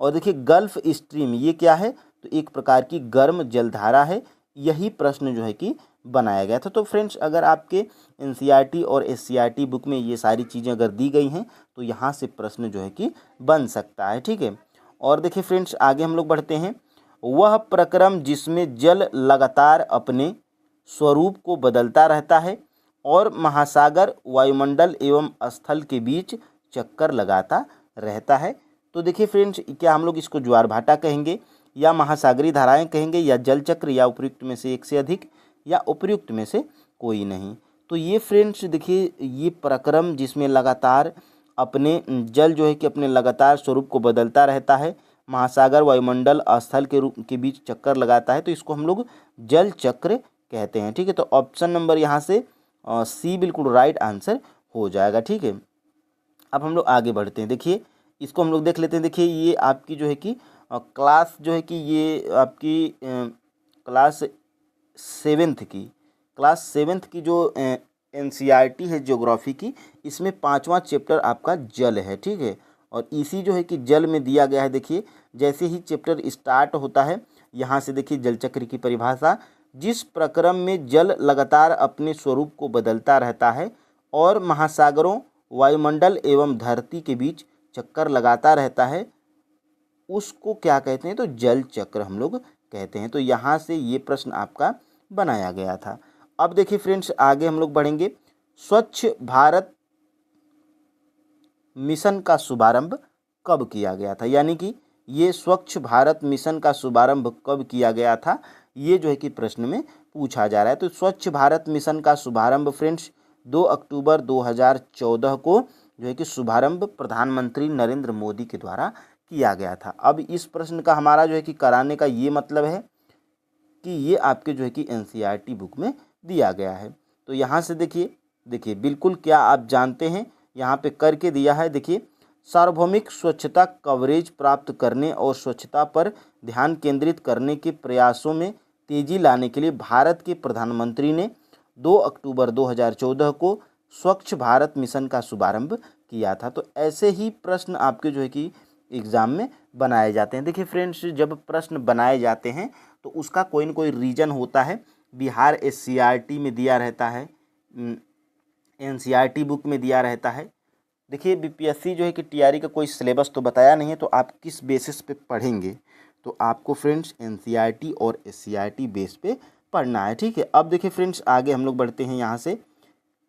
और देखिए गल्फ स्ट्रीम ये क्या है? तो एक प्रकार की गर्म जलधारा है। यही प्रश्न जो है कि बनाया गया था। तो फ्रेंड्स अगर आपके एनसीईआरटी और एससीईआरटी बुक में ये सारी चीज़ें अगर दी गई हैं तो यहाँ से प्रश्न जो है कि बन सकता है, ठीक है। और देखिए फ्रेंड्स आगे हम लोग बढ़ते हैं। वह प्रक्रम जिसमें जल लगातार अपने स्वरूप को बदलता रहता है और महासागर वायुमंडल एवं स्थल के बीच चक्कर लगाता रहता है। तो देखिए फ्रेंड्स क्या हम लोग इसको ज्वार भाटा कहेंगे, या महासागरीय धाराएं कहेंगे, या जल चक्र, या उपयुक्त में से एक से अधिक, या उपयुक्त में से कोई नहीं। तो ये फ्रेंड्स देखिए ये प्रक्रम जिसमें लगातार अपने जल जो है कि अपने लगातार स्वरूप को बदलता रहता है, महासागर वायुमंडल स्थल के रूप के बीच चक्कर लगाता है, तो इसको हम लोग जल चक्र कहते हैं, ठीक है। तो ऑप्शन नंबर यहाँ से सी बिल्कुल राइट आंसर हो जाएगा, ठीक है। अब हम लोग आगे बढ़ते हैं। देखिए इसको हम लोग देख लेते हैं। देखिए ये आपकी जो है कि क्लास जो है कि ये आपकी क्लास सेवेंथ की जो एनसीईआरटी है ज्योग्राफी की, इसमें 5वां चैप्टर आपका जल है, ठीक है। और इसी जो है कि जल में दिया गया है, देखिए जैसे ही चैप्टर स्टार्ट होता है यहाँ से देखिए जल चक्र की परिभाषा, जिस प्रक्रम में जल लगातार अपने स्वरूप को बदलता रहता है और महासागरों, वायुमंडल एवं धरती के बीच चक्कर लगाता रहता है, उसको क्या कहते हैं, तो जल चक्र हम लोग कहते हैं। तो यहाँ से ये प्रश्न आपका बनाया गया था। अब देखिए फ्रेंड्स, आगे हम लोग बढ़ेंगे। स्वच्छ भारत मिशन का शुभारंभ कब किया गया था, यानी कि ये स्वच्छ भारत मिशन का शुभारंभ कब किया गया था, ये जो है कि प्रश्न में पूछा जा रहा है। तो स्वच्छ भारत मिशन का शुभारंभ फ्रेंड्स 2 अक्टूबर 2014 को जो है कि शुभारंभ प्रधानमंत्री नरेंद्र मोदी के द्वारा किया गया था। अब इस प्रश्न का हमारा जो है कि कराने का ये मतलब है कि ये आपके जो है कि एनसीईआरटी बुक में दिया गया है। तो यहाँ से देखिए बिल्कुल क्या आप जानते हैं, यहाँ पे करके दिया है। देखिए, सार्वभौमिक स्वच्छता कवरेज प्राप्त करने और स्वच्छता पर ध्यान केंद्रित करने के प्रयासों में तेजी लाने के लिए भारत के प्रधानमंत्री ने 2 अक्टूबर 2014 को स्वच्छ भारत मिशन का शुभारंभ किया था। तो ऐसे ही प्रश्न आपके जो है कि एग्ज़ाम में बनाए जाते हैं। देखिए फ्रेंड्स, जब प्रश्न बनाए जाते हैं तो उसका कोई न कोई रीजन होता है। बिहार एससीईआरटी में दिया रहता है, एनसीईआरटी बुक में दिया रहता है। देखिए बीपीएससी जो है कि टीआरई का कोई सिलेबस तो बताया नहीं है, तो आप किस बेसिस पे पढ़ेंगे, तो आपको फ्रेंड्स एनसीईआरटी और एससीईआरटी बेस पे पढ़ना है, ठीक है। अब देखिए फ्रेंड्स, आगे हम लोग बढ़ते हैं यहाँ से।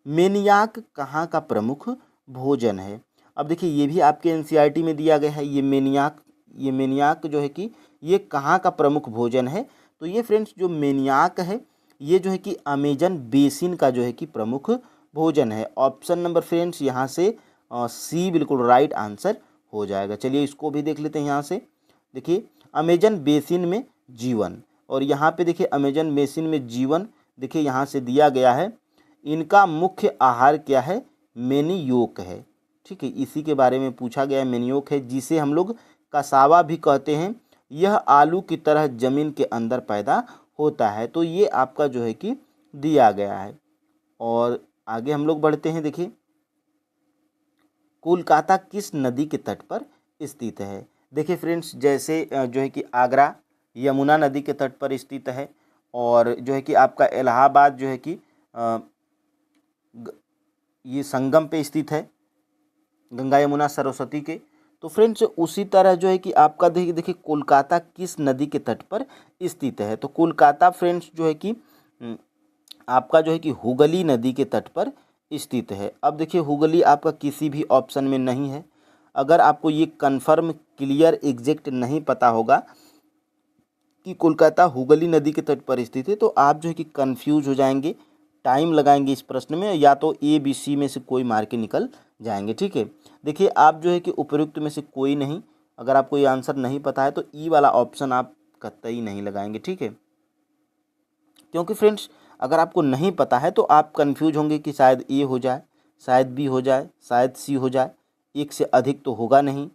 मेनियाक कहाँ का प्रमुख भोजन है। अब देखिए ये भी आपके एनसीईआरटी में दिया गया है। ये मेनियाक जो है कि ये कहाँ का प्रमुख भोजन है। तो ये फ्रेंड्स जो मेनियाक है, ये जो है कि अमेजन बेसिन का जो है कि प्रमुख भोजन है। ऑप्शन नंबर फ्रेंड्स यहाँ से सी बिल्कुल राइट आंसर हो जाएगा। चलिए इसको भी देख लेते हैं। यहाँ से देखिए अमेजन बेसिन में जीवन, और यहाँ पे देखिए अमेजन बेसिन में जीवन देखिए यहाँ से दिया गया है। इनका मुख्य आहार क्या है, मेनियोक है, ठीक है। इसी के बारे में पूछा गया है। मेनियोक है, जिसे हम लोग कसावा भी कहते हैं। यह आलू की तरह जमीन के अंदर पैदा होता है। तो ये आपका जो है कि दिया गया है। और आगे हम लोग बढ़ते हैं। देखिए कोलकाता किस नदी के तट पर स्थित है। देखिए फ्रेंड्स, जैसे जो है कि आगरा यमुना नदी के तट पर स्थित है, और जो है कि आपका इलाहाबाद जो है कि ये संगम पे स्थित है, गंगा यमुना सरस्वती के। तो फ्रेंड्स उसी तरह जो है कि आपका देखिए कोलकाता किस नदी के तट पर स्थित है। तो कोलकाता फ्रेंड्स जो है कि आपका जो है कि हुगली नदी के तट पर स्थित है। अब देखिए हुगली आपका किसी भी ऑप्शन में नहीं है। अगर आपको ये कंफर्म क्लियर एग्जैक्ट नहीं पता होगा कि कोलकाता हुगली नदी के तट पर स्थित है, तो आप जो है कि कंफ्यूज हो जाएंगे, टाइम लगाएंगे इस प्रश्न में, या तो ए बी सी में से कोई मार के निकल जाएंगे, ठीक है। देखिए आप जो है कि उपयुक्त में से कोई नहीं, अगर आपको ये आंसर नहीं पता है तो ई वाला ऑप्शन आप कतई नहीं लगाएंगे, ठीक है। क्योंकि फ्रेंड्स अगर आपको नहीं पता है तो आप कंफ्यूज होंगे कि शायद ए हो जाए, शायद बी हो जाए, शायद सी हो जाए, एक से अधिक तो होगा नहीं।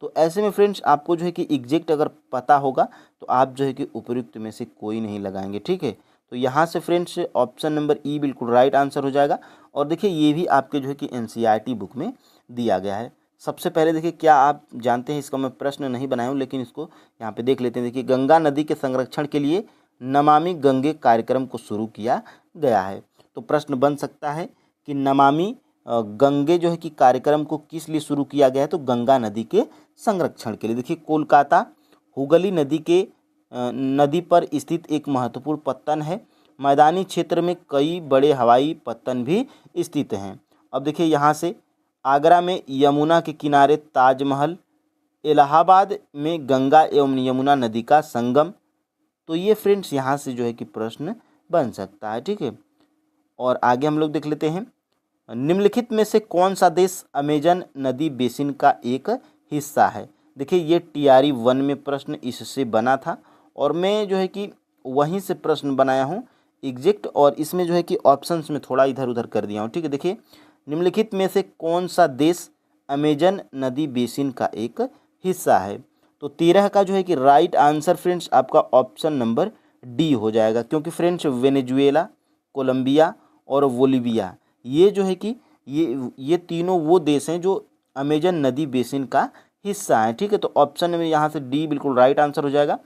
तो ऐसे में फ्रेंड्स आपको जो है कि एग्जैक्ट अगर पता होगा तो आप जो है कि उपयुक्त में से कोई नहीं लगाएंगे, ठीक है। तो यहाँ से फ्रेंड्स ऑप्शन नंबर ई बिल्कुल राइट आंसर हो जाएगा। और देखिए ये भी आपके जो है कि एनसीईआरटी बुक में दिया गया है। सबसे पहले देखिए क्या आप जानते हैं, इसका मैं प्रश्न नहीं बनाया हूँ लेकिन इसको यहाँ पे देख लेते हैं। देखिए गंगा नदी के संरक्षण के लिए नमामि गंगे कार्यक्रम को शुरू किया गया है। तो प्रश्न बन सकता है कि नमामि गंगे जो है कि कार्यक्रम को किस लिए शुरू किया गया है, तो गंगा नदी के संरक्षण के लिए। देखिए कोलकाता हुगली नदी पर स्थित एक महत्वपूर्ण पत्तन है। मैदानी क्षेत्र में कई बड़े हवाई पत्तन भी स्थित हैं। अब देखिए यहाँ से आगरा में यमुना के किनारे ताजमहल, इलाहाबाद में गंगा एवं यमुना नदी का संगम। तो ये फ्रेंड्स यहाँ से जो है कि प्रश्न बन सकता है, ठीक है। और आगे हम लोग देख लेते हैं, निम्नलिखित में से कौन सा देश अमेजन नदी बेसिन का एक हिस्सा है। देखिए ये टीआरई 1 में प्रश्न इससे बना था, और मैं जो है कि वहीं से प्रश्न बनाया हूँ एग्जैक्ट, और इसमें जो है कि ऑप्शंस में थोड़ा इधर उधर कर दिया हूँ, ठीक है। देखिए निम्नलिखित में से कौन सा देश अमेजन नदी बेसिन का एक हिस्सा है। तो 13 का जो है कि राइट आंसर फ्रेंड्स आपका ऑप्शन नंबर डी हो जाएगा, क्योंकि फ्रेंड्स वेनेजुएला, कोलंबिया और बोलिविया ये जो है कि ये तीनों वो देश हैं जो अमेजन नदी बेसिन का हिस्सा है। ठीक है, तो ऑप्शन में यहाँ से डी बिल्कुल राइट आंसर हो जाएगा।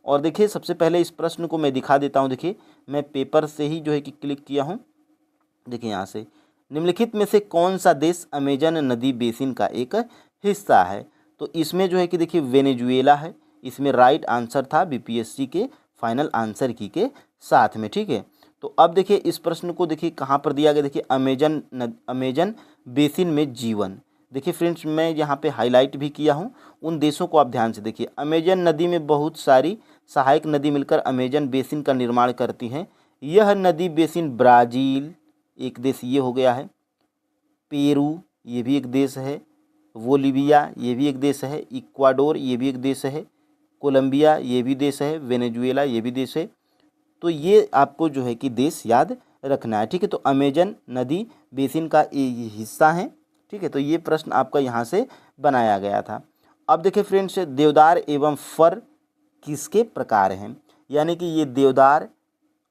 और देखिए सबसे पहले इस प्रश्न को मैं दिखा देता हूँ। देखिए मैं पेपर से ही जो है कि क्लिक किया हूँ। देखिए यहाँ से निम्नलिखित में से कौन सा देश अमेजन नदी बेसिन का एक हिस्सा है? तो इसमें जो है कि देखिए वेनेजुएला है, इसमें राइट आंसर था बीपीएससी के फाइनल आंसर की के साथ में। ठीक है, तो अब देखिए इस प्रश्न को देखिए कहाँ पर दिया गया। देखिए अमेजन बेसिन में जीवन। देखिए फ्रेंड्स मैं यहाँ पे हाईलाइट भी किया हूँ उन देशों को, आप ध्यान से देखिए। अमेजन नदी में बहुत सारी सहायक नदी मिलकर अमेजन बेसिन का निर्माण करती हैं। यह नदी बेसिन ब्राज़ील एक देश ये हो गया है, पेरू ये भी एक देश है, बोलिविया ये भी एक देश है, इक्वाडोर ये भी एक देश है, कोलंबिया ये भी देश है, वेनेजुएला ये भी देश है। तो ये आपको जो है कि देश याद रखना है। ठीक है, तो अमेजन नदी बेसिन का ये हिस्सा है। ठीक है, तो ये प्रश्न आपका यहाँ से बनाया गया था। अब देखिए फ्रेंड्स देवदार एवं फर किसके प्रकार हैं? यानी कि ये देवदार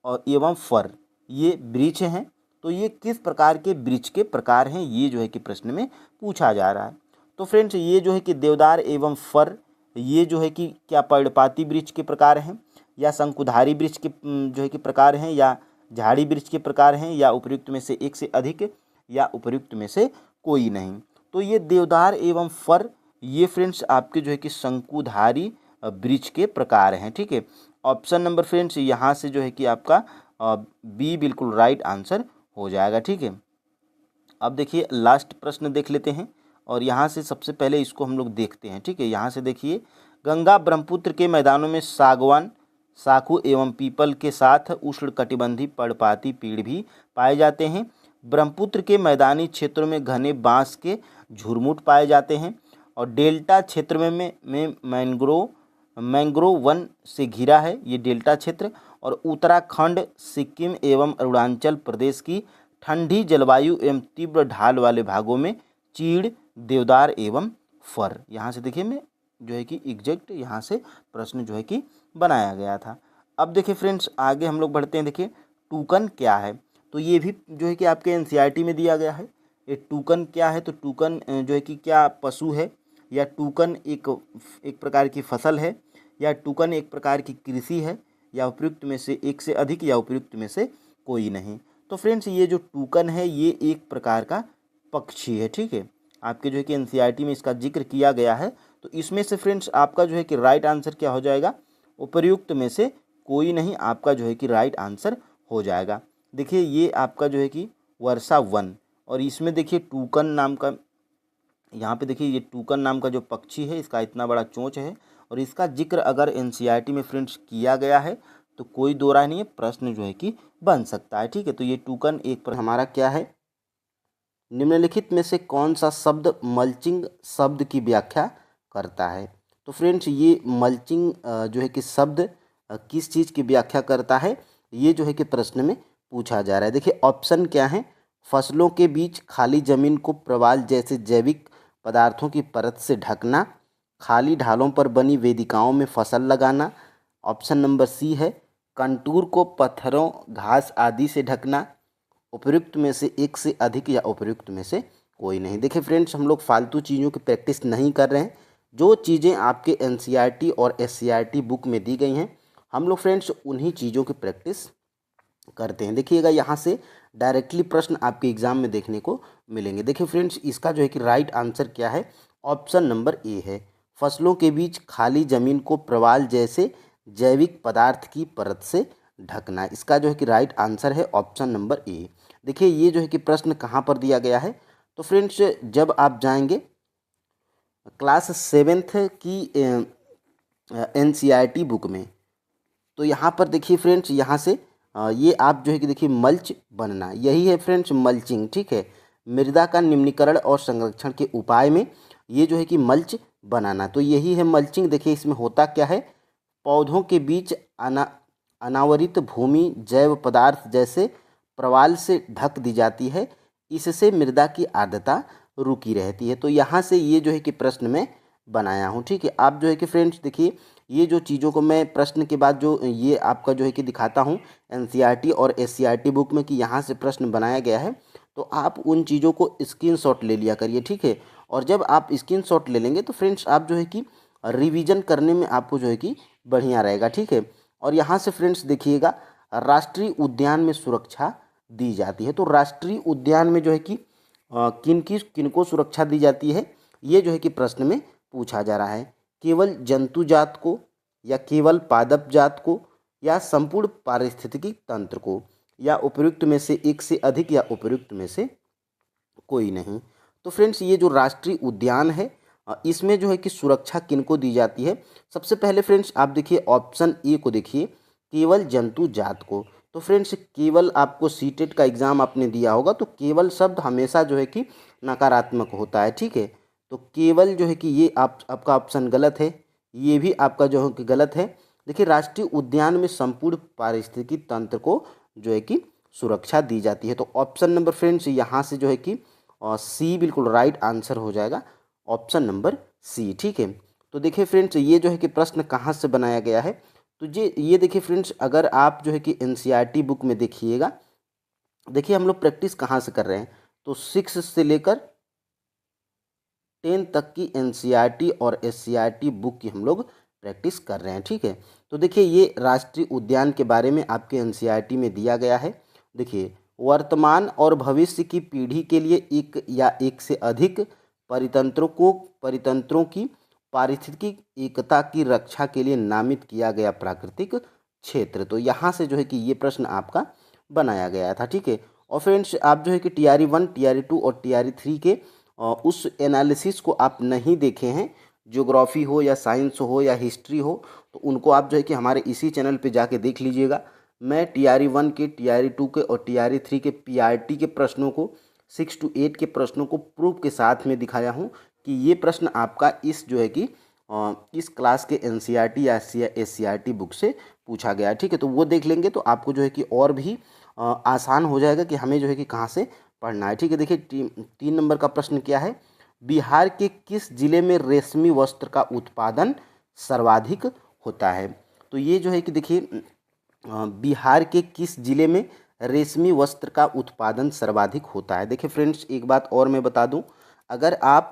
और एवं फर ये वृक्ष हैं, तो ये किस प्रकार के वृक्ष के प्रकार हैं, ये जो है कि प्रश्न में पूछा जा रहा है। तो फ्रेंड्स ये जो है कि देवदार एवं फर ये जो है कि क्या पर्णपाती वृक्ष के प्रकार हैं, या शंकुधारी वृक्ष के जो है कि प्रकार हैं, या झाड़ी वृक्ष के प्रकार हैं, या उपयुक्त में से एक से अधिक, या उपयुक्त में से कोई नहीं? तो ये देवदार एवं फर ये फ्रेंड्स आपके जो है कि शंकुधारी वृक्ष के प्रकार हैं। ठीक है, ऑप्शन नंबर फ्रेंड्स यहाँ से जो है कि आपका बी बिल्कुल राइट आंसर हो जाएगा। ठीक है, अब देखिए लास्ट प्रश्न देख लेते हैं, और यहाँ से सबसे पहले इसको हम लोग देखते हैं। ठीक है, यहाँ से देखिए गंगा ब्रह्मपुत्र के मैदानों में सागवान, साखू एवं पीपल के साथ उष्णकटिबंधीय पर्णपाती पेड़ भी पाए जाते हैं। ब्रह्मपुत्र के मैदानी क्षेत्रों में घने बांस के झुरमुट पाए जाते हैं, और डेल्टा क्षेत्र में मैंग्रोव वन से घिरा है ये डेल्टा क्षेत्र। और उत्तराखंड, सिक्किम एवं अरुणाचल प्रदेश की ठंडी जलवायु एवं तीव्र ढाल वाले भागों में चीड़, देवदार एवं फर। यहाँ से देखिए मैं जो है कि एग्जैक्ट यहाँ से प्रश्न जो है कि बनाया गया था। अब देखिए फ्रेंड्स आगे हम लोग बढ़ते हैं। देखिए टूकन क्या है? तो ये भी जो है कि आपके एनसीईआरटी में दिया गया है। ये टूकन क्या है? तो टूकन जो है कि क्या पशु है, या टूकन एक प्रकार की फसल है, या टूकन एक प्रकार की कृषि है, या उपयुक्त में से एक से अधिक, या उपयुक्त में से कोई नहीं? तो फ्रेंड्स ये जो टूकन है ये एक प्रकार का पक्षी है। ठीक है, आपके जो है कि एनसीईआरटी में इसका जिक्र किया गया है। तो इसमें से फ्रेंड्स आपका जो है कि राइट आंसर क्या हो जाएगा? उपयुक्त में से कोई नहीं आपका जो है कि राइट आंसर हो जाएगा। देखिए ये आपका जो है कि वर्षा वन, और इसमें देखिए टूकन नाम का, यहाँ पे देखिए ये टूकन नाम का जो पक्षी है इसका इतना बड़ा चोंच है, और इसका जिक्र अगर एनसीईआरटी में फ्रेंड्स किया गया है तो कोई दो राय नहीं है, प्रश्न जो है कि बन सकता है। ठीक है, तो ये टूकन एक पर हमारा क्या है? निम्नलिखित में से कौन सा शब्द मल्चिंग शब्द की व्याख्या करता है? तो फ्रेंड्स ये मल्चिंग जो है कि शब्द किस चीज़ की व्याख्या करता है, ये जो है कि प्रश्न में पूछा जा रहा है। देखिए ऑप्शन क्या है? फसलों के बीच खाली जमीन को प्रवाल जैसे जैविक पदार्थों की परत से ढकना, खाली ढालों पर बनी वेदिकाओं में फसल लगाना। ऑप्शन नंबर सी है कंटूर को पत्थरों, घास आदि से ढकना। उपयुक्त में से एक से अधिक, या उपयुक्त में से कोई नहीं? देखिए फ्रेंड्स हम लोग फालतू चीज़ों की प्रैक्टिस नहीं कर रहे हैं। जो चीज़ें आपके एनसीईआरटी और एससीईआरटी बुक में दी गई हैं हम लोग फ्रेंड्स उन्हीं चीज़ों की प्रैक्टिस करते हैं। देखिएगा यहाँ से डायरेक्टली प्रश्न आपके एग्जाम में देखने को मिलेंगे। देखिए फ्रेंड्स इसका जो है कि राइट आंसर क्या है? ऑप्शन नंबर ए है, फसलों के बीच खाली जमीन को प्रवाल जैसे जैविक पदार्थ की परत से ढकना। इसका जो है कि राइट आंसर है ऑप्शन नंबर ए। देखिए ये जो है कि प्रश्न कहाँ पर दिया गया है? तो फ्रेंड्स जब आप जाएंगे क्लास 7th की एनसीईआरटी बुक में, तो यहाँ पर देखिए फ्रेंड्स यहाँ से ये आप जो है कि देखिए मल्च बनना, यही है फ्रेंड्स मल्चिंग। ठीक है, मृदा का निम्नीकरण और संरक्षण के उपाय में ये जो है कि मल्च बनाना, तो यही है मल्चिंग। देखिए इसमें होता क्या है? पौधों के बीच अनावरित भूमि जैव पदार्थ जैसे प्रवाल से ढक दी जाती है, इससे मृदा की आर्द्रता रुकी रहती है। तो यहाँ से ये जो है कि प्रश्न में बनाया हूँ। ठीक है, आप जो है कि फ्रेंड्स देखिए, ये जो चीज़ों को मैं प्रश्न के बाद जो ये आपका जो है कि दिखाता हूँ एनसीईआरटी और एससीईआरटी बुक में कि यहाँ से प्रश्न बनाया गया है, तो आप उन चीज़ों को स्क्रीनशॉट ले लिया करिए। ठीक है, और जब आप स्क्रीनशॉट ले लेंगे तो फ्रेंड्स आप जो है कि रिवीजन करने में आपको जो है कि बढ़िया रहेगा। ठीक है, और यहाँ से फ्रेंड्स देखिएगा, राष्ट्रीय उद्यान में सुरक्षा दी जाती है। तो राष्ट्रीय उद्यान में जो है कि किनको सुरक्षा दी जाती है, ये जो है कि प्रश्न में पूछा जा रहा है। केवल जंतु जात को, या केवल पादप जात को, या संपूर्ण पारिस्थितिकी तंत्र को, या उपयुक्त में से एक से अधिक, या उपयुक्त में से कोई नहीं। तो फ्रेंड्स ये जो राष्ट्रीय उद्यान है इसमें जो है कि सुरक्षा किनको दी जाती है, सबसे पहले फ्रेंड्स आप देखिए ऑप्शन ए को देखिए, केवल जंतु जात को। तो फ्रेंड्स केवल आपको सीटेट का एग्ज़ाम आपने दिया होगा, तो केवल शब्द हमेशा जो है कि नकारात्मक होता है। ठीक है, तो केवल जो है कि ये आपका ऑप्शन गलत है, ये भी आपका जो है कि गलत है। देखिए राष्ट्रीय उद्यान में संपूर्ण पारिस्थितिकी तंत्र को जो है कि सुरक्षा दी जाती है। तो ऑप्शन नंबर फ्रेंड्स यहाँ से जो है कि सी बिल्कुल राइट आंसर हो जाएगा, ऑप्शन नंबर सी। ठीक है, तो देखिए फ्रेंड्स ये जो है कि प्रश्न कहाँ से बनाया गया है, तो ये देखिए फ्रेंड्स, अगर आप जो है कि एनसीईआरटी बुक में देखिएगा, देखिए हम लोग प्रैक्टिस कहाँ से कर रहे हैं, तो 6 से लेकर 10 तक की एनसीईआरटी और एससीईआरटी बुक की हम लोग प्रैक्टिस कर रहे हैं। ठीक है, तो देखिए ये राष्ट्रीय उद्यान के बारे में आपके एनसीईआरटी में दिया गया है। देखिए वर्तमान और भविष्य की पीढ़ी के लिए एक या एक से अधिक परितंत्रों की पारिस्थितिकी एकता की रक्षा के लिए नामित किया गया प्राकृतिक क्षेत्र। तो यहाँ से जो है कि ये प्रश्न आपका बनाया गया था। ठीक है, और फ्रेंड्स आप जो है कि टीआरई 1, टीआरई 2 और टीआरई 3 के उस एनालिसिस को आप नहीं देखे हैं, ज्योग्राफी हो या साइंस हो या हिस्ट्री हो, तो उनको आप जो है कि हमारे इसी चैनल पे जाके देख लीजिएगा। मैं टीआरई 1 के, टीआरई 2 के और टीआरई 3 के पीआरटी के प्रश्नों को, 6 to 8 के प्रश्नों को प्रूफ के साथ में दिखाया हूँ कि ये प्रश्न आपका इस जो है कि इस क्लास के एनसीईआरटी या एससीईआरटी बुक से पूछा गया है। ठीक है, तो वो देख लेंगे तो आपको जो है कि और भी आसान हो जाएगा कि हमें जो है कि कहाँ से पढ़ना है। ठीक है, देखिए 3 नंबर का प्रश्न क्या है, बिहार के किस जिले में रेशमी वस्त्र का उत्पादन सर्वाधिक होता है। तो ये जो है कि देखिए बिहार के किस जिले में रेशमी वस्त्र का उत्पादन सर्वाधिक होता है। देखिए फ्रेंड्स एक बात और मैं बता दूं, अगर आप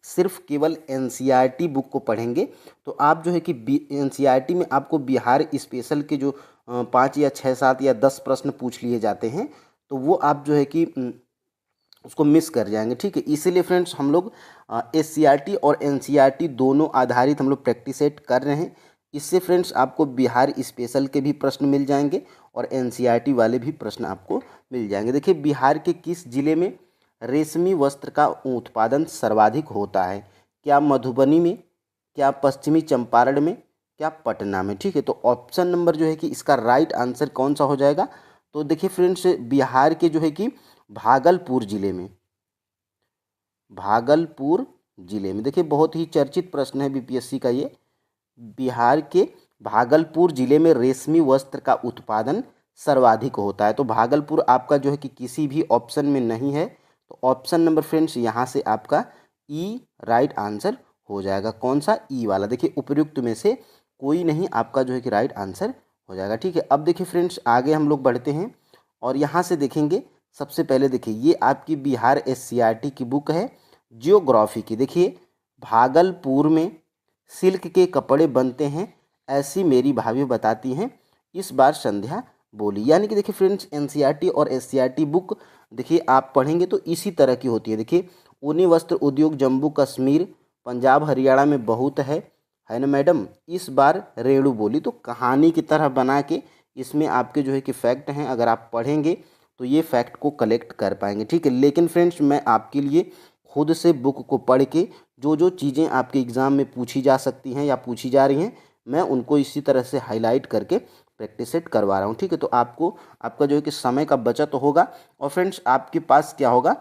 सिर्फ केवल एनसीईआरटी बुक को पढ़ेंगे तो आप जो है कि एनसीईआरटी में आपको बिहार स्पेशल के जो 5 या 6, 7 या 10 प्रश्न पूछ लिए जाते हैं, तो वो आप जो है कि उसको मिस कर जाएंगे। ठीक है, इसीलिए फ्रेंड्स हम लोग एससीईआरटी और एनसीईआरटी दोनों आधारित हम लोग प्रैक्टिस सेट कर रहे हैं। इससे फ्रेंड्स आपको बिहार स्पेशल के भी प्रश्न मिल जाएंगे और एनसीईआरटी वाले भी प्रश्न आपको मिल जाएंगे। देखिए बिहार के किस जिले में रेशमी वस्त्र का उत्पादन सर्वाधिक होता है, क्या मधुबनी में, क्या पश्चिमी चंपारण में, क्या पटना में। ठीक है, तो ऑप्शन नंबर जो है कि इसका राइट आंसर कौन सा हो जाएगा, तो देखिए फ्रेंड्स बिहार के जो है कि भागलपुर जिले में, भागलपुर जिले में, देखिए बहुत ही चर्चित प्रश्न है बीपीएससी का ये, बिहार के भागलपुर जिले में रेशमी वस्त्र का उत्पादन सर्वाधिक होता है। तो भागलपुर आपका जो है कि किसी भी ऑप्शन में नहीं है, तो ऑप्शन नंबर फ्रेंड्स यहाँ से आपका ई राइट आंसर हो जाएगा। कौन सा, ई वाला। देखिए उपयुक्त में से कोई नहीं आपका जो है कि राइट आंसर हो जाएगा। ठीक है, अब देखिए फ्रेंड्स आगे हम लोग बढ़ते हैं और यहाँ से देखेंगे, सबसे पहले देखिए ये आपकी बिहार एससीईआरटी की बुक है जियोग्राफी की। देखिए भागलपुर में सिल्क के कपड़े बनते हैं, ऐसी मेरी भाभी बताती हैं, इस बार संध्या बोली। यानी कि देखिए फ्रेंड्स एनसीईआरटी और एससीईआरटी बुक देखिए आप पढ़ेंगे तो इसी तरह की होती है। देखिए ऊनी वस्त्र उद्योग जम्मू कश्मीर पंजाब हरियाणा में बहुत है ना मैडम, इस बार रेणु बोली। तो कहानी की तरह बना के इसमें आपके जो है कि फैक्ट हैं, अगर आप पढ़ेंगे तो ये फैक्ट को कलेक्ट कर पाएंगे। ठीक है, लेकिन फ्रेंड्स मैं आपके लिए खुद से बुक को पढ़ के जो जो चीज़ें आपके एग्ज़ाम में पूछी जा सकती हैं या पूछी जा रही हैं, मैं उनको इसी तरह से हाईलाइट करके प्रैक्टिस सेट करवा रहा हूँ। ठीक है, तो आपको आपका जो है कि समय का बचत होगा और फ्रेंड्स आपके पास क्या होगा,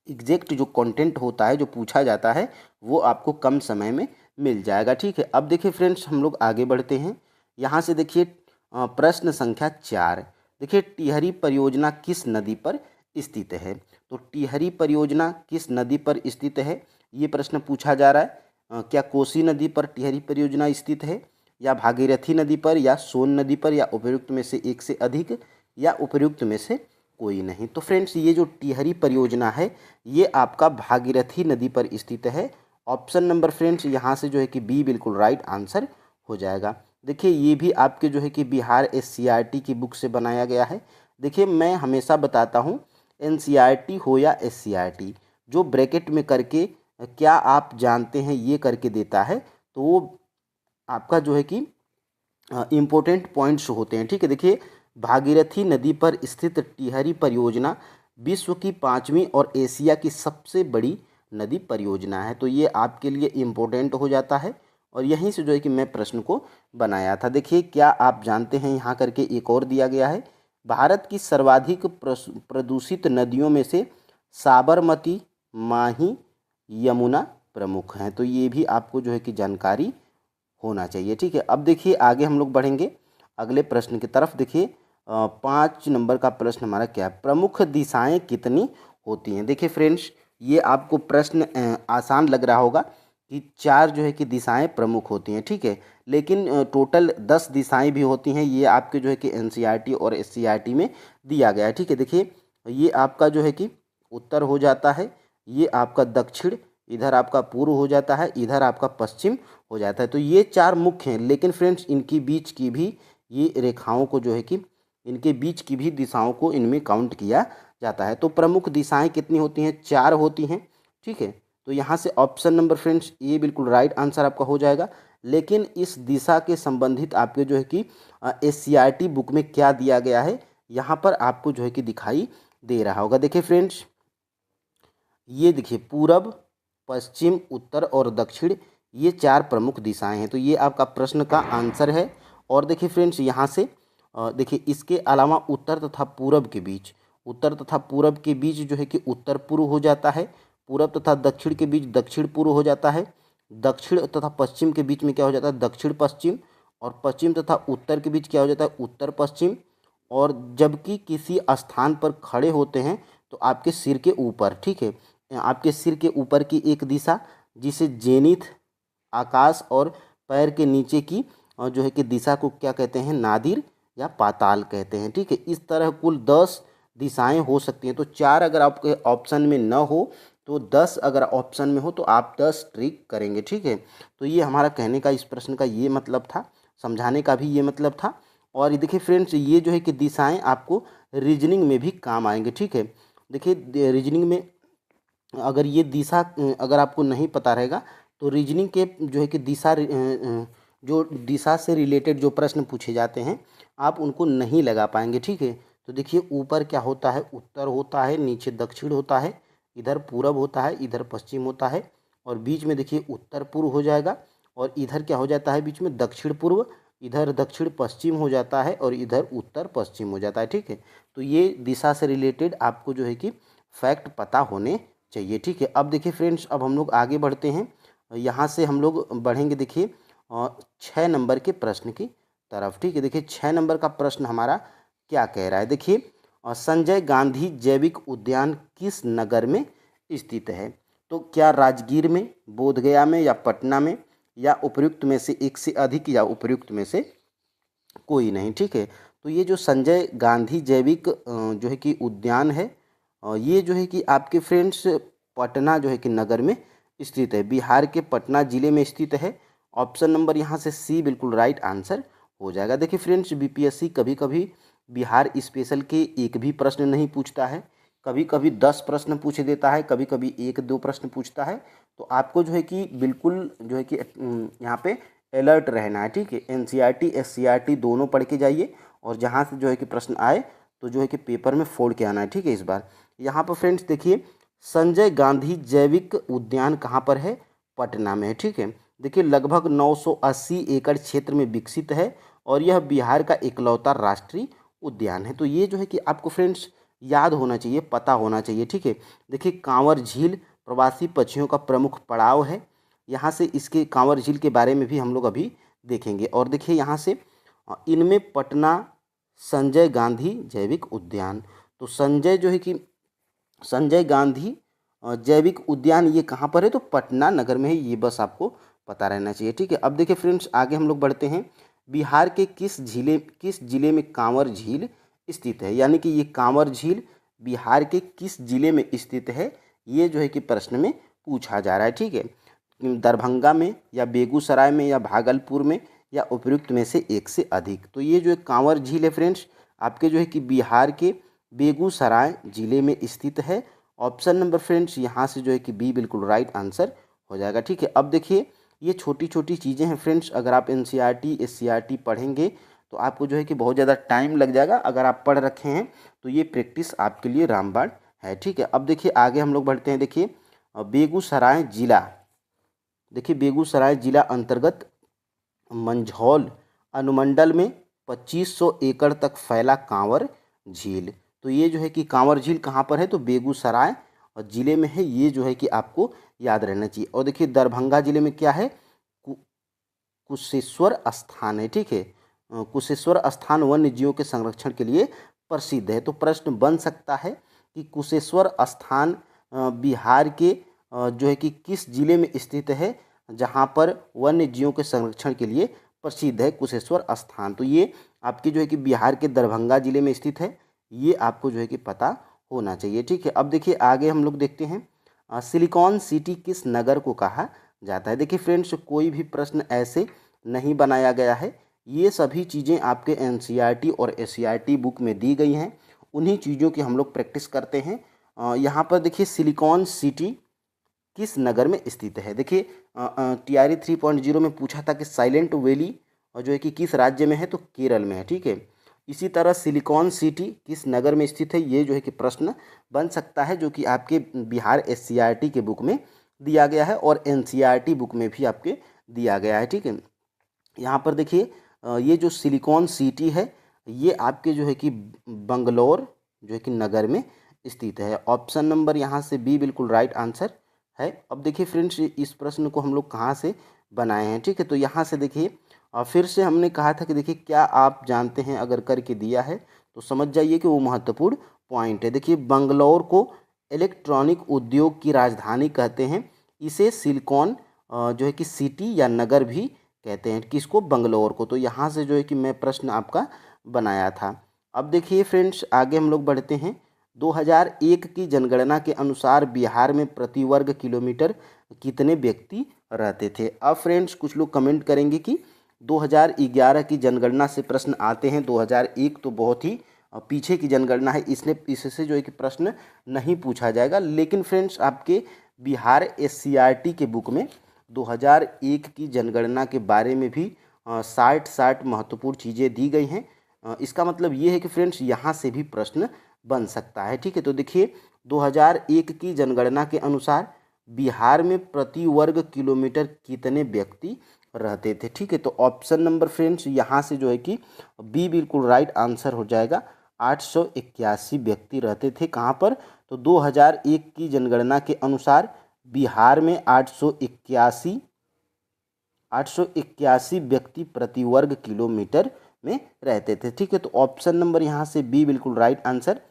एग्जैक्ट जो कंटेंट होता है जो पूछा जाता है वो आपको कम समय में मिल जाएगा। ठीक है, अब देखिए फ्रेंड्स हम लोग आगे बढ़ते हैं। यहाँ से देखिए प्रश्न संख्या 4, देखिए टिहरी परियोजना किस नदी पर स्थित है। तो टिहरी परियोजना किस नदी पर स्थित है, ये प्रश्न पूछा जा रहा है। क्या कोसी नदी पर टिहरी परियोजना स्थित है, या भागीरथी नदी पर, या सोन नदी पर, या उपर्युक्त में से एक से अधिक, या उपर्युक्त में से कोई नहीं। तो फ्रेंड्स ये जो टिहरी परियोजना है ये आपका भागीरथी नदी पर स्थित है। ऑप्शन नंबर फ्रेंड्स यहाँ से जो है कि बी बिल्कुल राइट आंसर हो जाएगा। देखिए ये भी आपके जो है कि बिहार SCERT की बुक से बनाया गया है। देखिए मैं हमेशा बताता हूँ NCERT हो या SCERT, जो ब्रैकेट में करके क्या आप जानते हैं ये करके देता है तो वो आपका जो है कि इम्पोर्टेंट पॉइंट्स होते हैं। ठीक है, देखिए भागीरथी नदी पर स्थित टिहरी परियोजना विश्व की 5वीं और एशिया की सबसे बड़ी नदी परियोजना है। तो ये आपके लिए इम्पोर्टेंट हो जाता है और यहीं से जो है कि मैं प्रश्न को बनाया था। देखिए क्या आप जानते हैं, यहाँ करके एक और दिया गया है, भारत की सर्वाधिक प्रदूषित नदियों में से साबरमती, माही, यमुना प्रमुख हैं। तो ये भी आपको जो है कि जानकारी होना चाहिए। ठीक है, अब देखिए आगे हम लोग बढ़ेंगे अगले प्रश्न की तरफ। देखिए 5 नंबर का प्रश्न हमारा क्या है, प्रमुख दिशाएं कितनी होती हैं। देखिए फ्रेंड्स ये आपको प्रश्न आसान लग रहा होगा कि 4 जो है कि दिशाएं प्रमुख होती हैं। ठीक है, लेकिन टोटल 10 दिशाएं भी होती हैं। ये आपके जो है कि NCERT और SCERT में दिया गया है। ठीक है, देखिए ये आपका जो है कि उत्तर हो जाता है, ये आपका दक्षिण, इधर आपका पूर्व हो जाता है, इधर आपका पश्चिम हो जाता है। तो ये 4 मुख्य हैं, लेकिन फ्रेंड्स इनकी बीच की भी ये रेखाओं को जो है कि इनके बीच की भी दिशाओं को इनमें काउंट किया जाता है। तो प्रमुख दिशाएं कितनी होती हैं, 4 होती हैं। ठीक है, तो यहाँ से ऑप्शन नंबर फ्रेंड्स ये बिल्कुल राइट आंसर आपका हो जाएगा। लेकिन इस दिशा के संबंधित आपके जो है कि SCERT बुक में क्या दिया गया है यहाँ पर आपको जो है कि दिखाई दे रहा होगा। देखिए फ्रेंड्स ये देखिए पूरब, पश्चिम, उत्तर और दक्षिण, ये 4 प्रमुख दिशाएं हैं। तो ये आपका प्रश्न का आंसर है। और देखिए फ्रेंड्स यहाँ से देखिए इसके अलावा उत्तर तथा पूरब के बीच, उत्तर तथा पूरब के बीच जो है कि उत्तर पूर्व हो जाता है, पूरब तथा दक्षिण के बीच दक्षिण पूर्व हो जाता है, दक्षिण तथा पश्चिम के बीच में क्या हो जाता है, दक्षिण पश्चिम, और पश्चिम तथा उत्तर के बीच क्या हो जाता है, उत्तर पश्चिम। और जबकि किसी स्थान पर खड़े होते हैं तो आपके सिर के ऊपर, ठीक है, आपके सिर के ऊपर की एक दिशा जिसे जेनिथ, आकाश, और पैर के नीचे की जो है कि दिशा को क्या कहते हैं, नादिर या पाताल कहते हैं। ठीक है, इस तरह कुल 10 दिशाएं हो सकती हैं। तो 4 अगर आपके ऑप्शन में न हो तो 10 अगर ऑप्शन में हो तो आप 10 ट्रिक करेंगे। ठीक है, तो ये हमारा कहने का इस प्रश्न का ये मतलब था, समझाने का भी ये मतलब था। और देखिए फ्रेंड्स ये जो है कि दिशाएं आपको रीजनिंग में भी काम आएंगे। ठीक है, देखिए रीजनिंग में अगर ये दिशा अगर आपको नहीं पता रहेगा तो रीजनिंग के जो है कि जो दिशा से रिलेटेड जो प्रश्न पूछे जाते हैं आप उनको नहीं लगा पाएंगे। ठीक है, तो देखिए ऊपर क्या होता है, उत्तर होता है, नीचे दक्षिण होता है, इधर पूरब होता है, इधर पश्चिम होता है, और बीच में देखिए उत्तर पूर्व हो जाएगा, और इधर क्या हो जाता है बीच में दक्षिण पूर्व, इधर दक्षिण पश्चिम हो जाता है, और इधर उत्तर पश्चिम हो जाता है। ठीक है, तो ये दिशा से रिलेटेड आपको जो है कि फैक्ट पता होने चाहिए। ठीक है, अब देखिए फ्रेंड्स अब हम लोग आगे बढ़ते हैं। यहाँ से हम लोग बढ़ेंगे देखिए 6 नंबर के प्रश्न की तरफ। ठीक है, देखिए 6 नंबर का प्रश्न हमारा क्या कह रहा है। देखिए संजय गांधी जैविक उद्यान किस नगर में स्थित है। तो क्या राजगीर में, बोधगया में, या पटना में, या उपर्युक्त में से एक से अधिक, या उपर्युक्त में से कोई नहीं। ठीक है, तो ये जो संजय गांधी जैविक जो है कि उद्यान है ये जो है कि आपके फ्रेंड्स पटना जो है कि नगर में स्थित है, बिहार के पटना जिले में स्थित है। ऑप्शन नंबर यहाँ से सी बिल्कुल राइट आंसर हो जाएगा। देखिए फ्रेंड्स BPSC कभी कभी बिहार स्पेशल के एक भी प्रश्न नहीं पूछता है, कभी कभी 10 प्रश्न पूछ देता है, कभी कभी 1-2 प्रश्न पूछता है। तो आपको जो है कि बिल्कुल जो है कि यहाँ पे अलर्ट रहना है। ठीक है, NCERT SCERT दोनों पढ़ के जाइए, और जहाँ से जो है कि प्रश्न आए तो जो है कि पेपर में फोड़ के आना है। ठीक है, इस बार यहाँ पर फ्रेंड्स देखिए संजय गांधी जैविक उद्यान कहाँ पर है, पटना में है। ठीक है, देखिए लगभग 980 एकड़ क्षेत्र में विकसित है, और यह बिहार का इकलौता राष्ट्रीय उद्यान है। तो ये जो है कि आपको फ्रेंड्स याद होना चाहिए, पता होना चाहिए। ठीक है, देखिए कांवर झील प्रवासी पक्षियों का प्रमुख पड़ाव है। यहाँ से इसके कांवर झील के बारे में भी हम लोग अभी देखेंगे। और देखिए यहाँ से इनमें पटना संजय गांधी जैविक उद्यान, तो संजय जो है कि संजय गांधी जैविक उद्यान ये कहाँ पर है, तो पटना नगर में है, ये बस आपको पता रहना चाहिए। ठीक है, अब देखिए फ्रेंड्स आगे हम लोग बढ़ते हैं। बिहार के किस जिले में कांवर झील स्थित है, यानी कि ये कांवर झील बिहार के किस जिले में स्थित है, ये जो है कि प्रश्न में पूछा जा रहा है। ठीक है, दरभंगा में या बेगूसराय में या भागलपुर में या उपयुक्त में से एक से अधिक। तो ये जो कांवर झील है फ्रेंड्स आपके जो है कि बिहार के बेगूसराय जिले में स्थित है। ऑप्शन नंबर फ्रेंड्स यहाँ से जो है कि बी बिल्कुल राइट आंसर हो जाएगा। ठीक है, अब देखिए ये छोटी छोटी चीज़ें हैं फ्रेंड्स, अगर आप एनसीईआरटी एससीईआरटी पढ़ेंगे तो आपको जो है कि बहुत ज़्यादा टाइम लग जाएगा। अगर आप पढ़ रखे हैं तो ये प्रैक्टिस आपके लिए रामबाण है। ठीक है, अब देखिए आगे हम लोग बढ़ते हैं। देखिए बेगूसराय जिला, देखिए बेगूसराय जिला अंतर्गत मंझौल अनुमंडल में 2500 एकड़ तक फैला कांवर झील। तो ये जो है कि कांवर झील कहाँ पर है, तो बेगूसराय और ज़िले में है, ये जो है कि आपको याद रहना चाहिए। और देखिए दरभंगा ज़िले में क्या है, कुशेश्वर स्थान है। ठीक है, कुशेश्वर स्थान वन्य जीवों के संरक्षण के लिए प्रसिद्ध है। तो प्रश्न बन सकता है कि कुशेश्वर स्थान बिहार के जो है कि किस जिले में स्थित है जहाँ पर वन्य जीवों के संरक्षण के लिए प्रसिद्ध है कुशेश्वर स्थान। तो ये आपकी जो है कि बिहार के दरभंगा जिले में स्थित है, ये आपको जो है कि पता होना चाहिए। ठीक है, अब देखिए आगे हम लोग देखते हैं सिलिकॉन सिटी किस नगर को कहा जाता है। देखिए फ्रेंड्स कोई भी प्रश्न ऐसे नहीं बनाया गया है, ये सभी चीज़ें आपके एनसीईआरटी और एससीईआरटी बुक में दी गई हैं, उन्हीं चीज़ों की हम लोग प्रैक्टिस करते हैं। यहाँ पर देखिए सिलिकॉन सिटी किस नगर में स्थित है। देखिए TRE 3.0 में पूछा था कि साइलेंट वैली और जो है कि किस राज्य में है, तो केरल में है। ठीक है, इसी तरह सिलिकॉन सिटी किस नगर में स्थित है, ये जो है कि प्रश्न बन सकता है, जो कि आपके बिहार एससीईआरटी के बुक में दिया गया है और एनसीईआरटी बुक में भी आपके दिया गया है। ठीक है, यहाँ पर देखिए ये जो सिलिकॉन सिटी है ये आपके जो है कि बंगलौर जो है कि नगर में स्थित है। ऑप्शन नंबर यहाँ से बी बिल्कुल राइट आंसर है। अब देखिए फ्रेंड्स इस प्रश्न को हम लोग कहाँ से बनाए हैं। ठीक है, तो यहाँ से देखिए फिर से हमने कहा था कि देखिए क्या आप जानते हैं, अगर करके दिया है तो समझ जाइए कि वो महत्वपूर्ण पॉइंट है। देखिए बंगलौर को इलेक्ट्रॉनिक उद्योग की राजधानी कहते हैं, इसे सिलिकॉन जो है कि सिटी या नगर भी कहते हैं, किसको, बंगलौर को। तो यहाँ से जो है कि मैं प्रश्न आपका बनाया था। अब देखिए फ्रेंड्स आगे हम लोग बढ़ते हैं। 2001 की जनगणना के अनुसार बिहार में प्रति वर्ग किलोमीटर कितने व्यक्ति रहते थे। अब फ्रेंड्स कुछ लोग कमेंट करेंगे कि 2011 की जनगणना से प्रश्न आते हैं, 2001 तो बहुत ही पीछे की जनगणना है, इससे जो है कि प्रश्न नहीं पूछा जाएगा। लेकिन फ्रेंड्स आपके बिहार एससीईआरटी के बुक में 2001 की जनगणना के बारे में भी 60 महत्वपूर्ण चीज़ें दी गई हैं। इसका मतलब ये है कि फ्रेंड्स यहाँ से भी प्रश्न बन सकता है। ठीक है, तो देखिए 2001 की जनगणना के अनुसार बिहार में प्रति वर्ग किलोमीटर कितने व्यक्ति रहते थे। ठीक है, तो ऑप्शन नंबर फ्रेंड्स यहाँ से जो है कि बी बिल्कुल राइट आंसर हो जाएगा। 881 व्यक्ति रहते थे कहाँ पर, तो 2001 की जनगणना के अनुसार बिहार में 881 व्यक्ति प्रति वर्ग किलोमीटर में रहते थे। ठीक है, तो ऑप्शन नंबर यहाँ से बी बिल्कुल राइट आंसर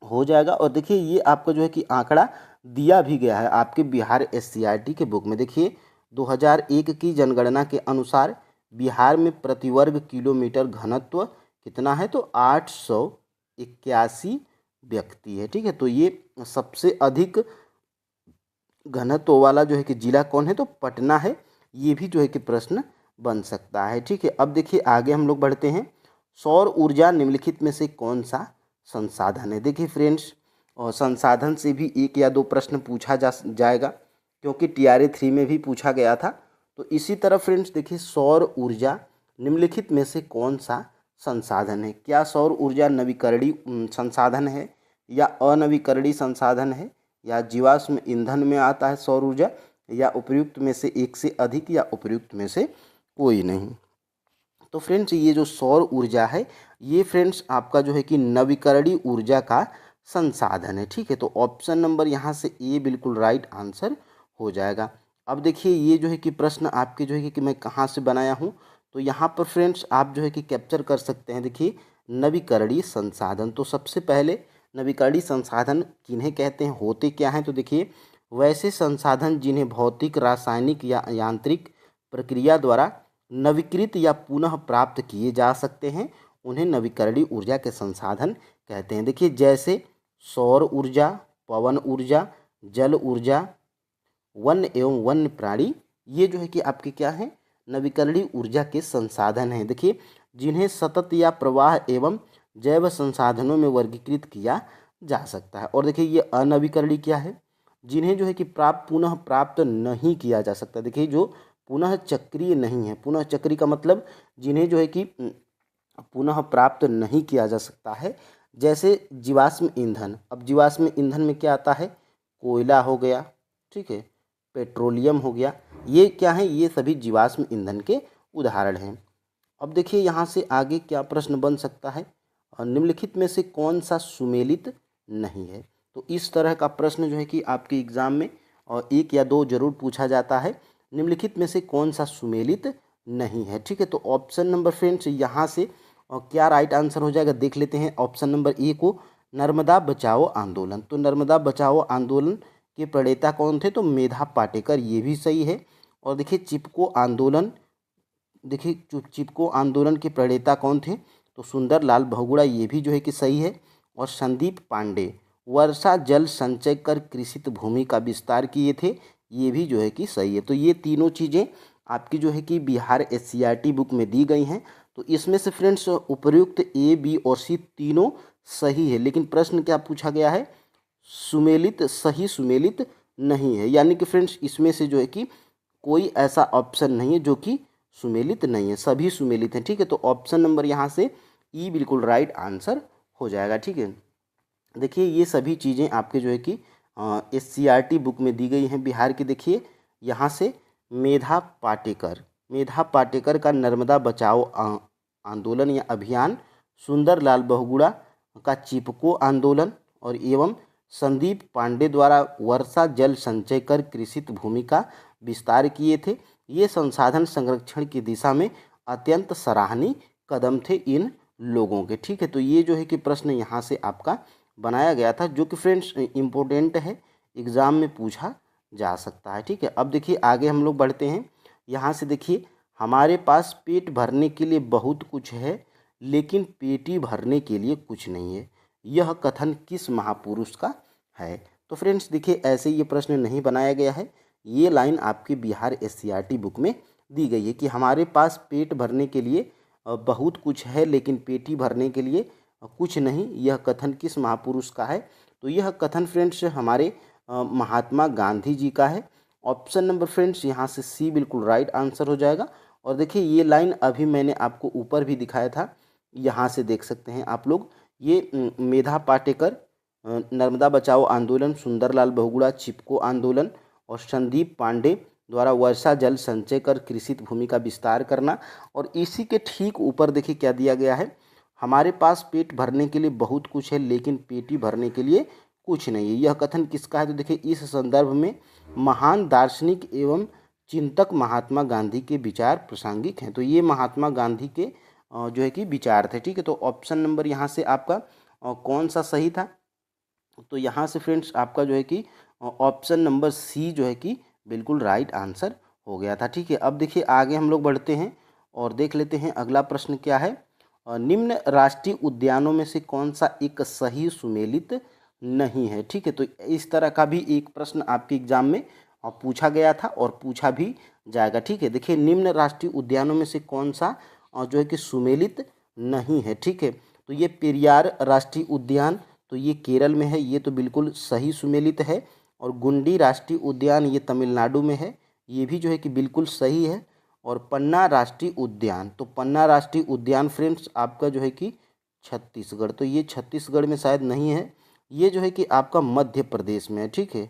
हो जाएगा। और देखिए ये आपका जो है कि आंकड़ा दिया भी गया है आपके बिहार एससीईआरटी के बुक में। देखिए 2001 की जनगणना के अनुसार बिहार में प्रति वर्ग किलोमीटर घनत्व कितना है, तो 881 व्यक्ति है। ठीक है, तो ये सबसे अधिक घनत्व वाला जो है कि जिला कौन है, तो पटना है। ये भी जो है कि प्रश्न बन सकता है। ठीक है, अब देखिए आगे हम लोग बढ़ते हैं। सौर ऊर्जा निम्नलिखित में से कौन सा संसाधन है। देखिए फ्रेंड्स और संसाधन से भी एक या दो प्रश्न पूछा जाएगा, क्योंकि TRE 3 में भी पूछा गया था। तो इसी तरह फ्रेंड्स देखिए सौर ऊर्जा निम्नलिखित में से कौन सा संसाधन है। क्या सौर ऊर्जा नवीकरणीय संसाधन है या अनवीकरणीय संसाधन है या जीवाश्म ईंधन में आता है सौर ऊर्जा, या उपयुक्त में से एक से अधिक, या उपयुक्त में से कोई नहीं। तो फ्रेंड्स ये जो सौर ऊर्जा है ये फ्रेंड्स आपका जो है कि नवीकरणीय ऊर्जा का संसाधन है। ठीक है, तो ऑप्शन नंबर यहाँ से ए बिल्कुल राइट आंसर हो जाएगा। अब देखिए ये जो है कि प्रश्न आपके जो है कि मैं कहाँ से बनाया हूँ, तो यहाँ पर फ्रेंड्स आप जो है कि कैप्चर कर सकते हैं। देखिए नवीकरणीय संसाधन, तो सबसे पहले नवीकरणीय संसाधन किन्हें कहते हैं, होते क्या हैं? तो देखिए, वैसे संसाधन जिन्हें भौतिक, रासायनिक या यांत्रिक प्रक्रिया द्वारा नवीकृत या पुनः प्राप्त किए जा सकते हैं, उन्हें नवीकरणीय ऊर्जा के संसाधन कहते हैं। देखिए, जैसे सौर ऊर्जा, पवन ऊर्जा, जल ऊर्जा, वन एवं वन्य प्राणी, ये जो है कि आपके क्या हैं, नवीकरणीय ऊर्जा के संसाधन हैं। देखिए, जिन्हें सतत या प्रवाह एवं जैव संसाधनों में वर्गीकृत किया जा सकता है। और देखिए, ये अनवीकरणीय क्या है, जिन्हें जो है कि पुनः प्राप्त नहीं किया जा सकता। देखिए, जो पुनः चक्रीय नहीं है, पुनः चक्रीय का मतलब जिन्हें जो है कि पुनः प्राप्त नहीं किया जा सकता है, जैसे जीवाश्म ईंधन। अब जीवाश्म ईंधन में क्या आता है, कोयला हो गया, ठीक है, पेट्रोलियम हो गया, ये क्या है, ये सभी जीवाश्म ईंधन के उदाहरण हैं। अब देखिए, यहाँ से आगे क्या प्रश्न बन सकता है, निम्नलिखित में से कौन सा सुमेलित नहीं है? तो इस तरह का प्रश्न जो है कि आपके एग्जाम में और 1 या 2 जरूर पूछा जाता है, निम्नलिखित में से कौन सा सुमेलित नहीं है। ठीक है, तो ऑप्शन नंबर फ्रेंड्स यहाँ से क्या राइट आंसर हो जाएगा, देख लेते हैं। ऑप्शन नंबर ए को, नर्मदा बचाओ आंदोलन। तो नर्मदा बचाओ आंदोलन के प्रणेता कौन थे? तो मेधा पाटेकर, ये भी सही है। और देखिए, चिपको आंदोलन, देखिए चिपको आंदोलन के प्रणेता कौन थे? तो सुंदरलाल बहुगुणा, ये भी जो है कि सही है। और संदीप पांडे, वर्षा जल संचय कर कृषित भूमि का विस्तार किए थे, ये भी जो है कि सही है। तो ये तीनों चीज़ें आपकी जो है कि बिहार एससीईआरटी बुक में दी गई हैं। तो इसमें से फ्रेंड्स उपर्युक्त ए, बी और सी तीनों सही है, लेकिन प्रश्न क्या पूछा गया है, सुमेलित, सही सुमेलित नहीं है। यानी कि फ्रेंड्स इसमें से जो है कि कोई ऐसा ऑप्शन नहीं है जो कि सुमेलित नहीं है, सभी सुमेलित हैं। ठीक है, तो ऑप्शन नंबर यहाँ से ई बिल्कुल राइट आंसर हो जाएगा। ठीक है, देखिए ये सभी चीज़ें आपके जो है कि एससीईआरटी बुक में दी गई हैं बिहार की। देखिए यहाँ से मेधा पाटेकर का नर्मदा बचाओ आंदोलन या अभियान, सुंदरलाल बहुगुणा का चिपको आंदोलन और एवं संदीप पांडे द्वारा वर्षा जल संचय कर कृषित भूमि का विस्तार किए थे, ये संसाधन संरक्षण की दिशा में अत्यंत सराहनीय कदम थे इन लोगों के। ठीक है, तो ये जो है कि प्रश्न यहाँ से आपका बनाया गया था, जो कि फ्रेंड्स इम्पोर्टेंट है, एग्ज़ाम में पूछा जा सकता है। ठीक है, अब देखिए आगे हम लोग बढ़ते हैं। यहाँ से देखिए, हमारे पास पेट भरने के लिए बहुत कुछ है, लेकिन पेटी भरने के लिए कुछ नहीं है, यह कथन किस महापुरुष का है? तो फ्रेंड्स देखिए, ऐसे ये प्रश्न नहीं बनाया गया है, ये लाइन आपके बिहार एससीईआरटी बुक में दी गई है कि हमारे पास पेट भरने के लिए बहुत कुछ है, लेकिन पेटी भरने के लिए कुछ नहीं, यह कथन किस महापुरुष का है? तो यह कथन फ्रेंड्स हमारे महात्मा गांधी जी का है। ऑप्शन नंबर फ्रेंड्स यहाँ से सी बिल्कुल राइट आंसर हो जाएगा। और देखिए ये लाइन अभी मैंने आपको ऊपर भी दिखाया था, यहाँ से देख सकते हैं आप लोग, ये मेधा पाटेकर, नर्मदा बचाओ आंदोलन, सुंदरलाल बहुगुणा चिपको आंदोलन और संदीप पांडे द्वारा वर्षा जल संचय कर कृषित भूमि का विस्तार करना। और इसी के ठीक ऊपर देखिए क्या दिया गया है, हमारे पास पेट भरने के लिए बहुत कुछ है, लेकिन पेटी भरने के लिए कुछ नहीं है, यह कथन किसका है? तो देखिए इस संदर्भ में महान दार्शनिक एवं चिंतक महात्मा गांधी के विचार प्रासंगिक हैं। तो ये महात्मा गांधी के जो है कि विचार थे। ठीक है, तो ऑप्शन नंबर यहाँ से आपका कौन सा सही था? तो यहाँ से फ्रेंड्स आपका जो है कि ऑप्शन नंबर सी जो है कि बिल्कुल राइट आंसर हो गया था। ठीक है, अब देखिए आगे हम लोग बढ़ते हैं और देख लेते हैं अगला प्रश्न क्या है। निम्न राष्ट्रीय उद्यानों में से कौन सा एक सही सुमेलित नहीं है? ठीक है, तो इस तरह का भी एक प्रश्न आपके एग्जाम में पूछा गया था और पूछा भी जाएगा। ठीक है, देखिए निम्न राष्ट्रीय उद्यानों में से कौन सा जो है कि सुमेलित नहीं है? ठीक है, तो ये पेरियार राष्ट्रीय उद्यान, तो ये केरल में है, ये तो बिल्कुल सही सुमेलित है। और गुंडी राष्ट्रीय उद्यान ये तमिलनाडु में है, ये भी जो है कि बिल्कुल सही है। और पन्ना राष्ट्रीय उद्यान, तो पन्ना राष्ट्रीय उद्यान फ्रेंड्स आपका जो है कि छत्तीसगढ़, तो ये छत्तीसगढ़ में शायद नहीं है, ये जो है कि आपका मध्य प्रदेश में है। ठीक है,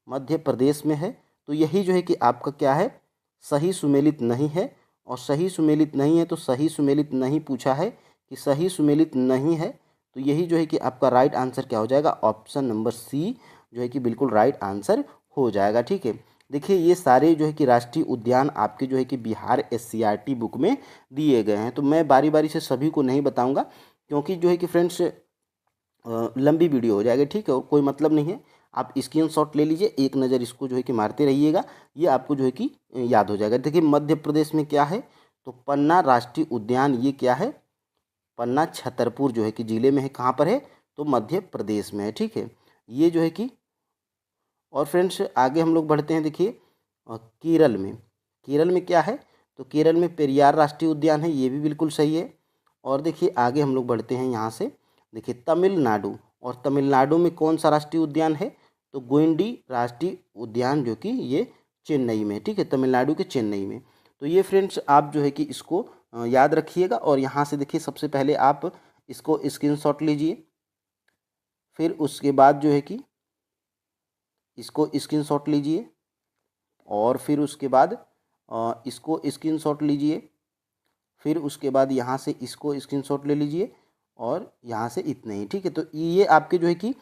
मध्य प्रदेश में है। तो यही जो है कि आपका क्या है, सही सुमेलित नहीं है। और सही सुमेलित नहीं है तो सही सुमेलित नहीं पूछा है कि सही सुमेलित नहीं है, तो यही जो है कि आपका राइट आंसर क्या हो जाएगा, ऑप्शन नंबर सी जो है कि बिल्कुल राइट आंसर हो जाएगा। ठीक है, देखिए ये सारे जो है कि राष्ट्रीय उद्यान आपके जो है कि बिहार एससीईआरटी बुक में दिए गए हैं। तो मैं बारी बारी से सभी को नहीं बताऊंगा, क्योंकि जो है कि फ्रेंड्स लंबी वीडियो हो जाएगी, ठीक है, और कोई मतलब नहीं है। आप स्क्रीनशॉट ले लीजिए, एक नज़र इसको जो है कि मारते रहिएगा, ये आपको जो है कि याद हो जाएगा। देखिए मध्य प्रदेश में क्या है, तो पन्ना राष्ट्रीय उद्यान, ये क्या है, पन्ना छतरपुर जो है कि जिले में है, कहाँ पर है, तो मध्य प्रदेश में है, ठीक है, ये जो है कि। और फ्रेंड्स आगे हम लोग बढ़ते हैं, देखिए केरल में, केरल में क्या है, तो केरल में पेरियार राष्ट्रीय उद्यान है, ये भी बिल्कुल सही है। और देखिए आगे हम लोग बढ़ते हैं यहाँ से, देखिए तमिलनाडु, और तमिलनाडु में कौन सा राष्ट्रीय उद्यान है, तो गोइंडी राष्ट्रीय उद्यान, जो कि ये चेन्नई में, ठीक है, तमिलनाडु के चेन्नई में। तो ये फ्रेंड्स आप जो है कि इसको याद रखिएगा। और यहाँ से देखिए सबसे पहले आप इसको स्क्रीनशॉट लीजिए, फिर उसके बाद जो है कि इसको स्क्रीनशॉट लीजिए, और फिर उसके बाद इसको स्क्रीनशॉट लीजिए, फिर उसके बाद यहाँ से इसको स्क्रीनशॉट ले लीजिए, और यहाँ से इतने ही, ठीक है। तो ये आपके जो है कि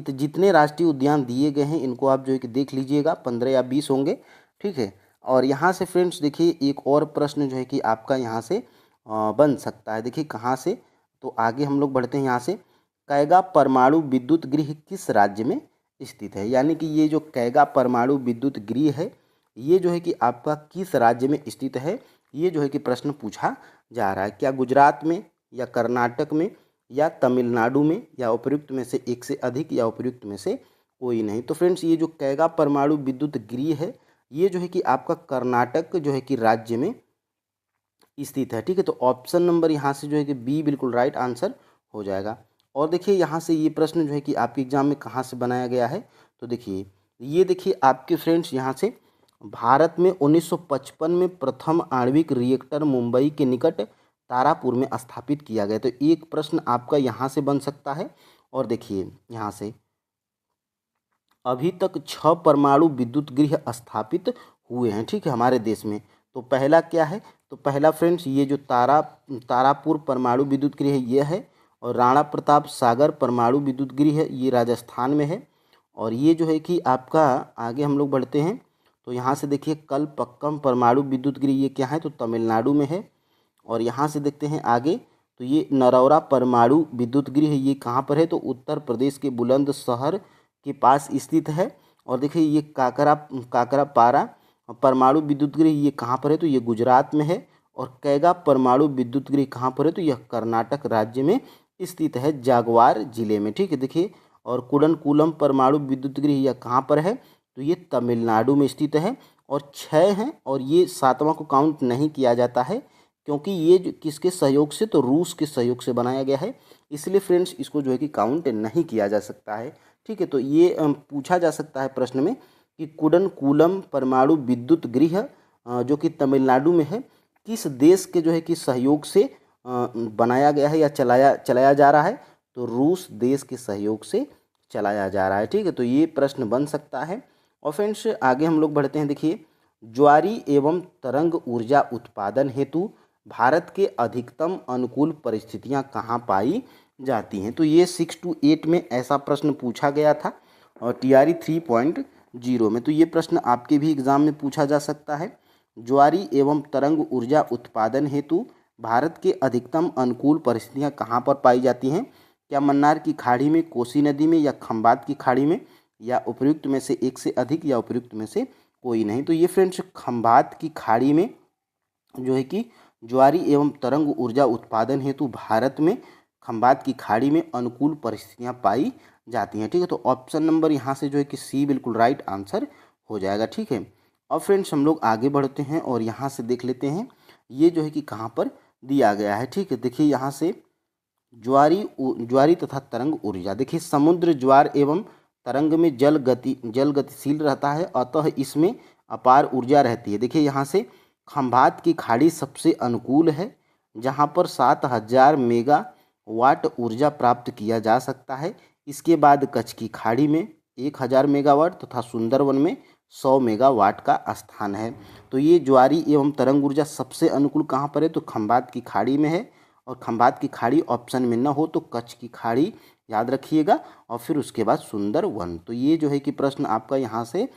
जितने राष्ट्रीय उद्यान दिए गए हैं इनको आप जो है कि देख लीजिएगा, 15 या 20 होंगे, ठीक है। और यहाँ से फ्रेंड्स देखिए एक और प्रश्न जो है कि आपका यहाँ से बन सकता है। देखिए कहाँ से, तो आगे हम लोग बढ़ते हैं यहाँ से, कैगा परमाणु विद्युत गृह किस राज्य में स्थित है, यानी कि ये जो कैगा परमाणु विद्युत गृह है, ये जो है कि आपका किस राज्य में स्थित है, ये जो है कि प्रश्न पूछा जा रहा है। क्या गुजरात में, या कर्नाटक में, या तमिलनाडु में, या उपयुक्त में से एक से अधिक, या उपयुक्त में से कोई नहीं। तो फ्रेंड्स ये जो कैगा परमाणु विद्युत गृह है, ये जो है कि आपका कर्नाटक जो है कि राज्य में स्थित है, ठीक है। तो ऑप्शन नंबर यहाँ से जो है कि बी बिल्कुल राइट आंसर हो जाएगा। और देखिए यहाँ से ये प्रश्न जो है कि आपके एग्जाम में कहाँ से बनाया गया है, तो देखिए ये देखिए आपके फ्रेंड्स यहाँ से, भारत में 1955 में प्रथम आणविक रिएक्टर मुंबई के निकट तारापुर में स्थापित किया गया। तो एक प्रश्न आपका यहाँ से बन सकता है। और देखिए यहाँ से अभी तक 6 परमाणु विद्युत गृह स्थापित हुए हैं, ठीक है, हमारे देश में। तो पहला क्या है, तो पहला फ्रेंड्स ये जो तारापुर परमाणु विद्युत गृह ये है, और राणा प्रताप सागर परमाणु विद्युत गृह ये राजस्थान में है। और ये जो है कि आपका, आगे हम लोग बढ़ते हैं, तो यहाँ से देखिए कलपक्कम परमाणु विद्युत गृह ये क्या है, तो तमिलनाडु में है। और यहाँ से देखते हैं आगे, तो ये नरौरा परमाणु विद्युत गृह ये कहाँ पर है, तो उत्तर प्रदेश के बुलंदशहर के पास स्थित है। और देखिए ये काकरापारा परमाणु विद्युत गृह ये कहाँ पर है, तो ये गुजरात में है। और कैगा परमाणु विद्युत गृह कहाँ पर है, तो यह कर्नाटक राज्य में स्थित है, जागवार जिले में, ठीक है। देखिए और कुडनकुलम परमाणु विद्युत गृह यह कहाँ पर है, तो ये तमिलनाडु में स्थित है। और 6 हैं, और ये 7वां को काउंट नहीं किया जाता है, क्योंकि ये किसके सहयोग से, तो रूस के सहयोग से बनाया गया है, इसलिए फ्रेंड्स इसको जो है कि काउंट नहीं किया जा सकता है, ठीक है। तो ये पूछा जा सकता है प्रश्न में कि कुडनकुलम परमाणु विद्युत गृह जो कि तमिलनाडु में है, किस देश के जो है कि सहयोग से बनाया गया है या चलाया जा रहा है, तो रूस देश के सहयोग से चलाया जा रहा है, ठीक है। तो ये प्रश्न बन सकता है। और फ्रेंड्स आगे हम लोग बढ़ते हैं, देखिए ज्वारी एवं तरंग ऊर्जा उत्पादन हेतु भारत के अधिकतम अनुकूल परिस्थितियां कहाँ पाई जाती हैं, तो ये 6 to 8 में ऐसा प्रश्न पूछा गया था, और TRE 3.0 में। तो ये प्रश्न आपके भी एग्जाम में पूछा जा सकता है। ज्वारी एवं तरंग ऊर्जा उत्पादन हेतु भारत के अधिकतम अनुकूल परिस्थितियां कहाँ पर पाई जाती हैं, क्या मन्नार की खाड़ी में, कोसी नदी में, या खंबात की खाड़ी में, या उपयुक्त में से एक से अधिक, या उपयुक्त में से कोई नहीं। तो ये फ्रेंड्स खंबात की खाड़ी में जो है कि ज्वारी एवं तरंग ऊर्जा उत्पादन हेतु भारत में खंबात की खाड़ी में अनुकूल परिस्थितियां पाई जाती हैं, ठीक है। तो ऑप्शन नंबर यहाँ से जो है कि सी बिल्कुल राइट आंसर हो जाएगा, ठीक है। अब फ्रेंड्स हम लोग आगे बढ़ते हैं, और यहाँ से देख लेते हैं ये जो है कि कहाँ पर दिया गया है, ठीक है। देखिए यहाँ से ज्वारी तथा तरंग ऊर्जा, देखिए समुद्र ज्वार एवं तरंग में जल गतिशील रहता है, अतः इसमें अपार ऊर्जा रहती है। देखिए यहाँ से खंभात की खाड़ी सबसे अनुकूल है, जहाँ पर 7000 मेगावाट ऊर्जा प्राप्त किया जा सकता है। इसके बाद कच्छ की खाड़ी में 1000 मेगावाट तथा सुंदरवन में 100 मेगावाट का स्थान है। तो ये ज्वारी एवं तरंग ऊर्जा सबसे अनुकूल कहाँ पर है, तो खंभात की खाड़ी में है। और खंभात की खाड़ी ऑप्शन में न हो तो कच्छ की खाड़ी याद रखिएगा, और फिर उसके बाद सुंदरवन। तो ये जो है कि प्रश्न आपका यहाँ से